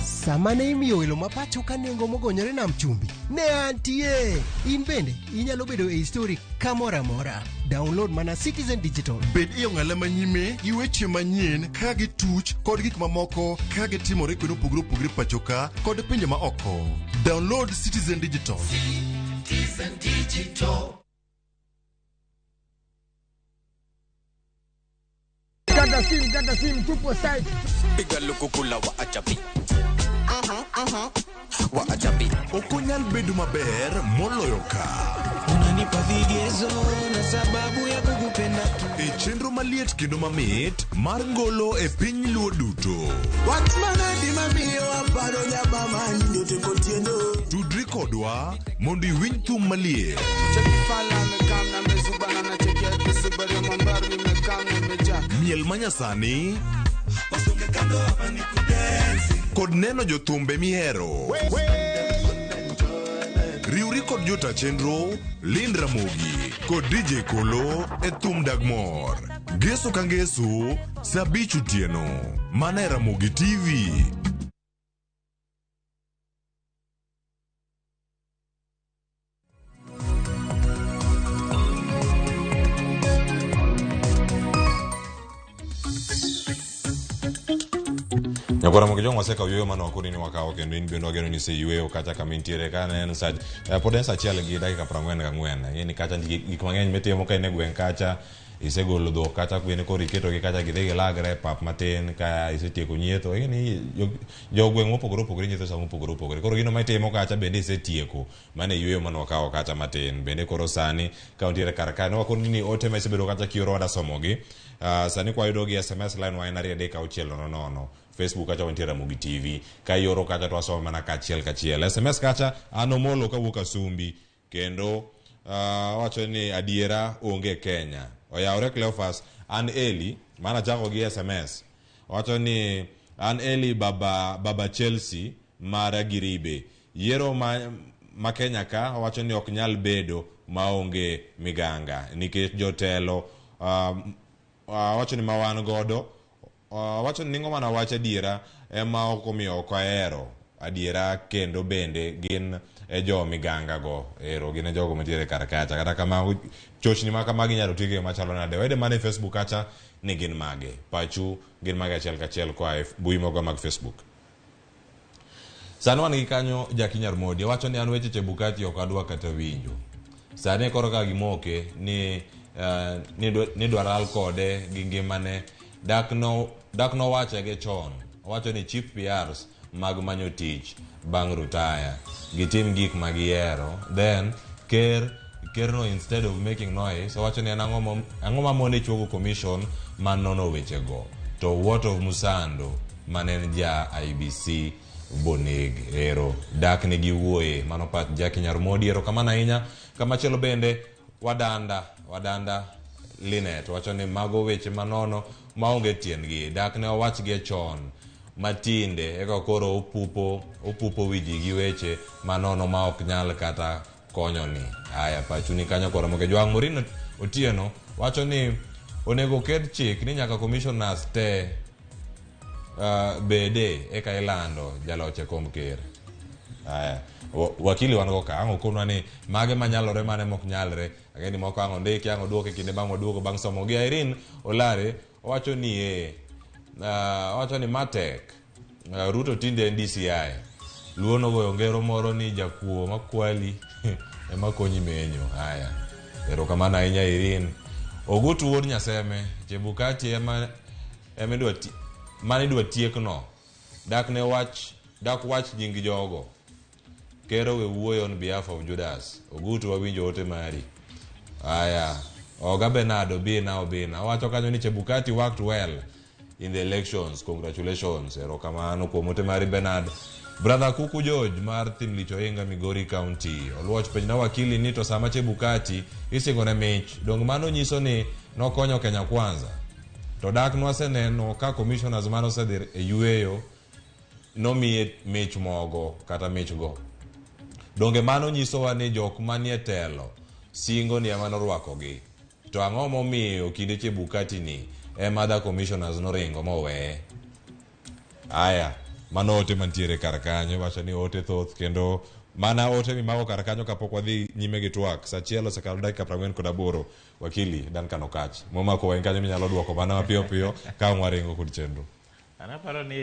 S6: Sama ne imiyo welo mapacho ka nengo mogonyore nam chumbi. Ne antie. In bende inyalo bedo e story kamora mora. Download mana Citizen Digital.
S8: Bed iyo ng'ala manyime gi weche manyien ka gi tuch kod gik mamoko ka gi timore kendo opogore pacho ka kod pinje ma oko. Download Citizen Digital.
S16: Citizen Digital.
S18: Gata sim tupo site.
S16: Piga lukukula wa achabi. Wa achabi.
S3: Okonyal bedo maber moloyo ka.
S16: Unanipa vigezo na sababu ya kukupenda tu.
S3: E chenro maliet kendo mamit mar ngolo e piny luo duto.
S16: Watmana di mamiyo aparo nyaba manyo te kontiendo.
S3: Tudri kodwa mondo iwinj thum maliet. Miel manyasani kod neno jothumbe mihero. Riuri kod jota chenro Lind Ramogi kod DJ Kolo e thum Dagmor. Geso ka ngeso saa 5 otieno. Mana Ramogi TV. Nyakora mogi jong waseka yweyo mano akuri ni wakawo kendo in bendo ageno ni se yweyo kacha kama intiere ka ne en sa pod en sa 1:44 yani kacha gik mang'eny mitimo ka ne gweng kacha
S19: isegolo dhok kata kwene koro iketogi kata gidhi gilagre pap matin ka isetieko nyietho. Ing'eni jogweng' mopogore opogore nyietho sama mopogore opogore. Koro gino mitimo kacha bende isetieko. Mane yweyo mane wakawo kacha matin. Bende koro sani ka untiere kar kae. Wakoro ni ote ma isebedo kacha kioro wada somogi. Sani kwa yudo gi SMS line wa en 3:600. Facebook kacha wantiere Ramogi TV. Ka ioro kacha to wasomo mana kachiel kachiel. SMS kacha anomolo kawuok Asumbi. Kendo wacho ni adiera onge Kenya. Oyawre Cleophas an Eli mana chako gi SMS. Wacho ni an Eli baba Chelsea mara Giribe. Yiero ma Kenya ka wacho ni ok nyal bedo maonge miganga nikech jotelo wacho ni mawan godo wacho ni ningo mana wacho adiera ema ok omiyo ok ahero adiera kendo bende gin jo miganga go ero gin jogo matiere kar kacha kata kama chochni ma kama ginyalo tige machalo nade wede mane Facebook kacha ni gin mage pachu gin mage achiel kachiel kwa mbui mogo mag Facebook. Sani wan gi kanyo Jakinyar Modi wacho ni an weche Chebukati ok adwa kata winjo. Sani koro ka gimoke ni dwaral kode gi ngimane dak no wache ge chon. Wacho ni chief PRs mag manyo tich bang' retire gitim gik magiero then ker no instead of making noise wacho ni ang'o ma monde chuogo commission man nono weche go to what of Musando manen ja IBC boneg ero dak ni giwuoye mano pat Jakinyar Modi ero kamana ahinya. Kamachielo bende wadanda Linet wacho ni mago weche manono maonge tiendgi dak ne owachgi chon matinde eka koro opupo wiji gi weche manono ma ok nyal kata konyo ni. Aya pachuni kanyo koro moke Jwang' Morin Otieno wacho ni onego ket chik ni nyaka commissioners te bede eka ilando jaloche kom ker. Aya wakili wan go ka ango kunwa ni mage manyalore mane mok nyalre ageni moko ango ndeki ango duoke kinde bang' waduogo bang' somo gi. Irene Olare wacho ni wacho ni matek Ruto tinde DCI luono goyo ngero moro ni jakuo makwali ema konyi menyo. Haya erokamano ahinya Irene. Ogutu wuod Nyaseme Chebukati ema dwa tiekno dak wach nying jogo kero we wuoyo on behalf of Judas. Ogutu wawinjo ote mari. Haya Oga Bernardo Obina wacho kanyo ni Chebukati worked well in the elections. Congratulations. Erokamano kuom ote mari Bernard. Brother Kuku George mar Thimlicho Inga Migori County oluoch penj na wakili ni to sama Chebukati isingone mich dong mano nyiso ni nokonyo Kenya Kwanza to dak nwaseneno ka commissioners mano sedhi yweyo nomiye mich mogo kata mich go donge mano nyiso wa ni jok manie telo singo ni ema norwakogi to ang'o momiyo kinde Chebukati ni ema da commissioners noringo moweye. Aya mano ote mantiere kar kanyo wacho ni ote thoth kendo mana ote mimago kar kanyo kapok wadhi nyime gi twak. Sachielo sekalo dakika 48 wakili Duncan Okach momako wen kanyo minyalo duoko mana mapiyo ka waringo kod chenro.
S1: Anaparo ni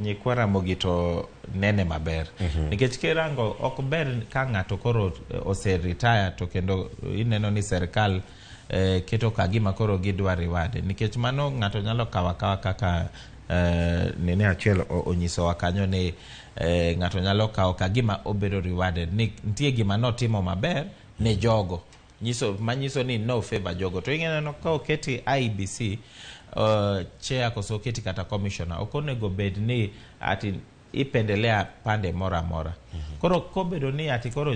S1: nyikwa Ramogi to nene maber nikech kirango ok ber ka ng'ato koro retire to kendo ineno ni serikal keto kagima koro gidwa riwade nikech mano ng'ato nyalo kawa kaka nene achiel onyiso wakanyo ni ng'ato nyalo kawo kagima obedo rewarded nitie gima notimo maber ne jogo manyiso ni no favor jogo to ing'eno ka oketi IBC chair koso keti kata commissioner okonego bed ni ati ipendelea pande mora mora. Koro kobedo ni ati koro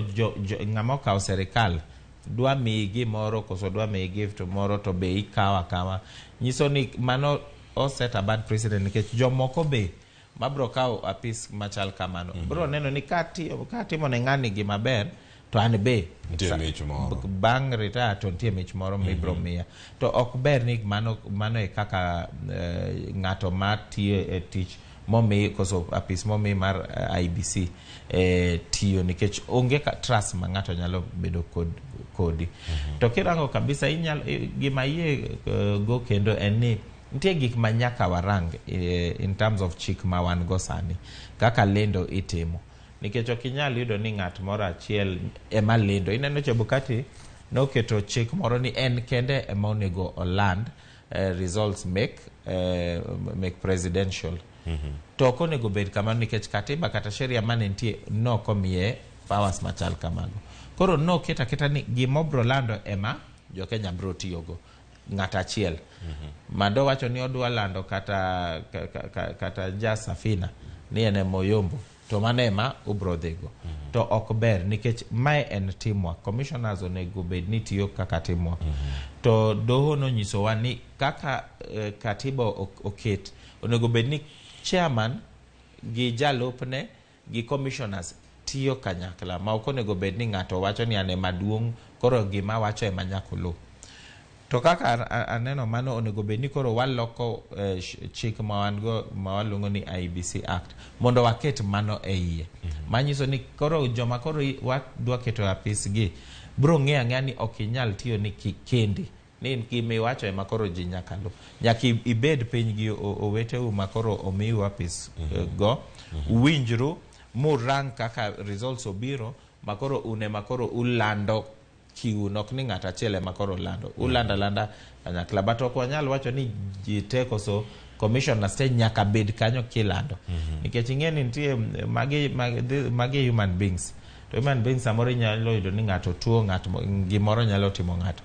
S1: ng'ama okawo serikal dwa migi moro koso dwa migi to moro to be ikawa kama nyiso ni mano o set a bad precedent nikech jomoko be mabro kawo apis machal kamano bro neno ni katimo ne ng'ani gima ber to an be bang' retire to nitie mich moro mibro miya to ok ber ni mano e kaka ng'ato matiyo e tich momi koso apis momi mar IBC tiyo nikech onge trust ma ng'ato nyalo bedo kodi to kirango kabisa gima yie go kendo en ni nitie gik manyaka warang in terms of chik ma wan go sani kaka lendo itimo nikech ok inyal yudo ni ng'at moro achiel ema lendo. Ineno Chebukati noketo chik moro ni en kende ema onego oland results make presidential. To ok onego bed kamano nikech katiba kata sheria mane nitie nokomiye powers machal kamago. Koro noketa keta ni gimobro lando ema jo Kenya bro tiyogo ng'at achiel. Mado wacho ni odwa lando kata ja Safina ni ene moyombo to mano ema ubro dhigo. To ok ber nikech mae en teamwork. Commissioners onego bed ni tiyo kaka teamwork. To doho nonyisowa ni kaka katiba oket onego bed ni chairman gi jalupne gi commissioners tiyo kanyakla ma ok onego bed ni ng'ato wacho ni ane maduong' koro gima wacho ema nyaka lu. To kaka aneno mano onego bed ni koro waloko chik ma waluongo ni IBC Act mondo waket mano e iye. Manyiso ni koro joma koro wadwa keto apis gi bro ng'eyo ang'eya ni ok inyal tiyo ni kendi ni gimiwacho ema koro ji nyaka lu. Nyaka ibed piny gi oweteu ma koro omiu apis go winjru murang kaka results obiro makoro une makoro ulando kiunok ni ng'ata achiel makoro lando landa kanyakla but ok wanyal wacho ni ji te koso commissioners te nyaka bed kanyo kilando nikech ing'e ni nitie magi human beings. To human beings samoro nyalo yudo ni ng'ato tuo ng'ato gimoro nyalo timo ng'ato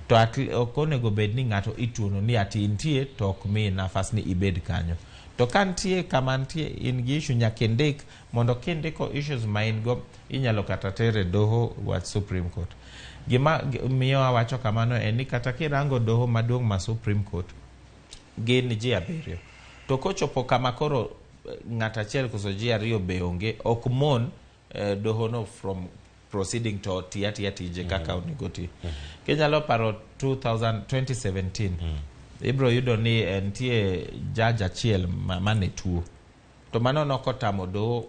S1: to ok onego bed ni ng'ato ituono ni ati intie to ok mi nafas ni ibed kanyo. To kantie kama ntie in gi issue nyaka ndik mondo kindiko issues ma in go inyalo kata tere doho wa Supreme Court. Gima miyo wacho kamano en ni kata kirango doho maduong' ma Supreme Court gin ji abiriyo to kochopo kama koro ng'ata achiel koso ji ariyo be onge ok mon doho no from proceeding to tia tije kaka onego ti. Kinyalo paro 2017 ibro yudo ni entie judge achiel mane tuo to mano nokotamo doho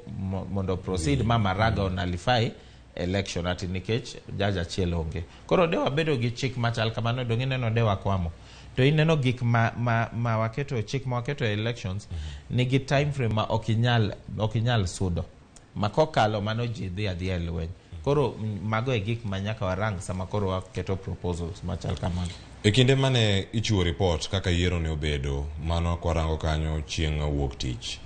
S1: mondo proceed Maraga onalify election ati nikech judge achiel onge. Koro dewa bedo gi chik machal kamano donge neno dewa kwamo. To ineno gik ma waketo chik ma waketo elections nigi time frame ma okinyal sudo makokalo mano ji dhi adhiya lweny. Koro mago e gik manyaka warang sama koro waketo proposals machal kamano.
S19: E kinde mane ichiwo report kaka yiero ne obedo mano kwarango kanyo chieng' wuok tich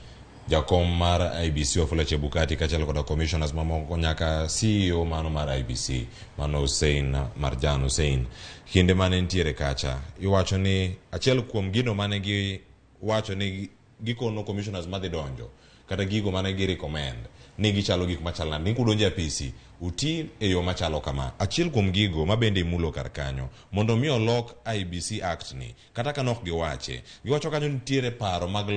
S19: jakom mar IBC Wafula Chebukati kachalo koda commissioners mamoko nyaka CEO mano mar IBC mano Marjan Hussein kinde mane ntiere kacha iwacho ni achiel kuom gino mane gi wacho ni gikono commissioners madhi donjo kata gigo mane gi recommend ni gichalo gik machalo ni kudonjo apisi uti e yo machalo kama. Achiel kuom gigo mabende imulo kar kanyo mondo mi olok IBC Act ni kata kanok giwache giwacho kanyo nitiere paro mag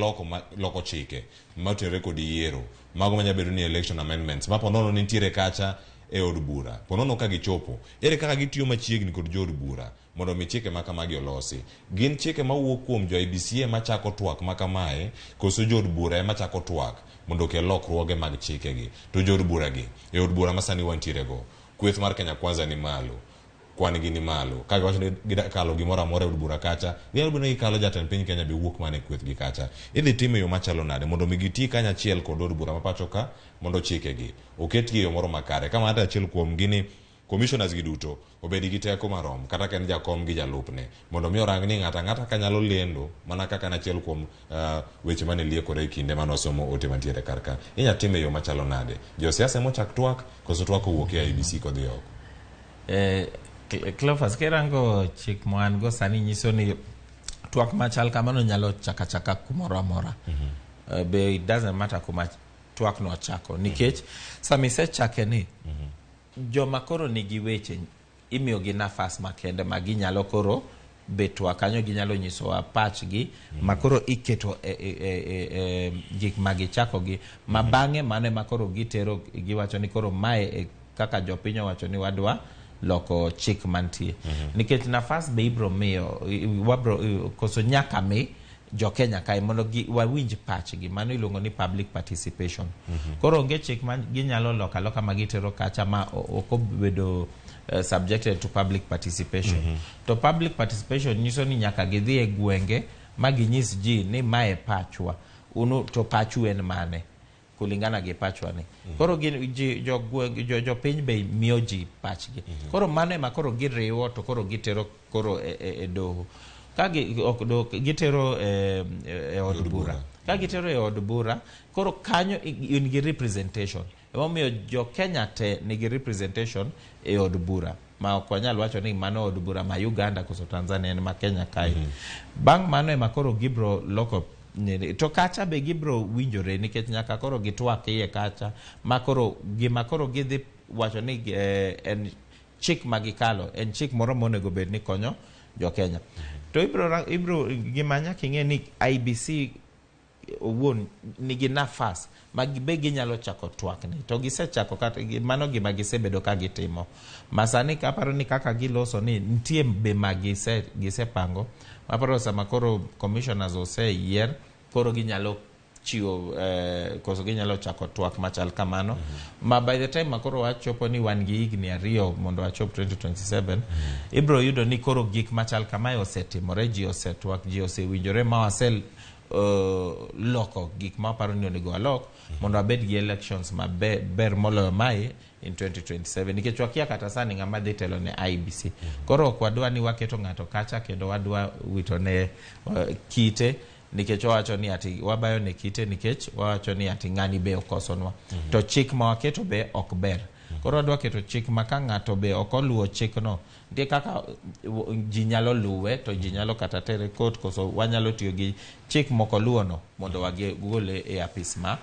S19: loko chike matere kod yiero mago manyabedo ni election amendments maponono nitiere kacha e od bura ponono ka gichopo ere kaka gitiyo machiegni kod jo od bura mondo mi chike makamagi olosi. Gin chike mawuok kuom jo IBC machako twak makamae koso jo od bura machako twak mondo ke lokruoge mag chike gi to jo od bura gi e od bura masani wantiere go kweth mar Kenya Kwanza ni malo kwan gi ni malo ka giwacho ni gidakalo gimoro amora e od bura kacha ginyalo bedo ni gikalo jatend piny Kenya be wuok mane kweth gi kacha idhi time yo machalo nade mondo mi giti kanya achiel kod od bura mapacho ka mondo chike gi oket gi yo moro makare kama hata achiel kuom gini commissioners gi duto obedi gi teko marom kata ken jakom gi jalupne mondo mi orang ni ng'ata ka nyalo lendo mana kaka achiel kuom weche mane liekore kinde mano somo ote mantiere karka inya time yo machalo nade jo siasa mochak twak koso twak owuok e IBC kodhi oko.
S1: Cleophas kerango chik moan go sani nyiso ni twak machal kamano nyalo chaka kumoro amora. Be it doesn't matter kuma twak no chako nikech samise chake ni joma koro nigi weche imiyo gi nafas makende magi nyalo koro betwa kanyo ginyalo nyiso pachgi makoro iketo gik magi chako gi mabange mane makoro gitero giwacho ni koro mae kaka jopinyo wacho ni wadwa loko chik mantie nikech nafas be ibro miyo wabro koso nyaka mi jo Kenya kai mondo wawinj pachgi mano iluongo ni public participation. Koro onge chik man ginyalo loka magitero kacha ma okobedo subjected to public participation. To public participation nyiso ni nyaka gidhi e gwenge ma ginyis ji ni mae pachwa unu to pachu en mane. kulingana gi pachwa ni. Koro jo piny be miyo ji pachgi. Koro mano ema koro giriwo to koro gitero koro e doho. Gitero e od bura. Ka gitero e od bura, koro kanyo in gi representation. Emomiyo jo Kenya te nigi representation e od bura. Ma ok wanyal wacho ni mano od bura ma Uganda koso Tanzania en ma Kenya kae. Bang' mano ema koro gibro loko to kacha be gibro winjore nikech nyaka koro gitwak iye kacha ma koro gima koro gidhi wacho ni en chik magikalo, en chik moro monego bed ni konyo jo Kenya. To ibro gima nyaka ing'e ni IBC owuon nigi nafas be ginyalo chako twak ni to gisechako kata mano gima gisebedo ka gitimo. Masani kaparo ni kaka giloso ni nitie be gisepango maparo sama koro commissioners oseyier koro ginyalo chiwo koso ginyalo chako twak machal kamano ma by the time makoro wachopo ni wan gi higni 2 mondo wachop 2027 ibro yudo ni koro gik machal kamae osetimore, ji osetwak, ji osewinjore ma wasel loko gik ma paro ni onego alok mondo abed gi elections ma ber moloyo mae in 2027 nikech wakia kata sani ng'ama dhi telo ne IBC. Koro ok wadwa ni waketo ng'ato kacha kendo wadwa wito ne kite nikech wawacho ni ati wabayo ne kite nikech wawacho ni ati ng'ani be okosonwa. To chik ma waketo be ok ber. Koro wadwa keto chik ma ka ng'ato be ok oluwo chikno nitie kaka ji nyalo luwe to ji nyalo kata tere court koso wanyalo tiyo gi chik moko luwono mondo wagole e apis ma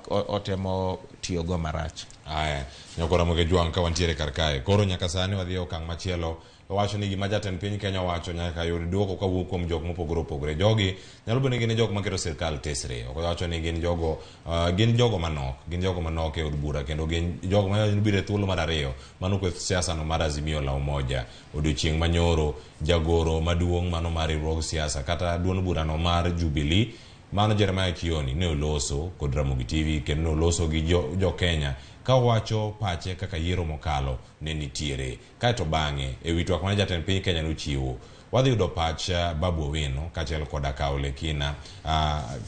S1: otemo tiyo go marach.
S19: Aya, nyakora Ramogi Juang ka wantiere kar kae. Koro nyaka sani wadhi okang' machielo. Wacho ni gima jatend piny Kenya wacho nyaka yud duoko kawuok kuom jok mopogore opogore. Jogi nyalo bedo ni gin jok maketo sirkal tesre. Ok wacho ni gin jogo manok e od bura kendo gin jogo ma biro thuolo mar ariyo mano kweth siasa no mar Azimio la Umoja. Odiochieng' manyoro jagoro maduong' mano mar riwruog siasa kata duond bura no mar Jubilee mano Jeremiah Kioni ne oloso kod Ramogi TV kendo ne oloso gi jo Kenya ka wacho pache kaka yiero mokalo ne nitiere. Kaeto bang'e e wi twak mane jatend piny Kenya nochiwo wadhi yudo pach Babu Owino kachiel koda ka Ole Kina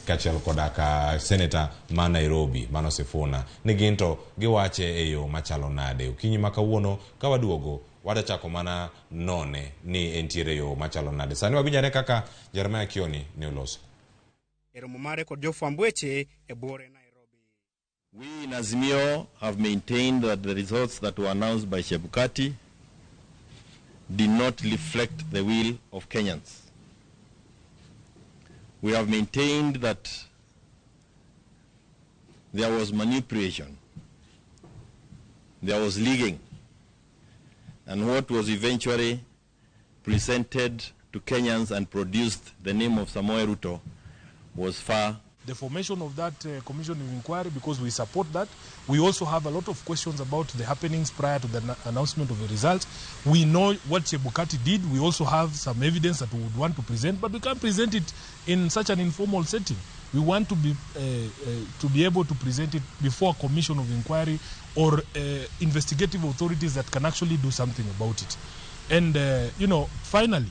S19: kachiel koda ka Senator ma Nairobi Mano Sifuna ni ginto giwache e yo machalo nade. Okinyi ma kawuono ka waduogo wadachako mana none ni entiere yo machalo nade. Sani wabinjane kaka Jeremiah Kioni ne oloso.
S10: Eromo mare kod jofwamb weche e bore Nairobi.
S4: We in Azimio have maintained that the results that were announced by Chebukati did not reflect the will of Kenyans. We have maintained that there was manipulation, there was leaking, and what was eventually presented to Kenyans and produced the name of Samoei Ruto was far.
S20: The formation of that commission of inquiry, because we support that. We also have a lot of questions about the happenings prior to the announcement of the results. We know what Chebukati did. We also have some evidence that we would want to present, but we can't present it in such an informal setting. We want to be able to present it before a commission of inquiry or investigative authorities that can actually do something about it. And, finally,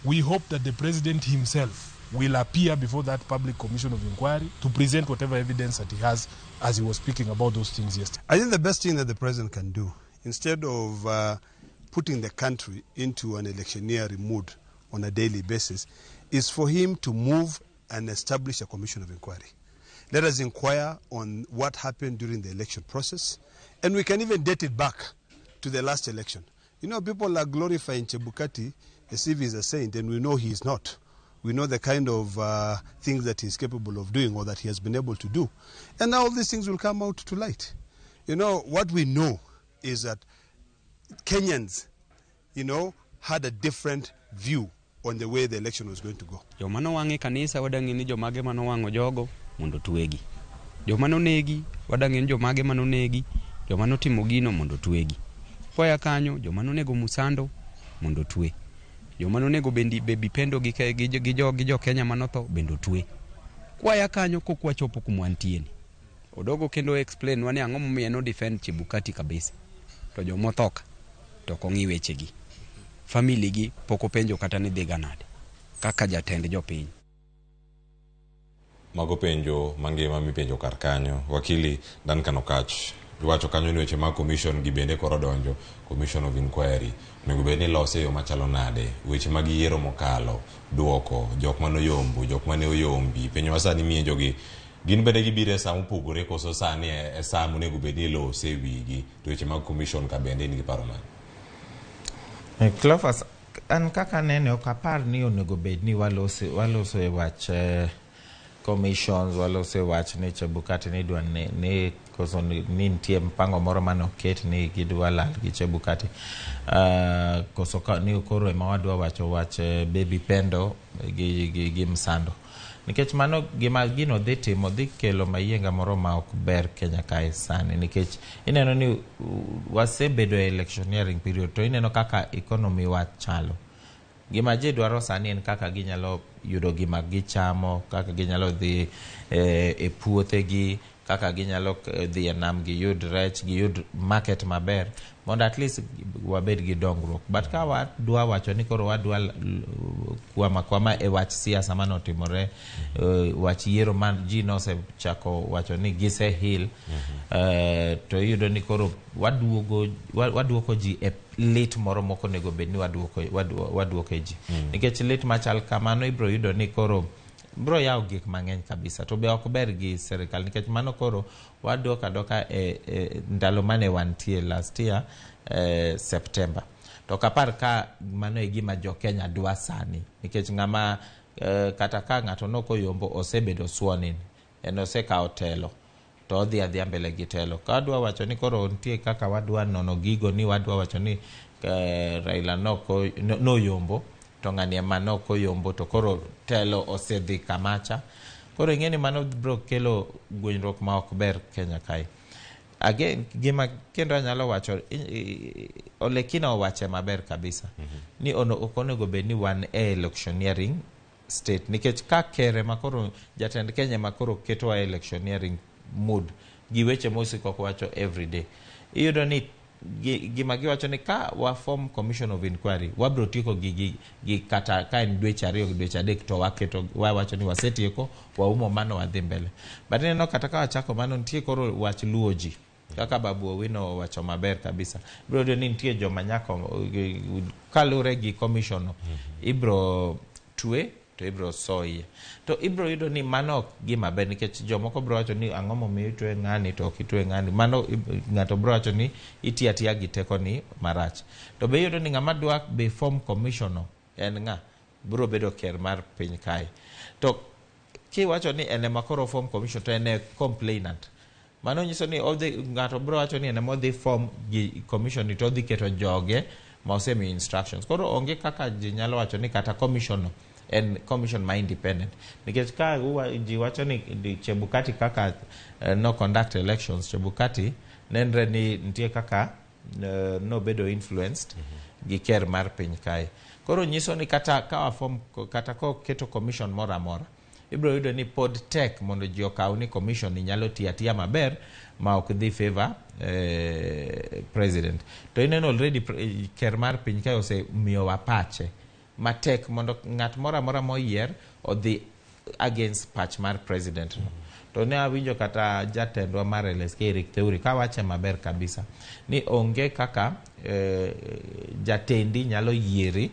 S20: we hope that the president himself will appear before that public commission of inquiry to present whatever evidence that he has, as he was speaking about those things yesterday.
S21: I think the best thing that the president can do, instead of putting the country into an electioneering mood on a daily basis, is for him to move and establish a commission of inquiry. Let us inquire on what happened during the election process, and we can even date it back to the last election. People are glorifying Chebukati as if he's a saint, and we know he is not. We know the kind of things that he's capable of doing or that he has been able to do. And now all these things will come out to light. What we know is that Kenyans, had a different view on the way the election was going to go.
S22: Jomano wangi kanisa wadangi ni jomage mano wango jogo mondo tuegi. Jomano negi wadangi ni jomage mano negi. Jomano timo gino mondo tuegi. Poya kanyo jomano nego musando mondo tue. Jomano nego bebi pendo gi jo Kenya manotho bendo tue. Kwaya kanyo kokwa chopo kumwantieni. Odogo kendo explain wani ang'o momiyo no defend Chebukati kabisa. To jomothoka to kongi wechegi. Family gi poko penjo kata ni dhiga nade kaka jatend jopiny.
S19: mago penjo mangima mipenjo kar kanyo. Wakili Duncan Okach, iwacho kanyo ni weche mag commission gi bende koro donjo commission of inquiry. Nego bende lose yo machalo nade, weche mag yiero mokalo, duoko, jok mano yombo, jok mane oyombi, penyo wasani miye jogi gin bende gibire sa mopogore koso sani e sa monego bende lose wigi, to weche mag commission ka bende nigi paro mane.
S1: Cleophas, an kaka nene ok apar ni onego bed ni waloso e wach commissions, waloso e wach ni Chebukati ni dwa ni koso ni nitie mpango moro mane oket ni gidwa lal gi Chebukati. Koso ni koro ema wadwa wacho wach baby pendo gi msando. Nikech mano gima gino dhi timo dhi kelo mayienga moro ma ok ber Kenya kae sani. Nikech ineno ni wasebedo e electioneering period to ineno kaka economy wa chalo. Gima ji dwaro sani en kaka ginyalo yudo gima gichamo, kaka ginyalo dhi e puothegi, kaka ginyalo dhi e nam gi yud rech, gi yud market maber, mondo at least wabed gi dongruok. But ka wadwa wacho ni koro wadwa kwama e wach siasa mano timore, wach yiero man ji nose chako wacho ni gise hil, to yudo ni koro waduoko ji e lit moro moko nego bed ni waduoko ji. Nikech lit machal kamano ibro yudo ni koro bro yaw gik mang'eny kabisa, to be ok ber gi serikal. Nikech mano koro wadoka doka ndalo mane wantie last year September. To kapar ka mano e gima jo Kenya dwa sani. Nikech ng'ama kata ka ng'ato nokoyombo osebedo sworn in, en osekawo telo, to odhi adhia mbele gi telo. Ka wadwa wacho ni koro nitie kaka wadwa nono gigo, ni wadwa wacho ni Raila no yombo, to ng'ani ema nokoyombo, to koro telo osedhi kamacha. Koro ing'eni mano bro kelo gwenyruok ma ok ber Kenya kae. Again, gima kendo anyalo wacho, Olekina owache maber kabisa. Ni okonego bed ni wan e electioneering state. Nikech ka kere makoro jatend Kenya makoro keto wa electioneering mood, gi weche mosiko wacho everyday. Iyudo ni gima giwacho ni ka wa form commission of inquiry, wabro tieko gi kata ka en dweche 2 dweche 3 to waketo wacho ni wasetieko waumo mano wadhi mbele. But neno kata ka wachako mano nitie koro wach luoji, kaka Babu Owino wacho maber kabisa. Bro ni nitie joma nyako kalure gi commission ibro twe to ibro soye. To ibro yudo ni mano gima ber, nikech jomoko bro wacho ni ang'omo mi itwe ng'ani to kitwe ng'ani. Mano ng'ato bro wacho ni itiatia gi teko ni marach. To be yudo ni ng'ama dwa be form commission en ng'a bro bedo ker mar piny kae. To ki wacho ni ene makoro form commission to ene complainant. Mano nyiso ni ng'ato bro wacho ni ene modhi form gi commission to odhi keto joge ma osemi instructions. Koro onge kaka ji nyalo wacho ni kata commission en commission ma independent. Nikech ka ji wacho ni Chebukati kaka no conduct elections, Chebukati nenre ni nitie kaka no bedo influenced gi ker mar piny kae. Koro nyiso ni kata ka form kata ko keto commission mora mora, ibro yudo ni pod tek mondo ji okaw ni commission ni nyalo tiatia maber ma ok dhi favor president. To ineno already ker mar piny kae ose miyo wa pache matek mondo ng'at mora mora moyier odhi against patch mar president no. To ne awinjo kata jatendwa mar LSK Eric Theuri ka wache maber kabisa ni onge kaka jatendi nyalo yieri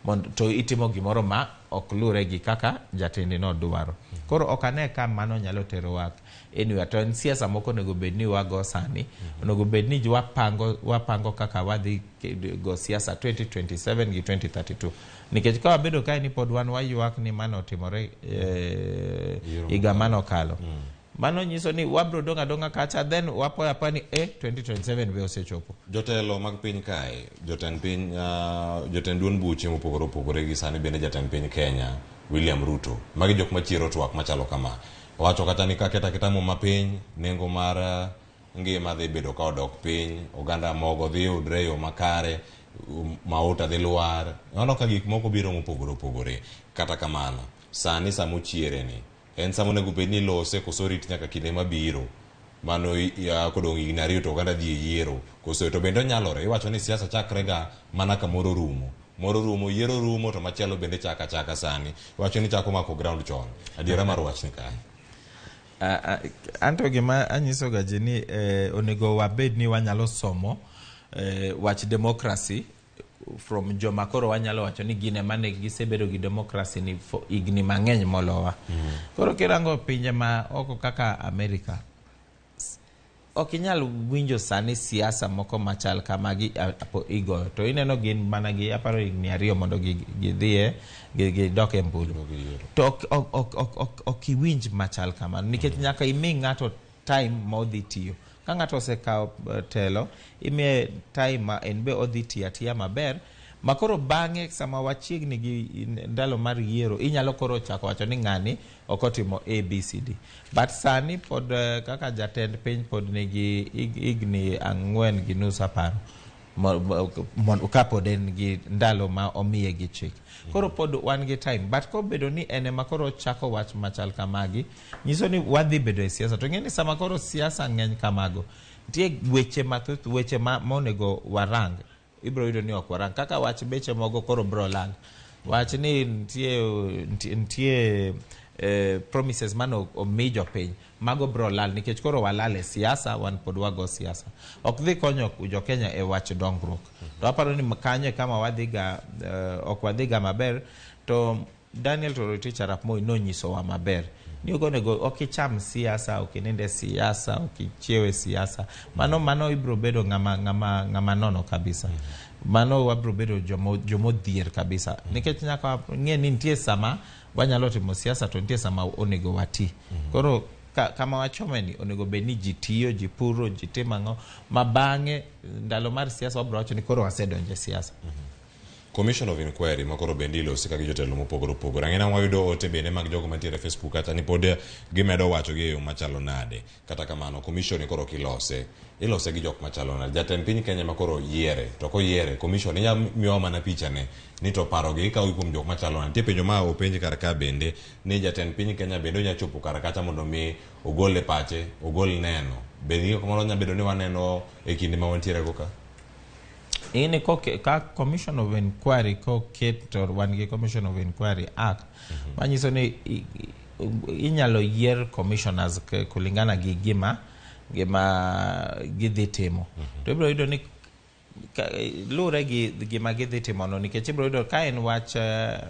S1: mondo to itimo gimoro ma ok lure gi kaka jatendi no dwaro. Koro ok ane ka mano nyalo tero wak anyway. To en siasa moko nego bed ni wago sani, nego bed ni wapango kaka wadhi go siasa 2027 gi 2032. Nikech ka wabedo kae ni pod wan wayuak ni mano timore higa mano kalo, mano nyiso ni wabro donga kacha, then wapoya pani 2027 be osechopo.
S19: Jotelo mag piny kae, jotend piny jotend duond buche mopogore gi sani bende jatend piny Kenya William Ruto, magi jok machiero twak machalo kama. Wacho kata ni kaketa kitamo mapiny, nengo mar ngima dhi bedo ka odok piny, oganda mogo dhi yudre yo makare, mauta dhi lwar. Ono ka gik moko biro mopogore. Kata kamano, sani samo chiere ni en samo nego bed ni lose koso rit nyaka kinde mabiro. Mano kodong' higni 2 to oganda dhi yiero. Koso to bende nyalore. Iwacho ni siasa chakrega mana kamoro rumo. Moro rumo, yiero rumo, to machielo bende chaka sani. Wacho ni chako mako ground chon. Adiera mar wach ni kae.
S1: Anto gima anyiso gaji ni onego wabed ni wanyalo somo wach democracy from joma koro wanyalo wacho ni gine mane gisebedo gi democracy ni igni mang'eny molowa. Koro kirango pinje ma oko kaka Amerika, ok inyal winjo sani siasa moko machal kamagi igoyo. To ineno gin mana gi aparo igni 2 mondo gidhie gidok e mbulu. To ok iwinj machal kamano nikech nyaka imi ng'ato time ma odhi tiyo. Ka ng'ato osekawo telo, imiye time ma en be odhi tiyo atiya maber, makoro bang'e sama wachiegni gi ndalo mar yiero inyalo koro chako wacho ni ng'ani ok otimo ABCD. But sani pod kaka jatend piny pod nigi igni 4.5 aparo ka pod en gi ndalo ma omiye gi chik. Koro pod wan gi time, but kobedo ni ene makoro chako wach machal kamagi, nyiso ni wadhi bedo e siasa. To ng'eni sama koro siasa ng'eny kamago, nitie weche mathoth, weche monego warang, ibro yudo ni ok warang. Kaka wach beche mogo koro bro lal. Wach ni nitie promises mano omi jopiny, mago bro lal nikech koro walal e siasa, wan pod wago siasa. Ok dhi konyo jo Kenya e wach dongruok. To aparo ni kanye kama wadhiga ok wadhiga maber, to Daniel Toroitich Arap Moi nonyiso wa maber ni ogonego ok icham siasa, ok ininde siasa, ok ichiewe siasa. Mano ibro bedo ng'ama nono kabisa. Mano wabro bedo jomodhier kabisa. Nikech nyaka ng'e ni nitie sama wanyalo timo siasa, to nitie sama onego wati. Koro kama wachomeni onego bed ni ji tiyo, ji puro, ji timo ang'o, ma bang'e ndalo mar siasa wabro wacho ni koro wasedonje siasa.
S19: Commission of Inquiry makoro bende ilosi ka gi jotelo mopogore opogore. Ang'ena wayudo ote bende mag jogo mantiere Facebook kata ni pod gimedo wacho gi yo machalo nade. Kata kamano commission ni koro kilose gi jok machalo nade. Jatend piny Kenya makoro yiere, to koyiere commission inya miyo mana picha ne ni to paro gi ka kuom jok machalo nade. Tie penjo ma openji kar ka bende ni jatend piny Kenya bende onya chopo kar kacha mondo mi ogol e pache, ogol neno. Bende komoro nya bedo ni waneno e kinde ma wantiere go ka.
S1: Ini ka Commission of Inquiry ko keto wangi Commission of Inquiry Act, manyiso ni inyalo yier commissioners kulingana gi gima gidhi timo. To ibro yudo ni lure gi gima gidhi timo no, nikech ibro yudo ka en wach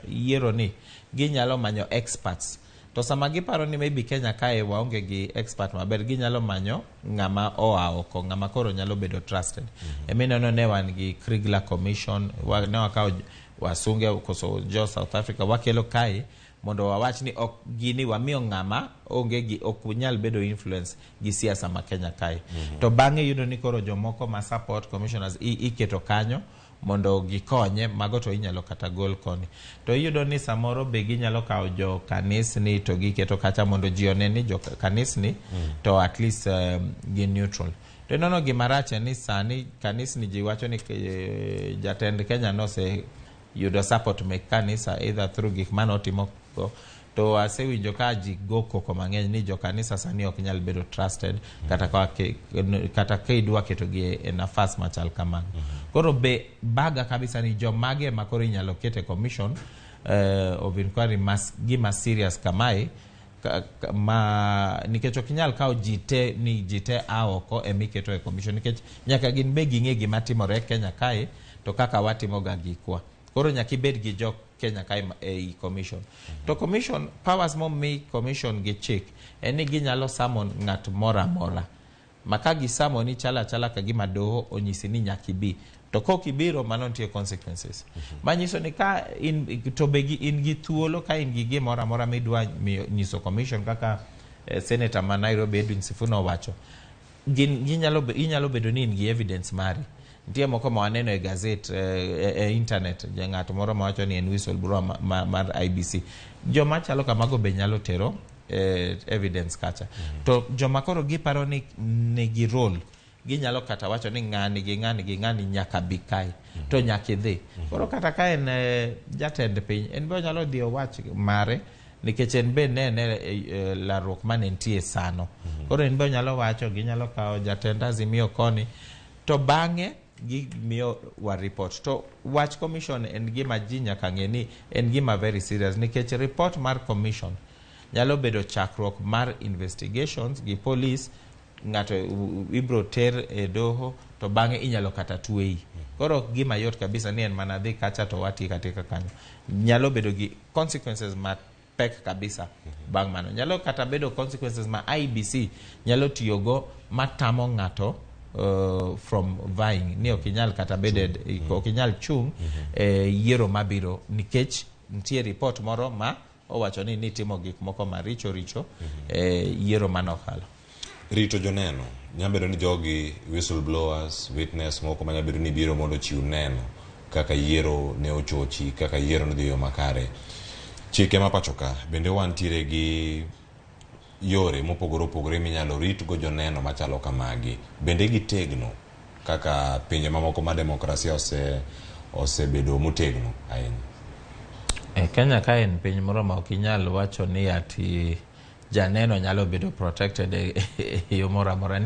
S1: yiero ni ginyalo manyo experts. To sama giparo ni maybe Kenya kae waonge gi expert maber, ginyalo manyo ng'ama oa oko, ng'ama koro nyalo bedo trusted. Emineno ne wan gi Kriegler Commission, ne wakawo wasunge koso jo South Africa wakelo kae mondo wawach ni ok gini wamiyo ng'ama onge gi ok nyal bedo influence gi siasa ma Kenya kae. To bang'e yudo ni koro jomoko ma support commissioners iketo kanyo mondo gikonye, mago to inyalo kata gol koni. To iyudo ni samoro be ginyalo kawo jo kanisni to giketo kacha mondo ji one ni jo kanisni to at least gi neutral. To nono gima rach ni sani kanisni ji wacho ni jatend Kenya no se yudo support me kanisa either through gik manotimo go. To asewinjo ka ji go koko mang'eny ni jo kanisa sani ok nyal bedo trusted kata ka idwa keto gi e nafas machal kamano. Koro be baga kabisa ni jo mage makoro inyalo kete Commission of Inquiry gima serious kamae nikech ok inyal kawo jite aoko emiketo e commission, nikech nyaka gin be ging'e gima timore Kenya kae to kaka watimo ga gikwa. Koro nyaka ibed gi jo Kenya kae e commission. To commission powers mi commission gi chik en ni ginyalo summon ng'at mora mora. Maka gisamo ni chala ka gima doho onyisi ni nyaki bi. To kokibiro mano nitie consequences. Manyiso ni ka to be in gi thuolo ka in gi gimora mora midwa nyiso commission kaka Senator ma Nairobi Edwin Sifuna wacho. Inyalo bedo ni in gi evidence mari. Nitie moko ma waneno e gazet e internet, ng'ato moro ma wacho ni en whistleblower mar IBC. Joma chalo kamago be nyalo tero evidence kacha. To joma koro giparo ni nigi role, ginyalo kata wacho ni ng'ani nyaka bi kae, to nyaka idhi. Koro kata ka en jatend piny, en be nyalo dhi wach mare nikech en be ne larruok mane nitie sano. Koro en be nyalo wacho, ginyalo kawo jatend Azimio koni, to bang'e gimiyo wa report. To wach commission en gima ji nyaka ng'e ni en gima very serious, nikech report mar commission nyalo bedo chakruok mar investigations gi police, ng'ato ibro ter e doho to bang'e inyalo kata tweyi. Koro gima yot kabisa ni en mana dhi kacha to wati katika kanyo. Nyalo bedo gi consequences ma pek kabisa bang' mano. Nyalo kata bedo consequences ma IBC nyalo tiyogo matamo ng'ato from vying, ni okinyal kata beded, okinyal chung yiero mabiro nikech nitie report moro ma owacho ni timo gik moko maricho yiero manokalo.
S19: Rito joneno, nyabedo ni jogi whistleblowers, witness moko ma nyabedo ni biro mondo chiw neno kaka yiero ne ochochi, kaka yiero ne dhi yo makare. Chike ma pachoka bende wantiere gi yore mopogore opogore minyalo rit go joneno machalo kamagi. Bende gitegno kaka pinje mamoko ma demokrasia osebedo motegno ahinya.
S1: Kenya ka en piny moro ma ok inyal wacho ni ati janeno nyalo bedo protected e yo moro amora.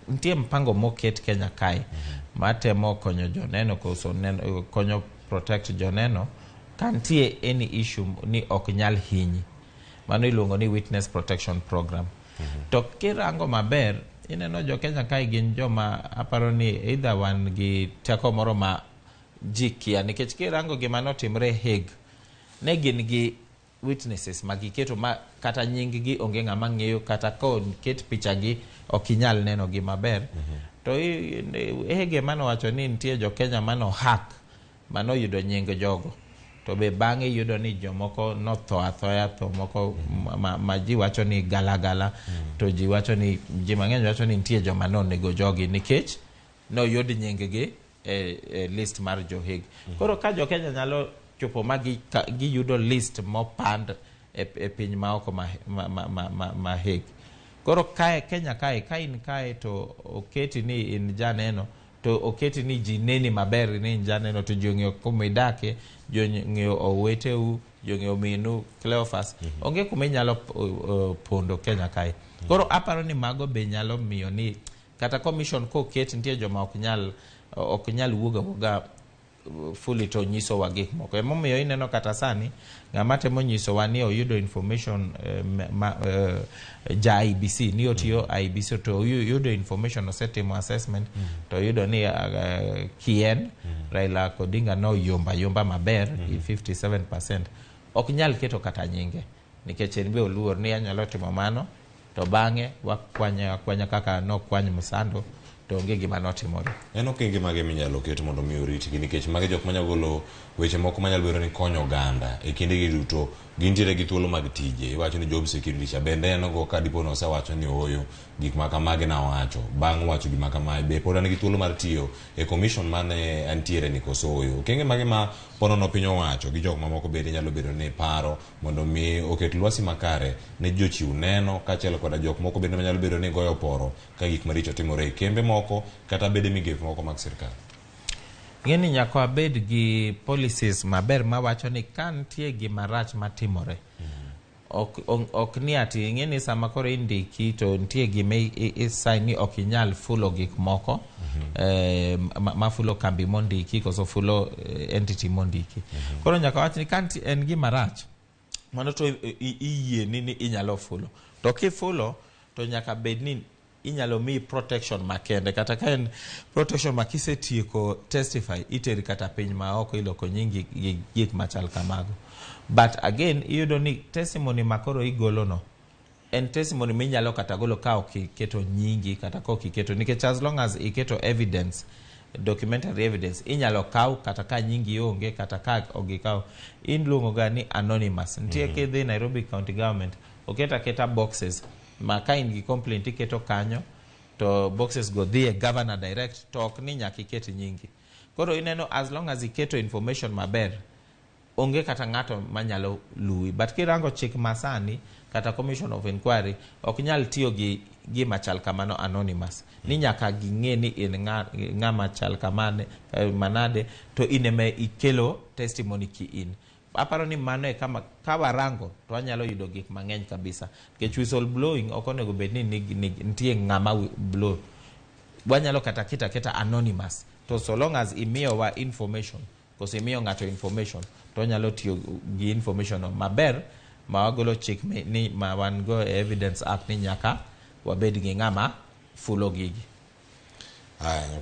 S1: Nitie mpango moket Kenya kae matemo konyo joneno konyo protect joneno kantie any issue ni ok nyal hinyi. Mano iluongo ni witness protection program. To kirango maber ineno jo Kenya kae gin joma aparo ni either wan gi teko moro ma jikia, nikech kirango gima notimre Hague ne gin gi witnesses magiketo ma kata nying gi onge ng'ama ng'eyo, kata ko ket picha gi ok inyal neno gi maber. To Hague mano wacho ni nitie jo Kenya mano hack mano yudo nying jogo, to be bang'e yudo ni jomoko notho athoya, to moko ma ji wacho ni galagala, to ji wacho ni ji mang'eny wacho ni nitie joma nonego jogi nikech no yud nying gi e list mar jo Hague. Koro ka jo Kenya nyalo chopo ma giyudo list mopand e piny maoko ma Hague. Koro Kenya kae ka in kae to oketi ni in janeno, to oketi ni ji neni maber ni in janeno, to jong'eyo kumidake, jong'eyo oweteu, jong'eyo minu Cleophas, onge kuma inyalo pondo Kenya kae. Koro aparo ni mago be nyalo miyo ni kata commission koket nitie joma ok nyal wuoga fully to nyiso wa gik moko. Emomiyo ineno kata sani ng'ama temo nyiso wa ni oyudo information ja IBC ni otiyo IBC to yudo information osetimo assessment to yudo ni kien Raila Odinga no yomba maber 57%. Ok nyal keto kata nyinge nikech en be oluor ni anyalo timo mano to bang'e wakwanya kaka nokwany Musando to onge gima notimore.
S19: En okenge mage minyalo keto mondo mi oritgi, nikech mage jok manyalo golo weche moko manyalo bedo ni konyo oganda e kinde gi duto gintiere gi thuolo mag tije. Iwacho ni job security cha bende en go ka dipo no osewacho ni oyo gik ma kamage na wacho bang' wacho gima kamae be pod an gi thuolo mar tiyo e commission mane antiere ni koso oyo. Okenge mage ma pono no piny owacho gi jok mamoko bende nyalo bedo ni paro mondo mi oket lwasi makare ne jochiw neno kaachiel koda jok moko bende nyalo bedo ni goyo poro ka gik maricho timore e kembe moko kata bede migepe moko mag sirkal.
S1: Ng'eni nyaka abed gi policies maber mawacho ni ka nitie gima rach matimore ok ni ati ng'eni sama koro indiki to nitie gima sign ni ok inyal fulo gik moko mafulo kambi mondiki koso fulo entity mondiki. Koro nyaka wach ni ka en gima rach mano to iyie ni inyalo fulo, to kifulo to nyaka bed ni inyalo mi protection makende, kata ka en protection makisetieko testify iteri kata piny ma oko iloko nyingi gik machal kamago. But again iyudo ni testimony makoro igolo no en testimony minyalo kata golo ka ok iketo nyingi kata ka ok iketo, nikech as long as iketo evidence, documentary evidence, inyalo kaw kata ka nyingi onge kata ka ogikaw. In luongo ga ni anonymous. Nitie kidhi Nairobi County Government oketa boxes ma ka in gi complaint iketo kanyo to boxes go dhi e governor direct, to ok ni nyaka iket nyingi. Koro ineno as long as iketo information maber onge kata ng'ato manyalo luwi. But kirango chik masani kata commission of inquiry ok nyal tiyo gi gima chal kamano anonymous, ni nyaka ging'e ni in ng'ama chal kamane manade to ineme ikelo testimony ki in. Aparo ni mano e kama kawarango to anyalo yudo gik mang'eny kabisa, nikech whistle blowing ok onego bed ni nitie ng'ama blow. Wanyalo kata keta anonymous to so long as imiyo wa information koso imiyo ng'ato information to nyalo tiyo gi information maber ma wagolo chik ni ma wan go evidence act ni nyaka wabed gi ng'ama fulo gigi.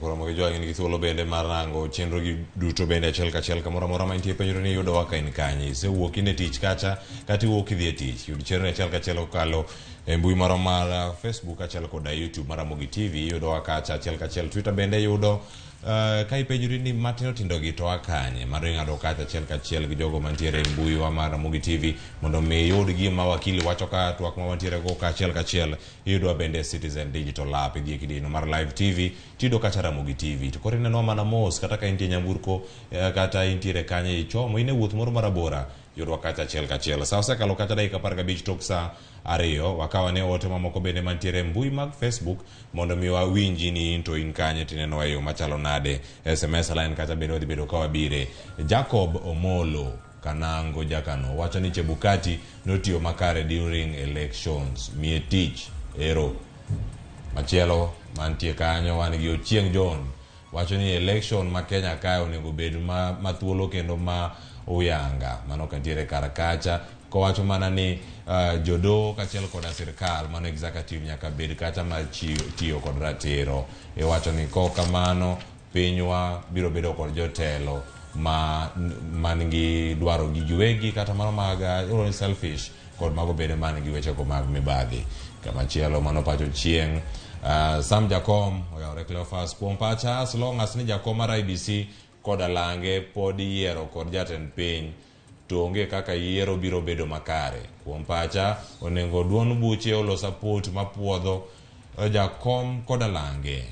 S19: Koro mogi jogi nigi thuolo bende mar rango chenro gi duto bende achiel kachiel kamoro amora ma nitie penjo ni yudo waka in kanye isewuok in e tich kacha kata iwuok idhi e tich yud chenro achiel kachiel okalo e mbui moro mar Facebook achiel koda YouTube mar Ramogi TV yudo waka achiel kachiel Twitter bende yudo ka ipenjori ni matino tindo gi to akanye mar ng'ado kacha achiel kachiel gi jogo mantiere e mbui wa mar Ramogi TV mondo mi yud gima wakili wacho ka twak ma wantiere go kachiel kachiel yudo bende Citizen Digital App idhi e kidino mar Live TV tido kacha Ramogi TV to koro ineno mana mos kata ka intie nyamburko kata intiere kanye ichomo ine wuoth moro marabora yudwa kacha achiel kachiel sa osekalo kata dakika 15 tok sa ariyo wakawane ote mamoko bende mantiere mbui mag Facebook mondo mi wawinji ni into in kanye tineno eyo machalo nade SMS line kata bende wadhi bedo ka wabire. Jacob Omolo Kanango Jakano wacho ni Chebukati notiyo makare during elections miye tich ero. Machielo mantie kanyo wan gi Ochieng John wacho ni election ma Kenya kae onego bed ma thuolo kendo ma uyanga mano kantiere kar kacha ko wacho mana ni jodo kachiel koda sirkal mano executive nyaka bed kata mar tiyo kod ratiro wacho ni ko kamano pinywa biro bedo kod jotelo man gi dwaro gi giwegi kata mano mag selfish kod mago bende man gi weche ko mag mibadhi kamachielo mano pacho Chieng Sam Jakom oyawre Cleophas Pompacha as long as ni Jakom mar IBC kod alange pod yiero kod jatend piny to onge kaka yiero biro bedo makare. Kuom pacha onego duon buche olo support mapuodho Jakom kod alange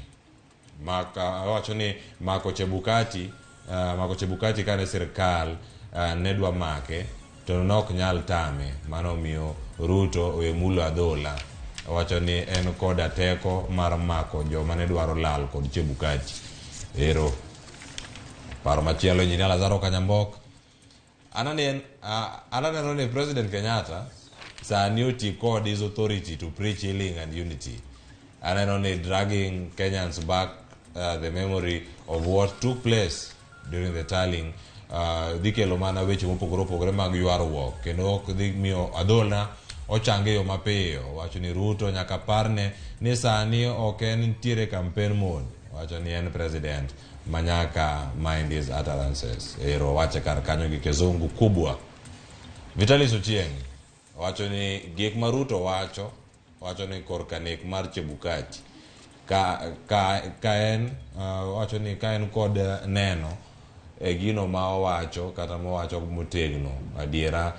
S19: wacho ni Mako Chebukati kane sirkal nedwa make to nok nyal tame mano miyo Ruto oemulo adhola wacho ni en koda teko mar mako joma ne dwaro lal kod Chebukati ero. Paro machielo Injinia Lazaro Kanyambok ananeno ni President Kenyatta sani oti kod his authority to preach healing and unity. Ananeno ni dragging Kenyans back the memory of what took place during the tallying dhi kelo mana weche mopogore opogore mag ywaruok kendo ok dhi miyo adhola ochange yo mapiyo. Wacho ni Ruto nyaka parne ni sani ok en nitiere campaign mode. Wacho ni en president manyaka mind his utterances ero wache kar kanyo gi kizungu kubwa. Vitalis Ochieng wacho ni gik ma Ruto wacho ni korka nek mar Chebukati ka en wacho ni ka en kod neno e gino ma owacho kata mowacho motegno adiera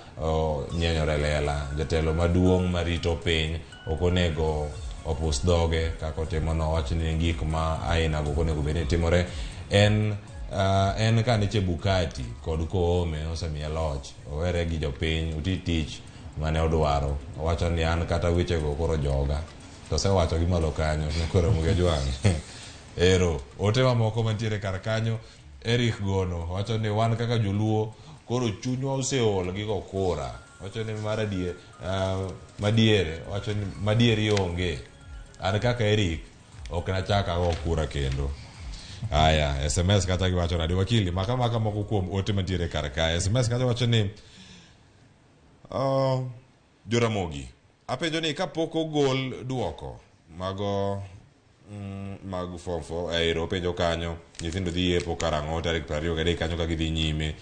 S19: nyenyore lela jatelo maduong' marito piny okonego opus dhoge kako timono. Wacho ni gik ma aina go konego bende timore en kane Chebukati kod Koome osemiye loch owere gi jopiny uti tich mane odwaro. Wacho ni an kata weche go koro joga to sewacho gi malo kanyo ne koro muge jwang ero. Ote mamoko mantiere kar kanyo Eric Gono wacho ni wan kaka joluo koro chunywa oseol gi kokura. Wacho ni madiere wacho ni madieri onge an kaka Eric ok nachaka go kura kendo. Aya SMS kata giwacho nadi wakili maka moko kuom ote mantiere kar ka SMS kata wacho ni Joramogi apenjo ni kapok ogol duoko mago mag fofo aero penjo kanyo nyithindo dhi yepo karang'o tarik 20 kanyo ka gidhi nyime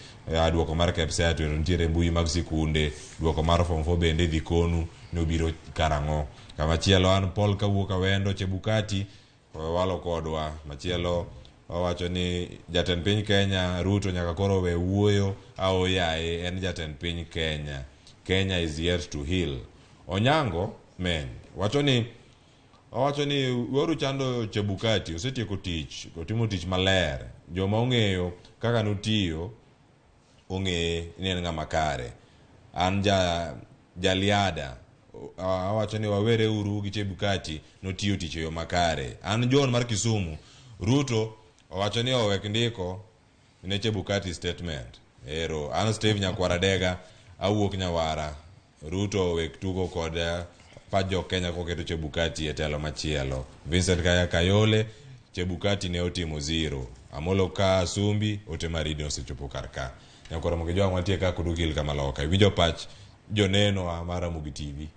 S19: duoko mar KEPSEA to nitiere mbui mag sikunde duoko mar form 4 bende dhi konu no biro karang'o. Kamachielo an Paul kawuok Awendo Chebukati walo kodwa machielo wacho ni jatend piny Kenya Ruto nyaka koro we wuoyo au yae en jatend piny Kenya is yet to heal. Onyango men wacho ni waru chando Chebukati osetieko tich otimo tich maler joma ong'eyo kaka notiyo ong'e ni en ng'ama kare. An jaliada wacho ni wawere uru gi Chebukati notiyo tich yo makare. An John mar Kisumu Ruto wacho ni owek ndiko ne Chebukati statement ero. An Steve Nyakwaradega awuok Nyawara Ruto owek tugo kod pajo Kenya koketo Chebukati e telo machielo. Vincent Kayole Chebukati ne otimo 0. Amolo ka Sumbi ote maridi osechopo karka. nyakora Ramogi jo mantie ka kudukil kama loka winjo pach joneno mar Ramogi TV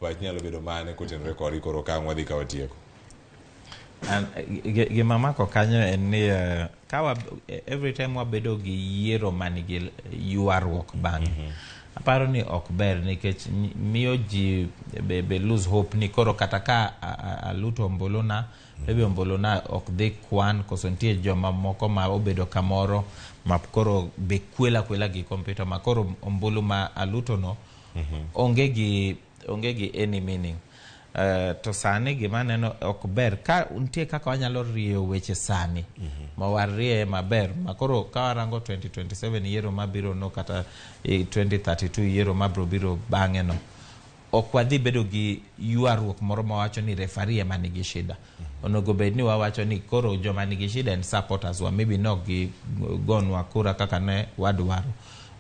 S19: pach nyalo bedo mane kotenore kod koro ka wadhi ka watieko.
S1: Gima mako kanyo en ni every time wabedo gi yiero manigi yuarruok bang'. Aparo ni ok ber nikech miyo ji be lose hope ni koro kata ka aluto ombolona maybe ombolona ok dhi kwan koso nitie joma moko ma obedo kamoro ma koro be kwela gi kompyuta ma koro ombulu ma aluto no onge gi any meaning. To sani gima neno ok ber ka untie kaka wanyalo riyo weche sani ma warie maber makoro ka warango 2027 yiero mabiro no kata 2032 yiero mabiro biro bang'e no ok wadhi bedo gi yuarruok moro ma wacho ni referee ema nigi shida. Onego bed ni wawacho ni koro joma nigi shida and supporters wa maybe no gi gonwa kura kaka ne wadwaro.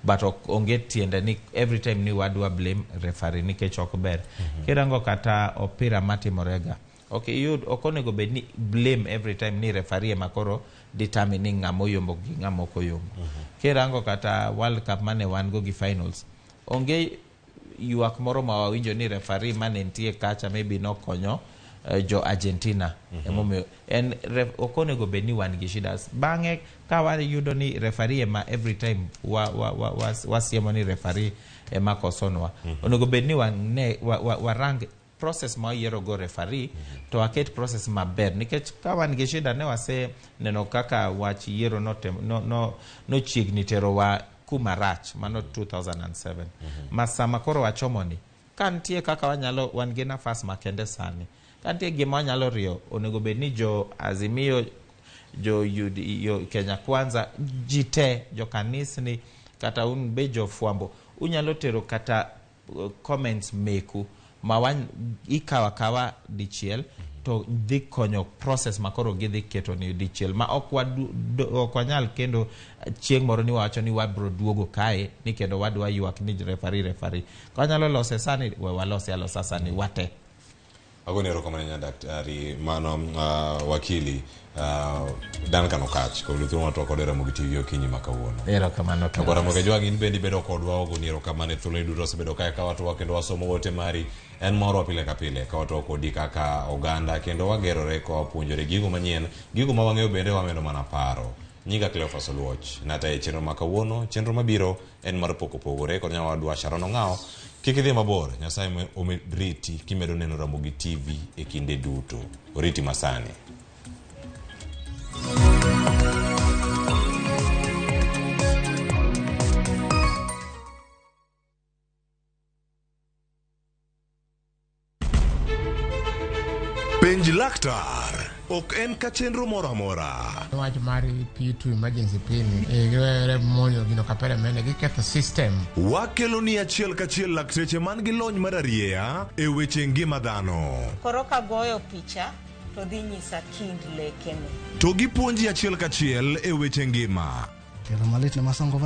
S1: But onge tiende ni every time ni wadwa blame referee nikech ok ber. Kirango kata opira matimorega. Okay, you okonego bed ni blame every time ni referee makoro determining ngamo yombo gi ngamo koyombo. Kirango kata World Cup mane wan go gi finals. Onge yuak moro ma wawinjo ni referee mane ntie kacha maybe no konyo jo Argentina. En okonego bed ni wan gi shidas. Bang'e ka wayudo ni referee ma every time wasiemo ni referee ema kosonwa. Onego bed ni warang process ma yiero go referee to aket process maber nikech ka wan gi shida ne wase neno kaka wach yiero no chiegni tero wa kumarach mano 2007. Masama koro wachomoni kantie kaka wanyalo wan gi nafas makende sani. Kantie gima wanyalo riyo onego bed ni jo Azimio jo Kenya Kwanza jite jo kanisni kata un be jo fuambo unyalo tero kata comments meku mawan ikawa dichiel to dhi konyo process makoro gidhi keto ni dichiel ma ok wanyal kendo chieng' moro ni wacho ni wabro duogo kae ni kendo wadwa yuak ni referee ka wanyalo lose sani walose alosa sani wate.
S19: Agone erokamano ne daktari mano wakili Duncan Okach ko luthuro mato kod Ramogi TV okinyi makawuono.
S1: Erokamano
S19: to Ramogi jwa gin bendi bedo kodwa ogoni erokamano thuolo duto sebedo kae ka watu kendo wasomo wote mari en moro pile ka pile ka watu kodi kaka oganda kendo wagerore ko puonjore gigo manyien gigo ma wang'eyo bende wamedo mana paro. Nyinga Cleophas Oluoch nata e chenro makawuono chenro mabiro en mar pogore kod nyawadwa Sharon Ng'ao. Kik idhi mabor, Nyasaye omedriti kimedo neno Ramogi TV e kinde duto. Oriti masani.
S3: Penj laktar ok en ka chenro moro amora.
S2: Wach mari P2 emergency pin e monyo gino kapere mene giketho system.
S3: Wakelo ni achiel kachiel lakteche man gi lony mararieya e weche ngima dhano.
S9: Koro ka goyo picha to dhi nyisa kind lekene.
S3: To gipuonji achiel kachiel e weche ngima.
S23: Kelo malit ne masongo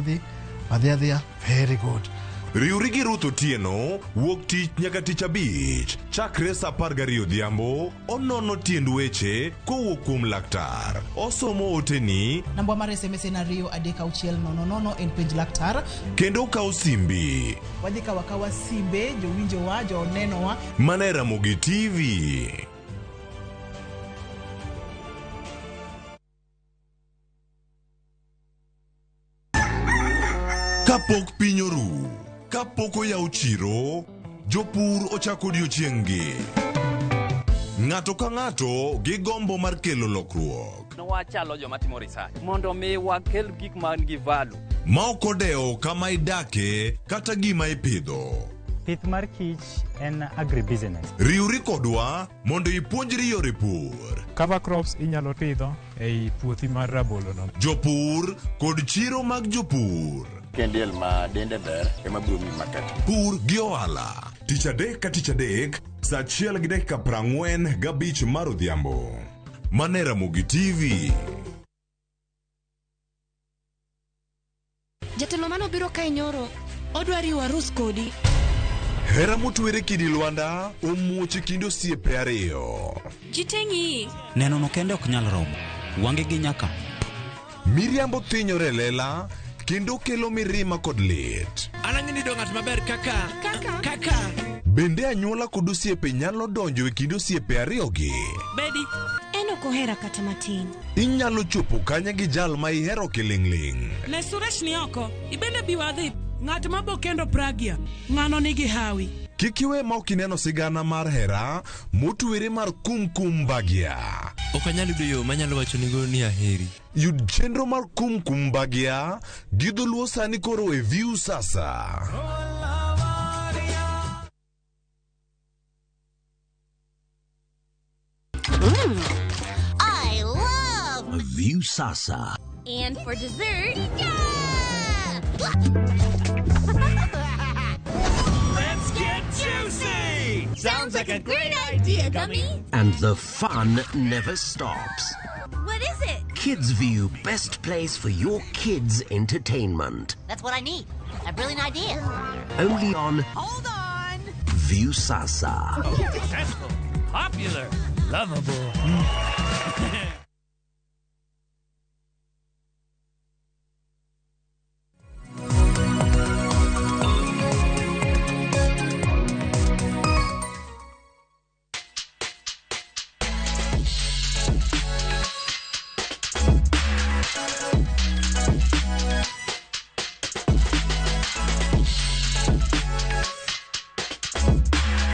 S23: adhiya very good.
S3: Riuri gi Ruth Otieno wuok tich nyaka tich abich chakre saa 12 odhiambo onono tiend weche kowuok kuom laktar osomo oteni
S24: namba mar SMS en 23600 en penj laktar
S3: kendo kawo simbi
S24: wadhi kawa simbe jowinjowa jonenowa
S3: mane Ramogi TV. Kapok piny oru, kapok oyaw chiro, jopur ochako odiochieng'gi. Ng'ato ka ng'ato gi gombo mar kelo lokruok.
S25: Wachalo joma timo research mondo mi wakel gik man gi value.
S3: Ma ok odewo kama idake kata gima ipidho.
S26: Pith mar kich en agribusiness.
S3: Riuri kodwa mondo ipuonjri yore pur.
S26: Cover crops inyalo pidho ei puothi mar rabolo no.
S3: Jopur kod chiro mag jopur.
S27: Kendiel ma dende ber ema biro mi market.
S3: Pur gi ohala. Tich adek ka tich adek, saa 1:45 mar odhiambo. Mane Ramogi TV.
S28: Jatelo mano biro kae nyoro. Odwa riwo arus kodi.
S3: Hera motwere kidi Lwanda omuoche kind osiepe ariyo.
S28: Jiteng'i.
S29: Neno no kende ok nyal romo. Wange gi nyaka.
S3: Miriambo thinyore lela kendo kelo mirima kod lit.
S5: Anang'ini do ng'at maber kaka.
S3: Bende anyuola kod osiepe nyalo donjo e kind osiepe ariyogi.
S5: Bedi.
S28: En ok ohera kata matin.
S3: Inyalo chopo kanya gi jal ma ihero kiling'ling'.
S5: Ne Suresh ni oko, ibende biwadhi. Ng'at mabo kendo Pragya, ng'ano nigi hawi.
S3: Kik iwe ma ok ineno sigana mar hera motwere mar kumkum Bagya.
S5: Ok anyal yudo yo manyalo wacho nigo ni aheri.
S3: Yud chenro mar kumkum Bagya gi dholuo sani koro e View sasa.
S7: I love
S11: View Sasa.
S7: And for dessert,
S5: Let's get juicy!
S7: Sounds like a great idea, Gummy.
S11: And the fun never stops.
S7: What is it?
S11: Kids View, best place for your kids' entertainment.
S7: That's what I need. A brilliant idea.
S11: Only on
S7: Hold on.
S11: View Sasa.
S5: Successful, popular, lovable.